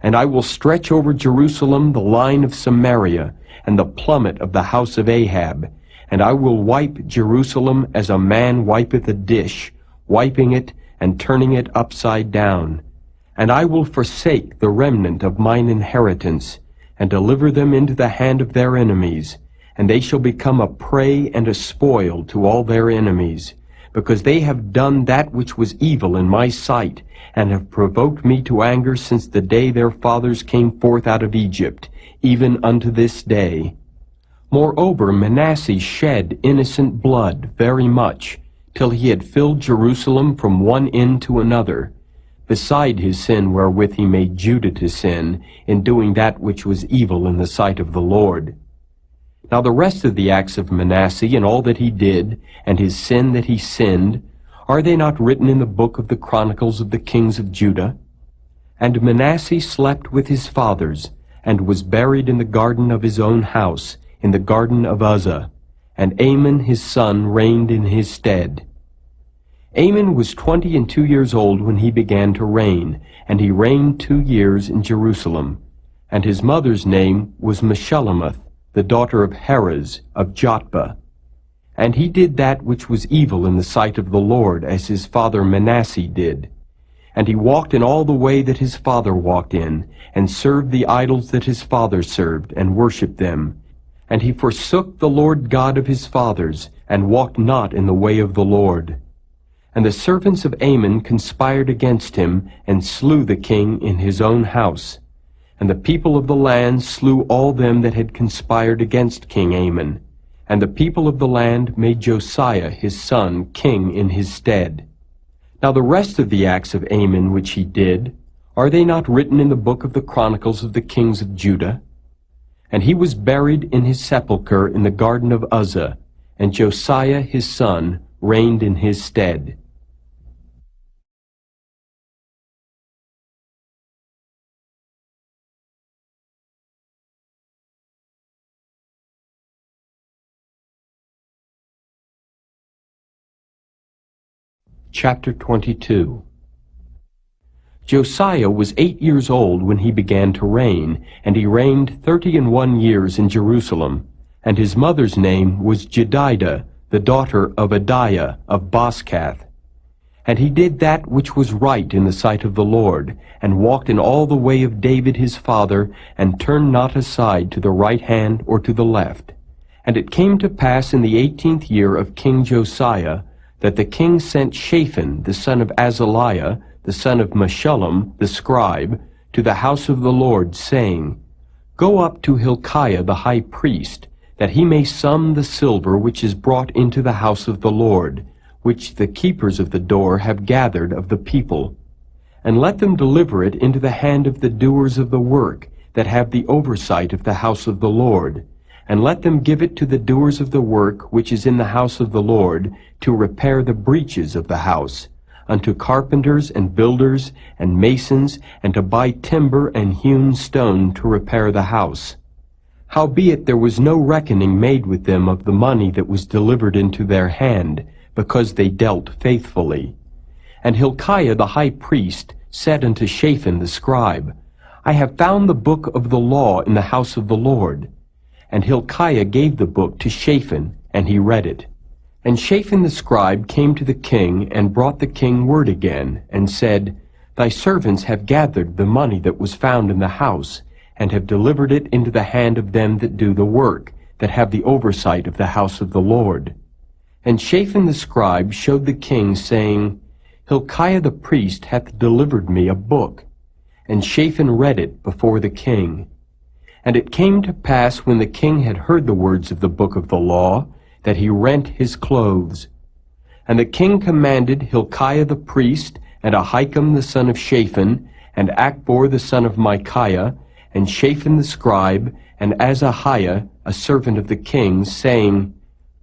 And I will stretch over Jerusalem the line of Samaria, and the plummet of the house of Ahab, and I will wipe Jerusalem as a man wipeth a dish, wiping it and turning it upside down. And I will forsake the remnant of mine inheritance, and deliver them into the hand of their enemies, and they shall become a prey and a spoil to all their enemies, because they have done that which was evil in my sight, and have provoked me to anger since the day their fathers came forth out of Egypt, even unto this day. Moreover, Manasseh shed innocent blood very much, till he had filled Jerusalem from one end to another, beside his sin wherewith he made Judah to sin, in doing that which was evil in the sight of the Lord. Now the rest of the acts of Manasseh, and all that he did, and his sin that he sinned, are they not written in the book of the Chronicles of the kings of Judah? And Manasseh slept with his fathers, and was buried in the garden of his own house, in the garden of Uzzah, and Amon his son reigned in his stead. Amon was 22 years old when he began to reign, and he reigned 2 years in Jerusalem. And his mother's name was Meshullemeth, the daughter of Herez of Jotbah. And he did that which was evil in the sight of the Lord, as his father Manasseh did. And he walked in all the way that his father walked in, and served the idols that his father served, and worshipped them. And he forsook the Lord God of his fathers, and walked not in the way of the Lord. And the servants of Amon conspired against him, and slew the king in his own house. And the people of the land slew all them that had conspired against King Amon. And the people of the land made Josiah his son king in his stead. Now the rest of the acts of Amon which he did, are they not written in the book of the Chronicles of the kings of Judah? And he was buried in his sepulchre in the garden of Uzzah, and Josiah his son reigned in his stead. Chapter 22. Josiah was 8 years old when he began to reign, and he reigned 31 years in Jerusalem. And his mother's name was Jedidah, the daughter of Adiah of Boskath. And he did that which was right in the sight of the Lord, and walked in all the way of David his father, and turned not aside to the right hand or to the left. And it came to pass in the 18th year of King Josiah, that the king sent Shaphan the son of Azaliah, the son of Meshullam the scribe, to the house of the Lord, saying, Go up to Hilkiah the high priest, that he may sum the silver which is brought into the house of the Lord, which the keepers of the door have gathered of the people. And let them deliver it into the hand of the doers of the work, that have the oversight of the house of the Lord. And let them give it to the doers of the work which is in the house of the Lord, to repair the breaches of the house, unto carpenters and builders and masons, and to buy timber and hewn stone to repair the house. Howbeit there was no reckoning made with them of the money that was delivered into their hand, because they dealt faithfully. And Hilkiah the high priest said unto Shaphan the scribe, I have found the book of the law in the house of the Lord. And Hilkiah gave the book to Shaphan, and he read it. And Shaphan the scribe came to the king, and brought the king word again, and said, Thy servants have gathered the money that was found in the house, and have delivered it into the hand of them that do the work, that have the oversight of the house of the Lord. And Shaphan the scribe showed the king, saying, Hilkiah the priest hath delivered me a book. And Shaphan read it before the king. And it came to pass, when the king had heard the words of the book of the law, that he rent his clothes. And the king commanded Hilkiah the priest, and Ahikam the son of Shaphan, and Achbor the son of Micaiah, and Shaphan the scribe, and Azahiah, a servant of the king, saying,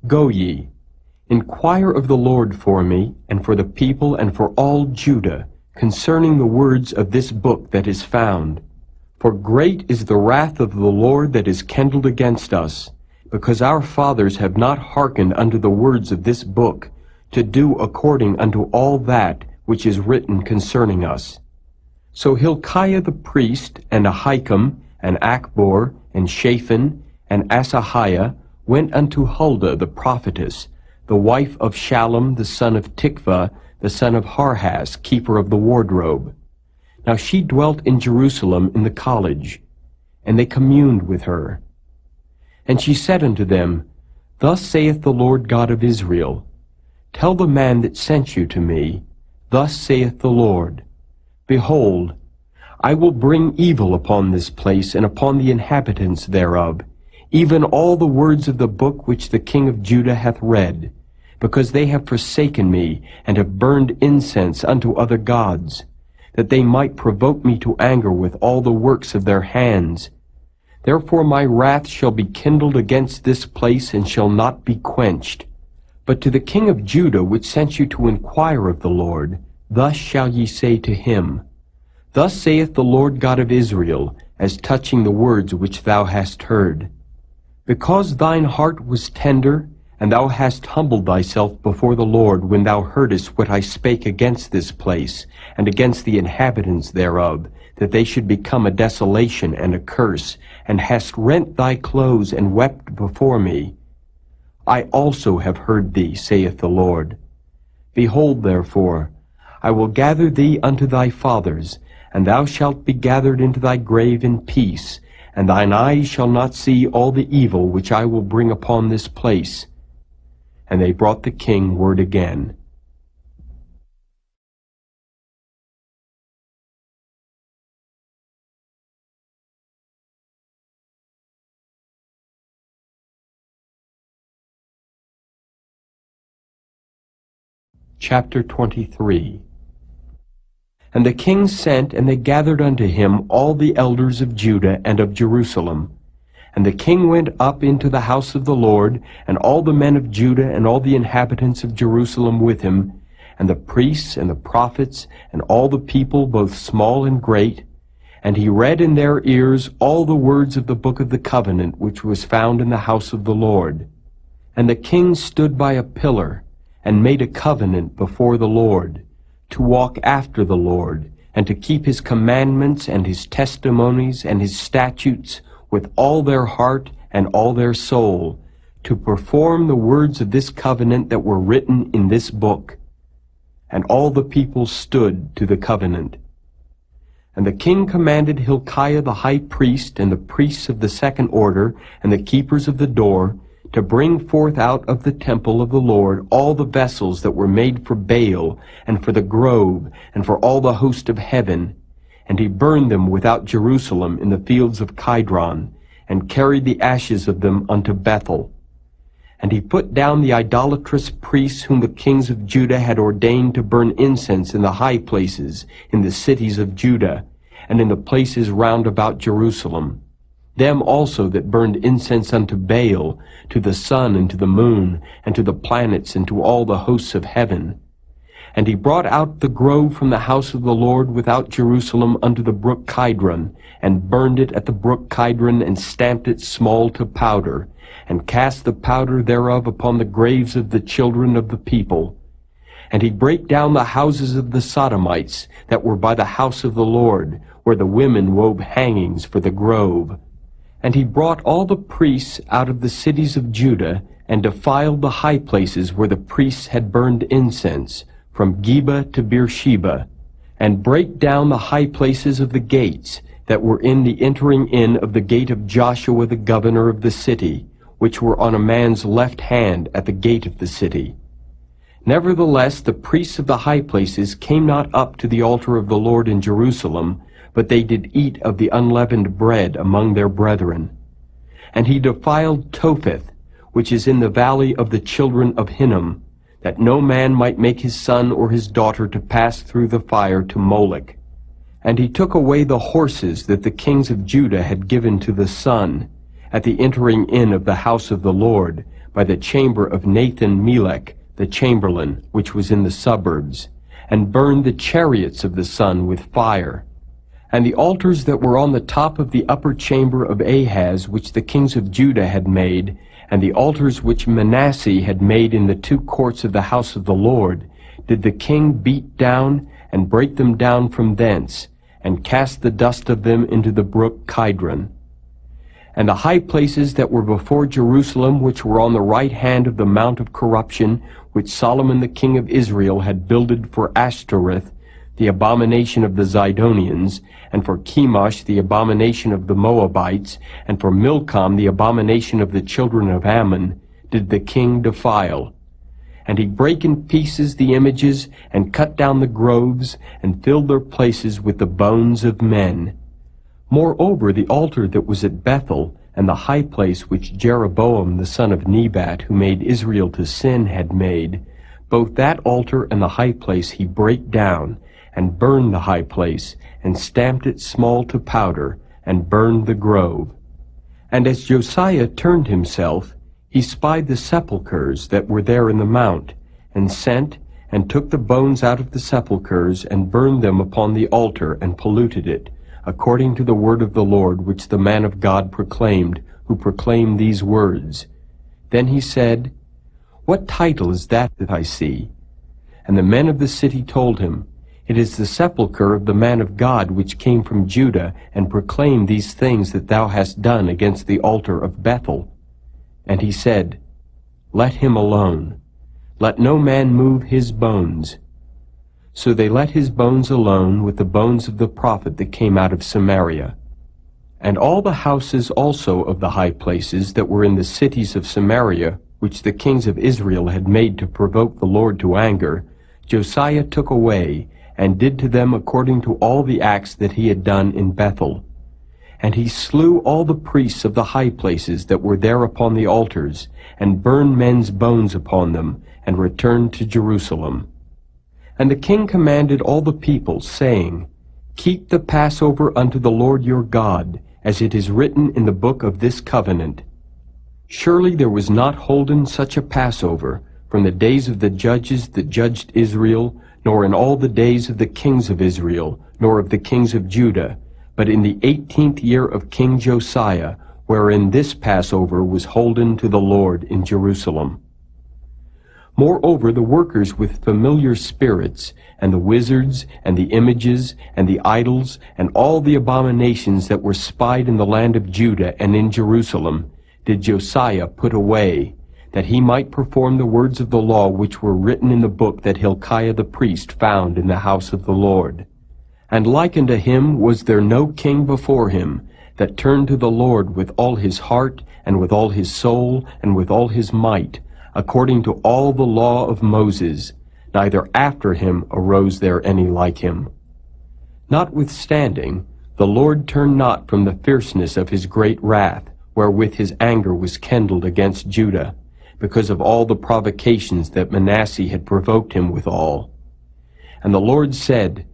Go ye, inquire of the Lord for me, and for the people, and for all Judah, concerning the words of this book that is found. For great is the wrath of the Lord that is kindled against us, because our fathers have not hearkened unto the words of this book, to do according unto all that which is written concerning us. So Hilkiah the priest, and Ahikam, and Achbor, and Shaphan, and Asahiah went unto Huldah the prophetess, the wife of Shallum the son of Tikvah, the son of Harhas, keeper of the wardrobe. Now she dwelt in Jerusalem in the college, and they communed with her. And she said unto them, Thus saith the Lord God of Israel, Tell the man that sent you to me, Thus saith the Lord, Behold, I will bring evil upon this place and upon the inhabitants thereof, even all the words of the book which the king of Judah hath read, because they have forsaken me, and have burned incense unto other gods, that they might provoke me to anger with all the works of their hands. Therefore my wrath shall be kindled against this place, and shall not be quenched. But to the king of Judah, which sent you to inquire of the Lord, thus shall ye say to him, Thus saith the Lord God of Israel, as touching the words which thou hast heard. Because thine heart was tender, and thou hast humbled thyself before the Lord when thou heardest what I spake against this place, and against the inhabitants thereof, that they should become a desolation and a curse, and hast rent thy clothes and wept before me. I also have heard thee, saith the Lord. Behold, therefore, I will gather thee unto thy fathers, and thou shalt be gathered into thy grave in peace, and thine eyes shall not see all the evil which I will bring upon this place. And they brought the king word again. Chapter 23. And the king sent, and they gathered unto him all the elders of Judah and of Jerusalem. And the king went up into the house of the Lord, and all the men of Judah and all the inhabitants of Jerusalem with him, and the priests and the prophets, and all the people, both small and great. And he read in their ears all the words of the book of the covenant which was found in the house of the Lord. And the king stood by a pillar, and made a covenant before the Lord, to walk after the Lord, and to keep his commandments and his testimonies and his statutes with all their heart and all their soul, to perform the words of this covenant that were written in this book. And all the people stood to the covenant. And the king commanded Hilkiah the high priest, and the priests of the second order, and the keepers of the door, to bring forth out of the temple of the Lord all the vessels that were made for Baal, and for the grove, and for all the host of heaven. And he burned them without Jerusalem in the fields of Kidron, and carried the ashes of them unto Bethel. And he put down the idolatrous priests whom the kings of Judah had ordained to burn incense in the high places, in the cities of Judah, and in the places round about Jerusalem. Them also that burned incense unto Baal, to the sun and to the moon, and to the planets, and to all the hosts of heaven. And he brought out the grove from the house of the Lord without Jerusalem unto the brook Kidron, and burned it at the brook Kidron, and stamped it small to powder, and cast the powder thereof upon the graves of the children of the people. And he brake down the houses of the Sodomites that were by the house of the Lord, where the women wove hangings for the grove. And he brought all the priests out of the cities of Judah, and defiled the high places where the priests had burned incense, from Geba to Beersheba, and brake down the high places of the gates that were in the entering in of the gate of Joshua the governor of the city, which were on a man's left hand at the gate of the city. Nevertheless the priests of the high places came not up to the altar of the Lord in Jerusalem, but they did eat of the unleavened bread among their brethren. And he defiled Topheth, which is in the valley of the children of Hinnom, that no man might make his son or his daughter to pass through the fire to Molech. And he took away the horses that the kings of Judah had given to the sun, at the entering in of the house of the Lord, by the chamber of Nathan-Melech, the chamberlain, which was in the suburbs, and burned the chariots of the sun with fire. And the altars that were on the top of the upper chamber of Ahaz, which the kings of Judah had made, and the altars which Manasseh had made in the two courts of the house of the Lord, did the king beat down, and break them down from thence, and cast the dust of them into the brook Kidron. And the high places that were before Jerusalem, which were on the right hand of the mount of corruption, which Solomon the king of Israel had builded for Ashtoreth, the abomination of the Zidonians, and for Chemosh, the abomination of the Moabites, and for Milcom, the abomination of the children of Ammon, did the king defile. And he brake in pieces the images, and cut down the groves, and filled their places with the bones of men. Moreover, the altar that was at Bethel, and the high place which Jeroboam the son of Nebat, who made Israel to sin, had made, both that altar and the high place he brake down, and burned the high place, and stamped it small to powder, and burned the grove. And as Josiah turned himself, he spied the sepulchres that were there in the mount, and sent, and took the bones out of the sepulchres, and burned them upon the altar, and polluted it, according to the word of the Lord which the man of God proclaimed, who proclaimed these words. Then he said, What title is that I see? And the men of the city told him, It is the sepulchre of the man of God which came from Judah, and proclaimed these things that thou hast done against the altar of Bethel. And he said, Let him alone. Let no man move his bones. So they let his bones alone with the bones of the prophet that came out of Samaria. And all the houses also of the high places that were in the cities of Samaria, which the kings of Israel had made to provoke the Lord to anger, Josiah took away, and did to them according to all the acts that he had done in Bethel. And he slew all the priests of the high places that were there upon the altars, and burned men's bones upon them, and returned to Jerusalem. And the king commanded all the people, saying, Keep the Passover unto the Lord your God, as it is written in the book of this covenant. Surely there was not holden such a Passover from the days of the judges that judged Israel, nor in all the days of the kings of Israel, nor of the kings of Judah, but in the 18th year of King Josiah, wherein this Passover was holden to the Lord in Jerusalem. Moreover, the workers with familiar spirits, and the wizards, and the images, and the idols, and all the abominations that were spied in the land of Judah and in Jerusalem, did Josiah put away, that he might perform the words of the law which were written in the book that Hilkiah the priest found in the house of the Lord. And like unto him was there no king before him, that turned to the Lord with all his heart, and with all his soul, and with all his might, according to all the law of Moses, neither after him arose there any like him. Notwithstanding, the Lord turned not from the fierceness of his great wrath, wherewith his anger was kindled against Judah, because of all the provocations that Manasseh had provoked him withal. And the Lord said,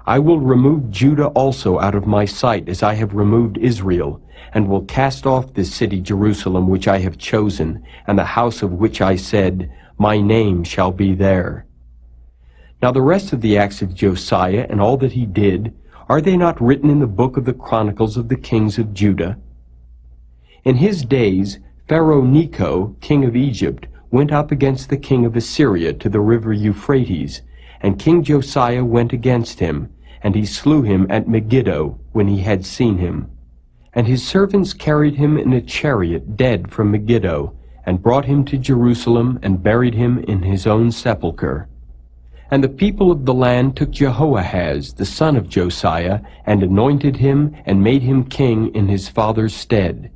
I will remove Judah also out of my sight, as I have removed Israel, and will cast off this city Jerusalem which I have chosen, and the house of which I said, My name shall be there. Now the rest of the acts of Josiah, and all that he did, are they not written in the book of the Chronicles of the kings of Judah? In his days Pharaoh Necho, king of Egypt, went up against the king of Assyria to the river Euphrates, and King Josiah went against him, and he slew him at Megiddo when he had seen him. And his servants carried him in a chariot dead from Megiddo, and brought him to Jerusalem, and buried him in his own sepulchre. And the people of the land took Jehoahaz, the son of Josiah, and anointed him, and made him king in his father's stead.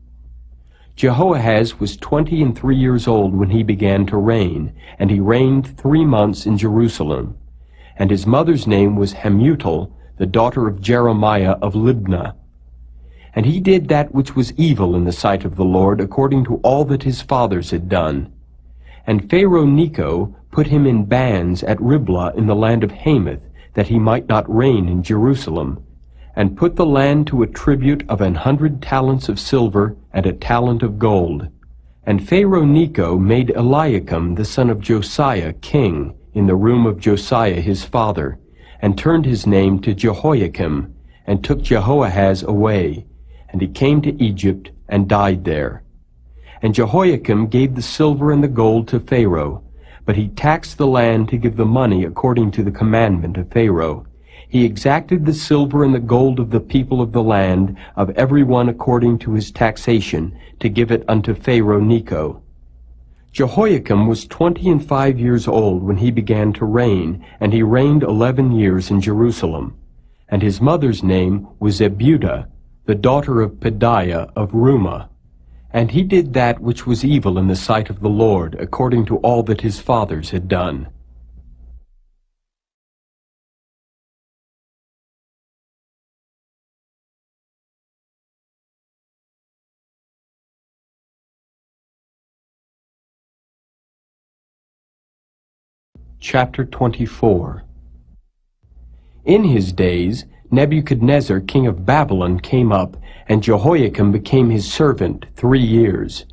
Jehoahaz was 23 years old when he began to reign, and he reigned 3 months in Jerusalem. And his mother's name was Hamutal, the daughter of Jeremiah of Libnah. And he did that which was evil in the sight of the Lord, according to all that his fathers had done. And Pharaoh Necho put him in bands at Riblah in the land of Hamath, that he might not reign in Jerusalem. and put the land to a tribute of 100 talents of silver and a talent of gold. And Pharaoh Necho made Eliakim the son of Josiah king in the room of Josiah his father, and turned his name to Jehoiakim, and took Jehoahaz away. And he came to Egypt and died there. And Jehoiakim gave the silver and the gold to Pharaoh, but he taxed the land to give the money according to the commandment of Pharaoh. He exacted the silver and the gold of the people of the land, of every one according to his taxation, to give it unto Pharaoh Necho. Jehoiakim was 25 years old when he began to reign, and he reigned 11 years in Jerusalem. And his mother's name was Zebudah, the daughter of Pedaiah of Rumah. And he did that which was evil in the sight of the Lord, according to all that his fathers had done. Chapter 24. In his days Nebuchadnezzar king of Babylon came up, and Jehoiakim became his servant 3 years.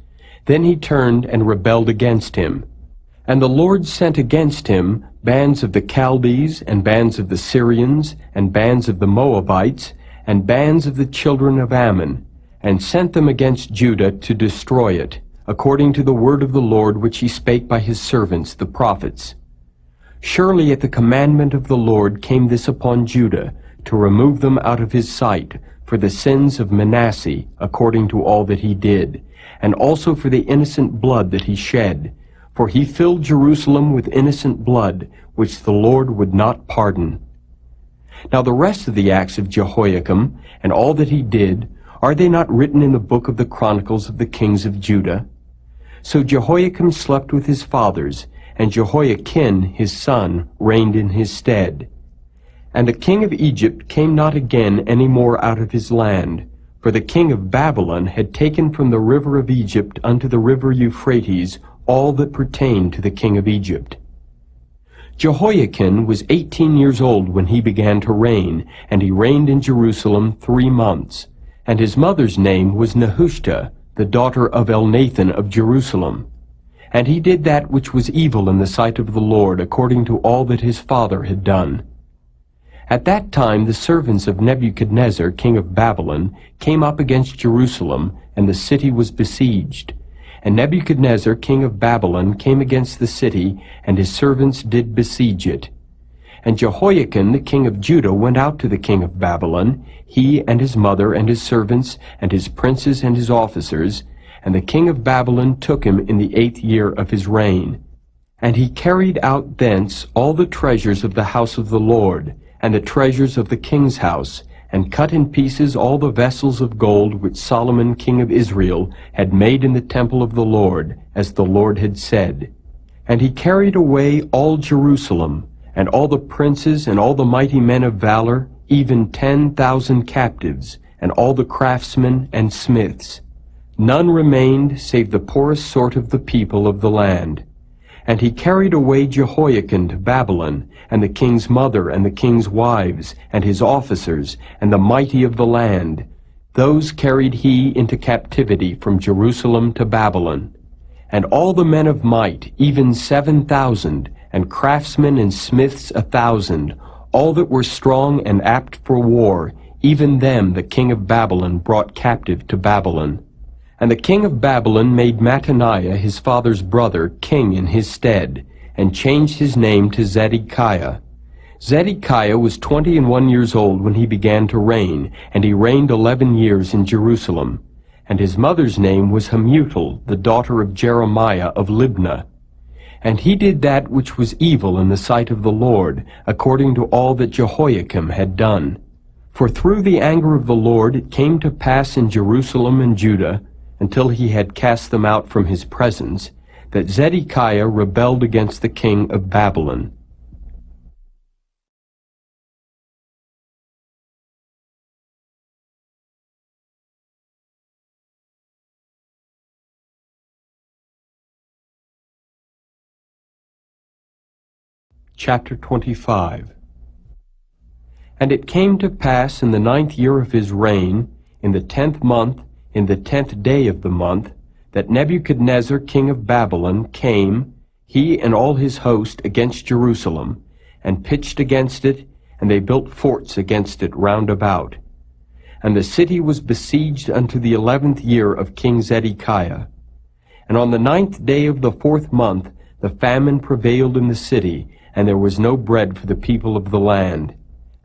Then he turned and rebelled against him. And the Lord sent against him bands of the Chaldees, and bands of the Syrians, and bands of the Moabites, and bands of the children of Ammon, and sent them against Judah to destroy it, according to the word of the Lord which he spake by his servants the prophets. Surely at the commandment of the Lord came this upon Judah, to remove them out of his sight, for the sins of Manasseh, according to all that he did, and also for the innocent blood that he shed. For he filled Jerusalem with innocent blood, which the Lord would not pardon. Now the rest of the acts of Jehoiakim, and all that he did, are they not written in the book of the Chronicles of the kings of Judah? So Jehoiakim slept with his fathers, and Jehoiakim his son reigned in his stead. And the king of Egypt came not again any more out of his land, for the king of Babylon had taken from the river of Egypt unto the river Euphrates all that pertained to the king of Egypt. Jehoiakim was 18 years old when he began to reign, and he reigned in Jerusalem 3 months. And his mother's name was Nehushta, the daughter of Elnathan of Jerusalem. And he did that which was evil in the sight of the Lord, according to all that his father had done. At that time the servants of Nebuchadnezzar king of Babylon came up against Jerusalem, and the city was besieged. And Nebuchadnezzar king of Babylon came against the city, and his servants did besiege it. And Jehoiakim the king of Judah went out to the king of Babylon, he and his mother and his servants, and his princes and his officers, and the king of Babylon took him in the 8th year of his reign. And he carried out thence all the treasures of the house of the Lord, and the treasures of the king's house, and cut in pieces all the vessels of gold which Solomon king of Israel had made in the temple of the Lord, as the Lord had said. And he carried away all Jerusalem, and all the princes and all the mighty men of valor, even 10,000 captives, and all the craftsmen and smiths. None remained save the poorest sort of the people of the land. And he carried away Jehoiakim to Babylon, and the king's mother, and the king's wives, and his officers, and the mighty of the land. Those carried he into captivity from Jerusalem to Babylon. And all the men of might, even 7,000, and craftsmen and smiths 1,000, all that were strong and apt for war, even them the king of Babylon brought captive to Babylon. And the king of Babylon made Mattaniah his father's brother king in his stead, and changed his name to Zedekiah. Zedekiah was 21 years old when he began to reign, and he reigned 11 years in Jerusalem. And his mother's name was Hamutal, the daughter of Jeremiah of Libnah. And he did that which was evil in the sight of the Lord, according to all that Jehoiakim had done. For through the anger of the Lord it came to pass in Jerusalem and Judah, until he had cast them out from his presence, that Zedekiah rebelled against the king of Babylon. Chapter 25. And it came to pass in the 9th year of his reign, in the 10th month, in the 10th day of the month, that Nebuchadnezzar king of Babylon came, he and all his host, against Jerusalem, and pitched against it, and they built forts against it round about. And the city was besieged unto the 11th year of King Zedekiah. And on the 9th day of the 4th month the famine prevailed in the city, and there was no bread for the people of the land.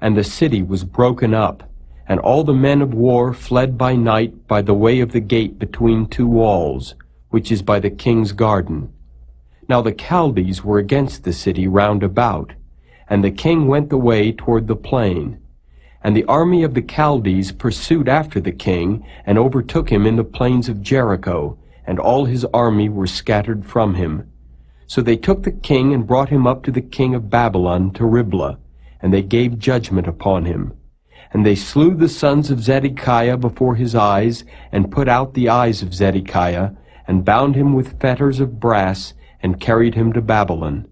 And the city was broken up, and all the men of war fled by night by the way of the gate between two walls, which is by the king's garden. Now the Chaldees were against the city round about, and the king went the way toward the plain. And the army of the Chaldees pursued after the king, and overtook him in the plains of Jericho, and all his army were scattered from him. So they took the king and brought him up to the king of Babylon to Riblah, and they gave judgment upon him. And they slew the sons of Zedekiah before his eyes, and put out the eyes of Zedekiah, and bound him with fetters of brass, and carried him to Babylon.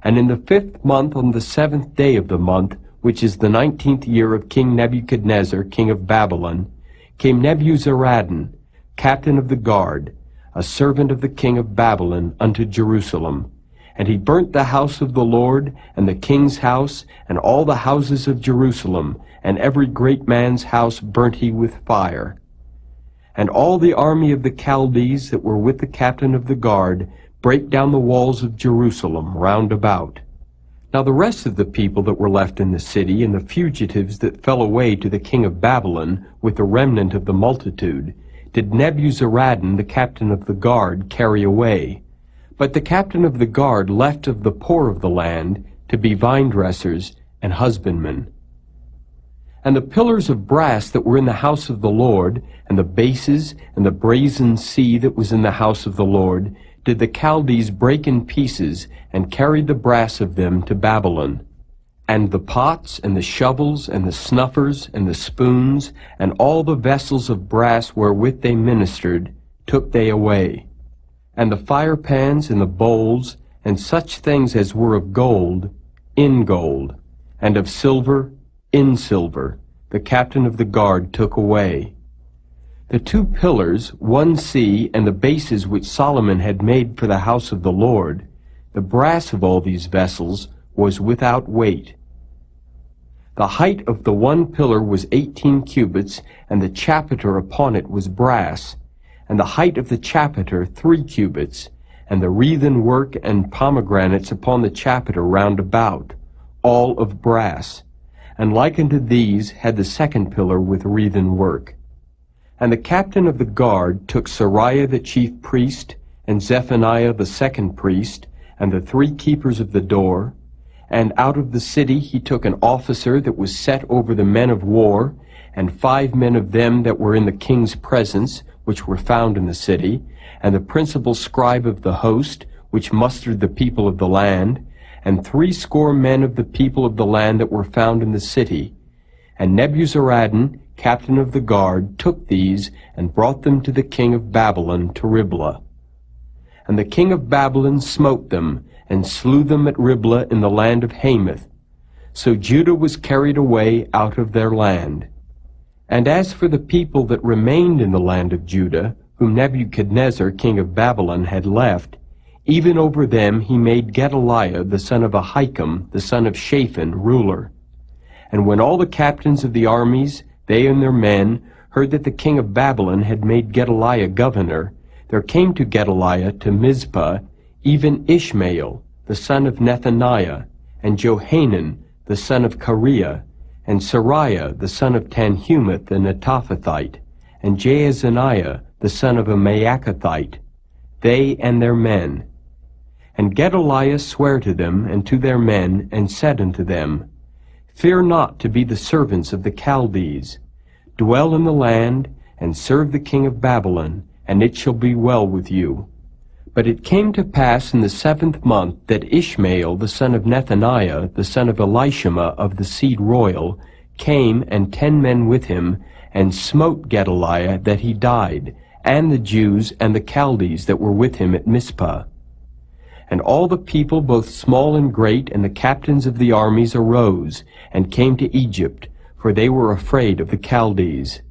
And in the 5th month, on the 7th day of the month, which is the 19th year of King Nebuchadnezzar, king of Babylon, came Nebuzaradan, captain of the guard, a servant of the king of Babylon, unto Jerusalem. And he burnt the house of the Lord, and the king's house, and all the houses of Jerusalem, and every great man's house burnt he with fire. And all the army of the Chaldees that were with the captain of the guard brake down the walls of Jerusalem round about. Now the rest of the people that were left in the city, and the fugitives that fell away to the king of Babylon, with the remnant of the multitude, did Nebuzaradan, the captain of the guard, carry away. But the captain of the guard left of the poor of the land to be vine-dressers and husbandmen. And the pillars of brass that were in the house of the Lord, and the bases, and the brazen sea that was in the house of the Lord, did the Chaldees break in pieces, and carried the brass of them to Babylon. And the pots, and the shovels, and the snuffers, and the spoons, and all the vessels of brass wherewith they ministered, took they away. And the firepans, and the bowls, and such things as were of gold, in gold, and of silver, in silver, the captain of the guard took away. The 2 pillars, one sea, and the bases which Solomon had made for the house of the Lord, the brass of all these vessels was without weight. The height of the one pillar was 18 cubits, and the chapiter upon it was brass, and the height of the chapiter 3 cubits, and the wreathen work and pomegranates upon the chapiter round about, all of brass. And like unto these had the 2nd pillar with wreathen work. And the captain of the guard took Sariah the chief priest, and Zephaniah the 2nd priest, and the 3 keepers of the door. And out of the city he took an officer that was set over the men of war, and 5 men of them that were in the king's presence, which were found in the city, and the principal scribe of the host, which mustered the people of the land, and 60 men of the people of the land that were found in the city. And Nebuzaradan, captain of the guard, took these, and brought them to the king of Babylon to Riblah. And the king of Babylon smote them, and slew them at Riblah in the land of Hamath. So Judah was carried away out of their land. And as for the people that remained in the land of Judah, whom Nebuchadnezzar king of Babylon had left, even over them he made Gedaliah the son of Ahikam, the son of Shaphan, ruler. And when all the captains of the armies, they and their men, heard that the king of Babylon had made Gedaliah governor, there came to Gedaliah to Mizpah even Ishmael, the son of Nethaniah, and Johanan, the son of Kareah, and Sariah, the son of Tanhumeth the Netophathite, and Jaazaniah, the son of a Maacathite, they and their men. And Gedaliah sware to them and to their men, and said unto them, Fear not to be the servants of the Chaldees. Dwell in the land, and serve the king of Babylon, and it shall be well with you. But it came to pass in the 7th month that Ishmael the son of Nethaniah, the son of Elishama of the seed royal, came, and 10 men with him, and smote Gedaliah that he died, and the Jews and the Chaldees that were with him at Mizpah. And all the people, both small and great, and the captains of the armies arose, and came to Egypt, for they were afraid of the Chaldees.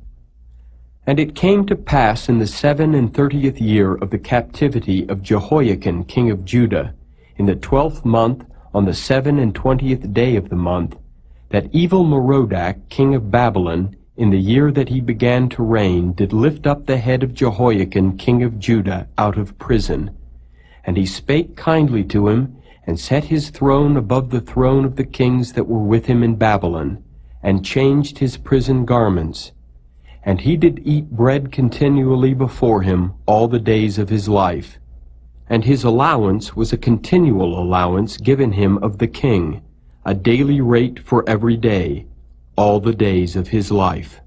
And it came to pass in the 37th year of the captivity of Jehoiakim king of Judah, in the 12th month, on the 27th day of the month, that Evil-Merodach king of Babylon, in the year that he began to reign, did lift up the head of Jehoiakim king of Judah out of prison. And he spake kindly to him, and set his throne above the throne of the kings that were with him in Babylon, and changed his prison garments. And he did eat bread continually before him all the days of his life. And his allowance was a continual allowance given him of the king, a daily rate for every day, all the days of his life.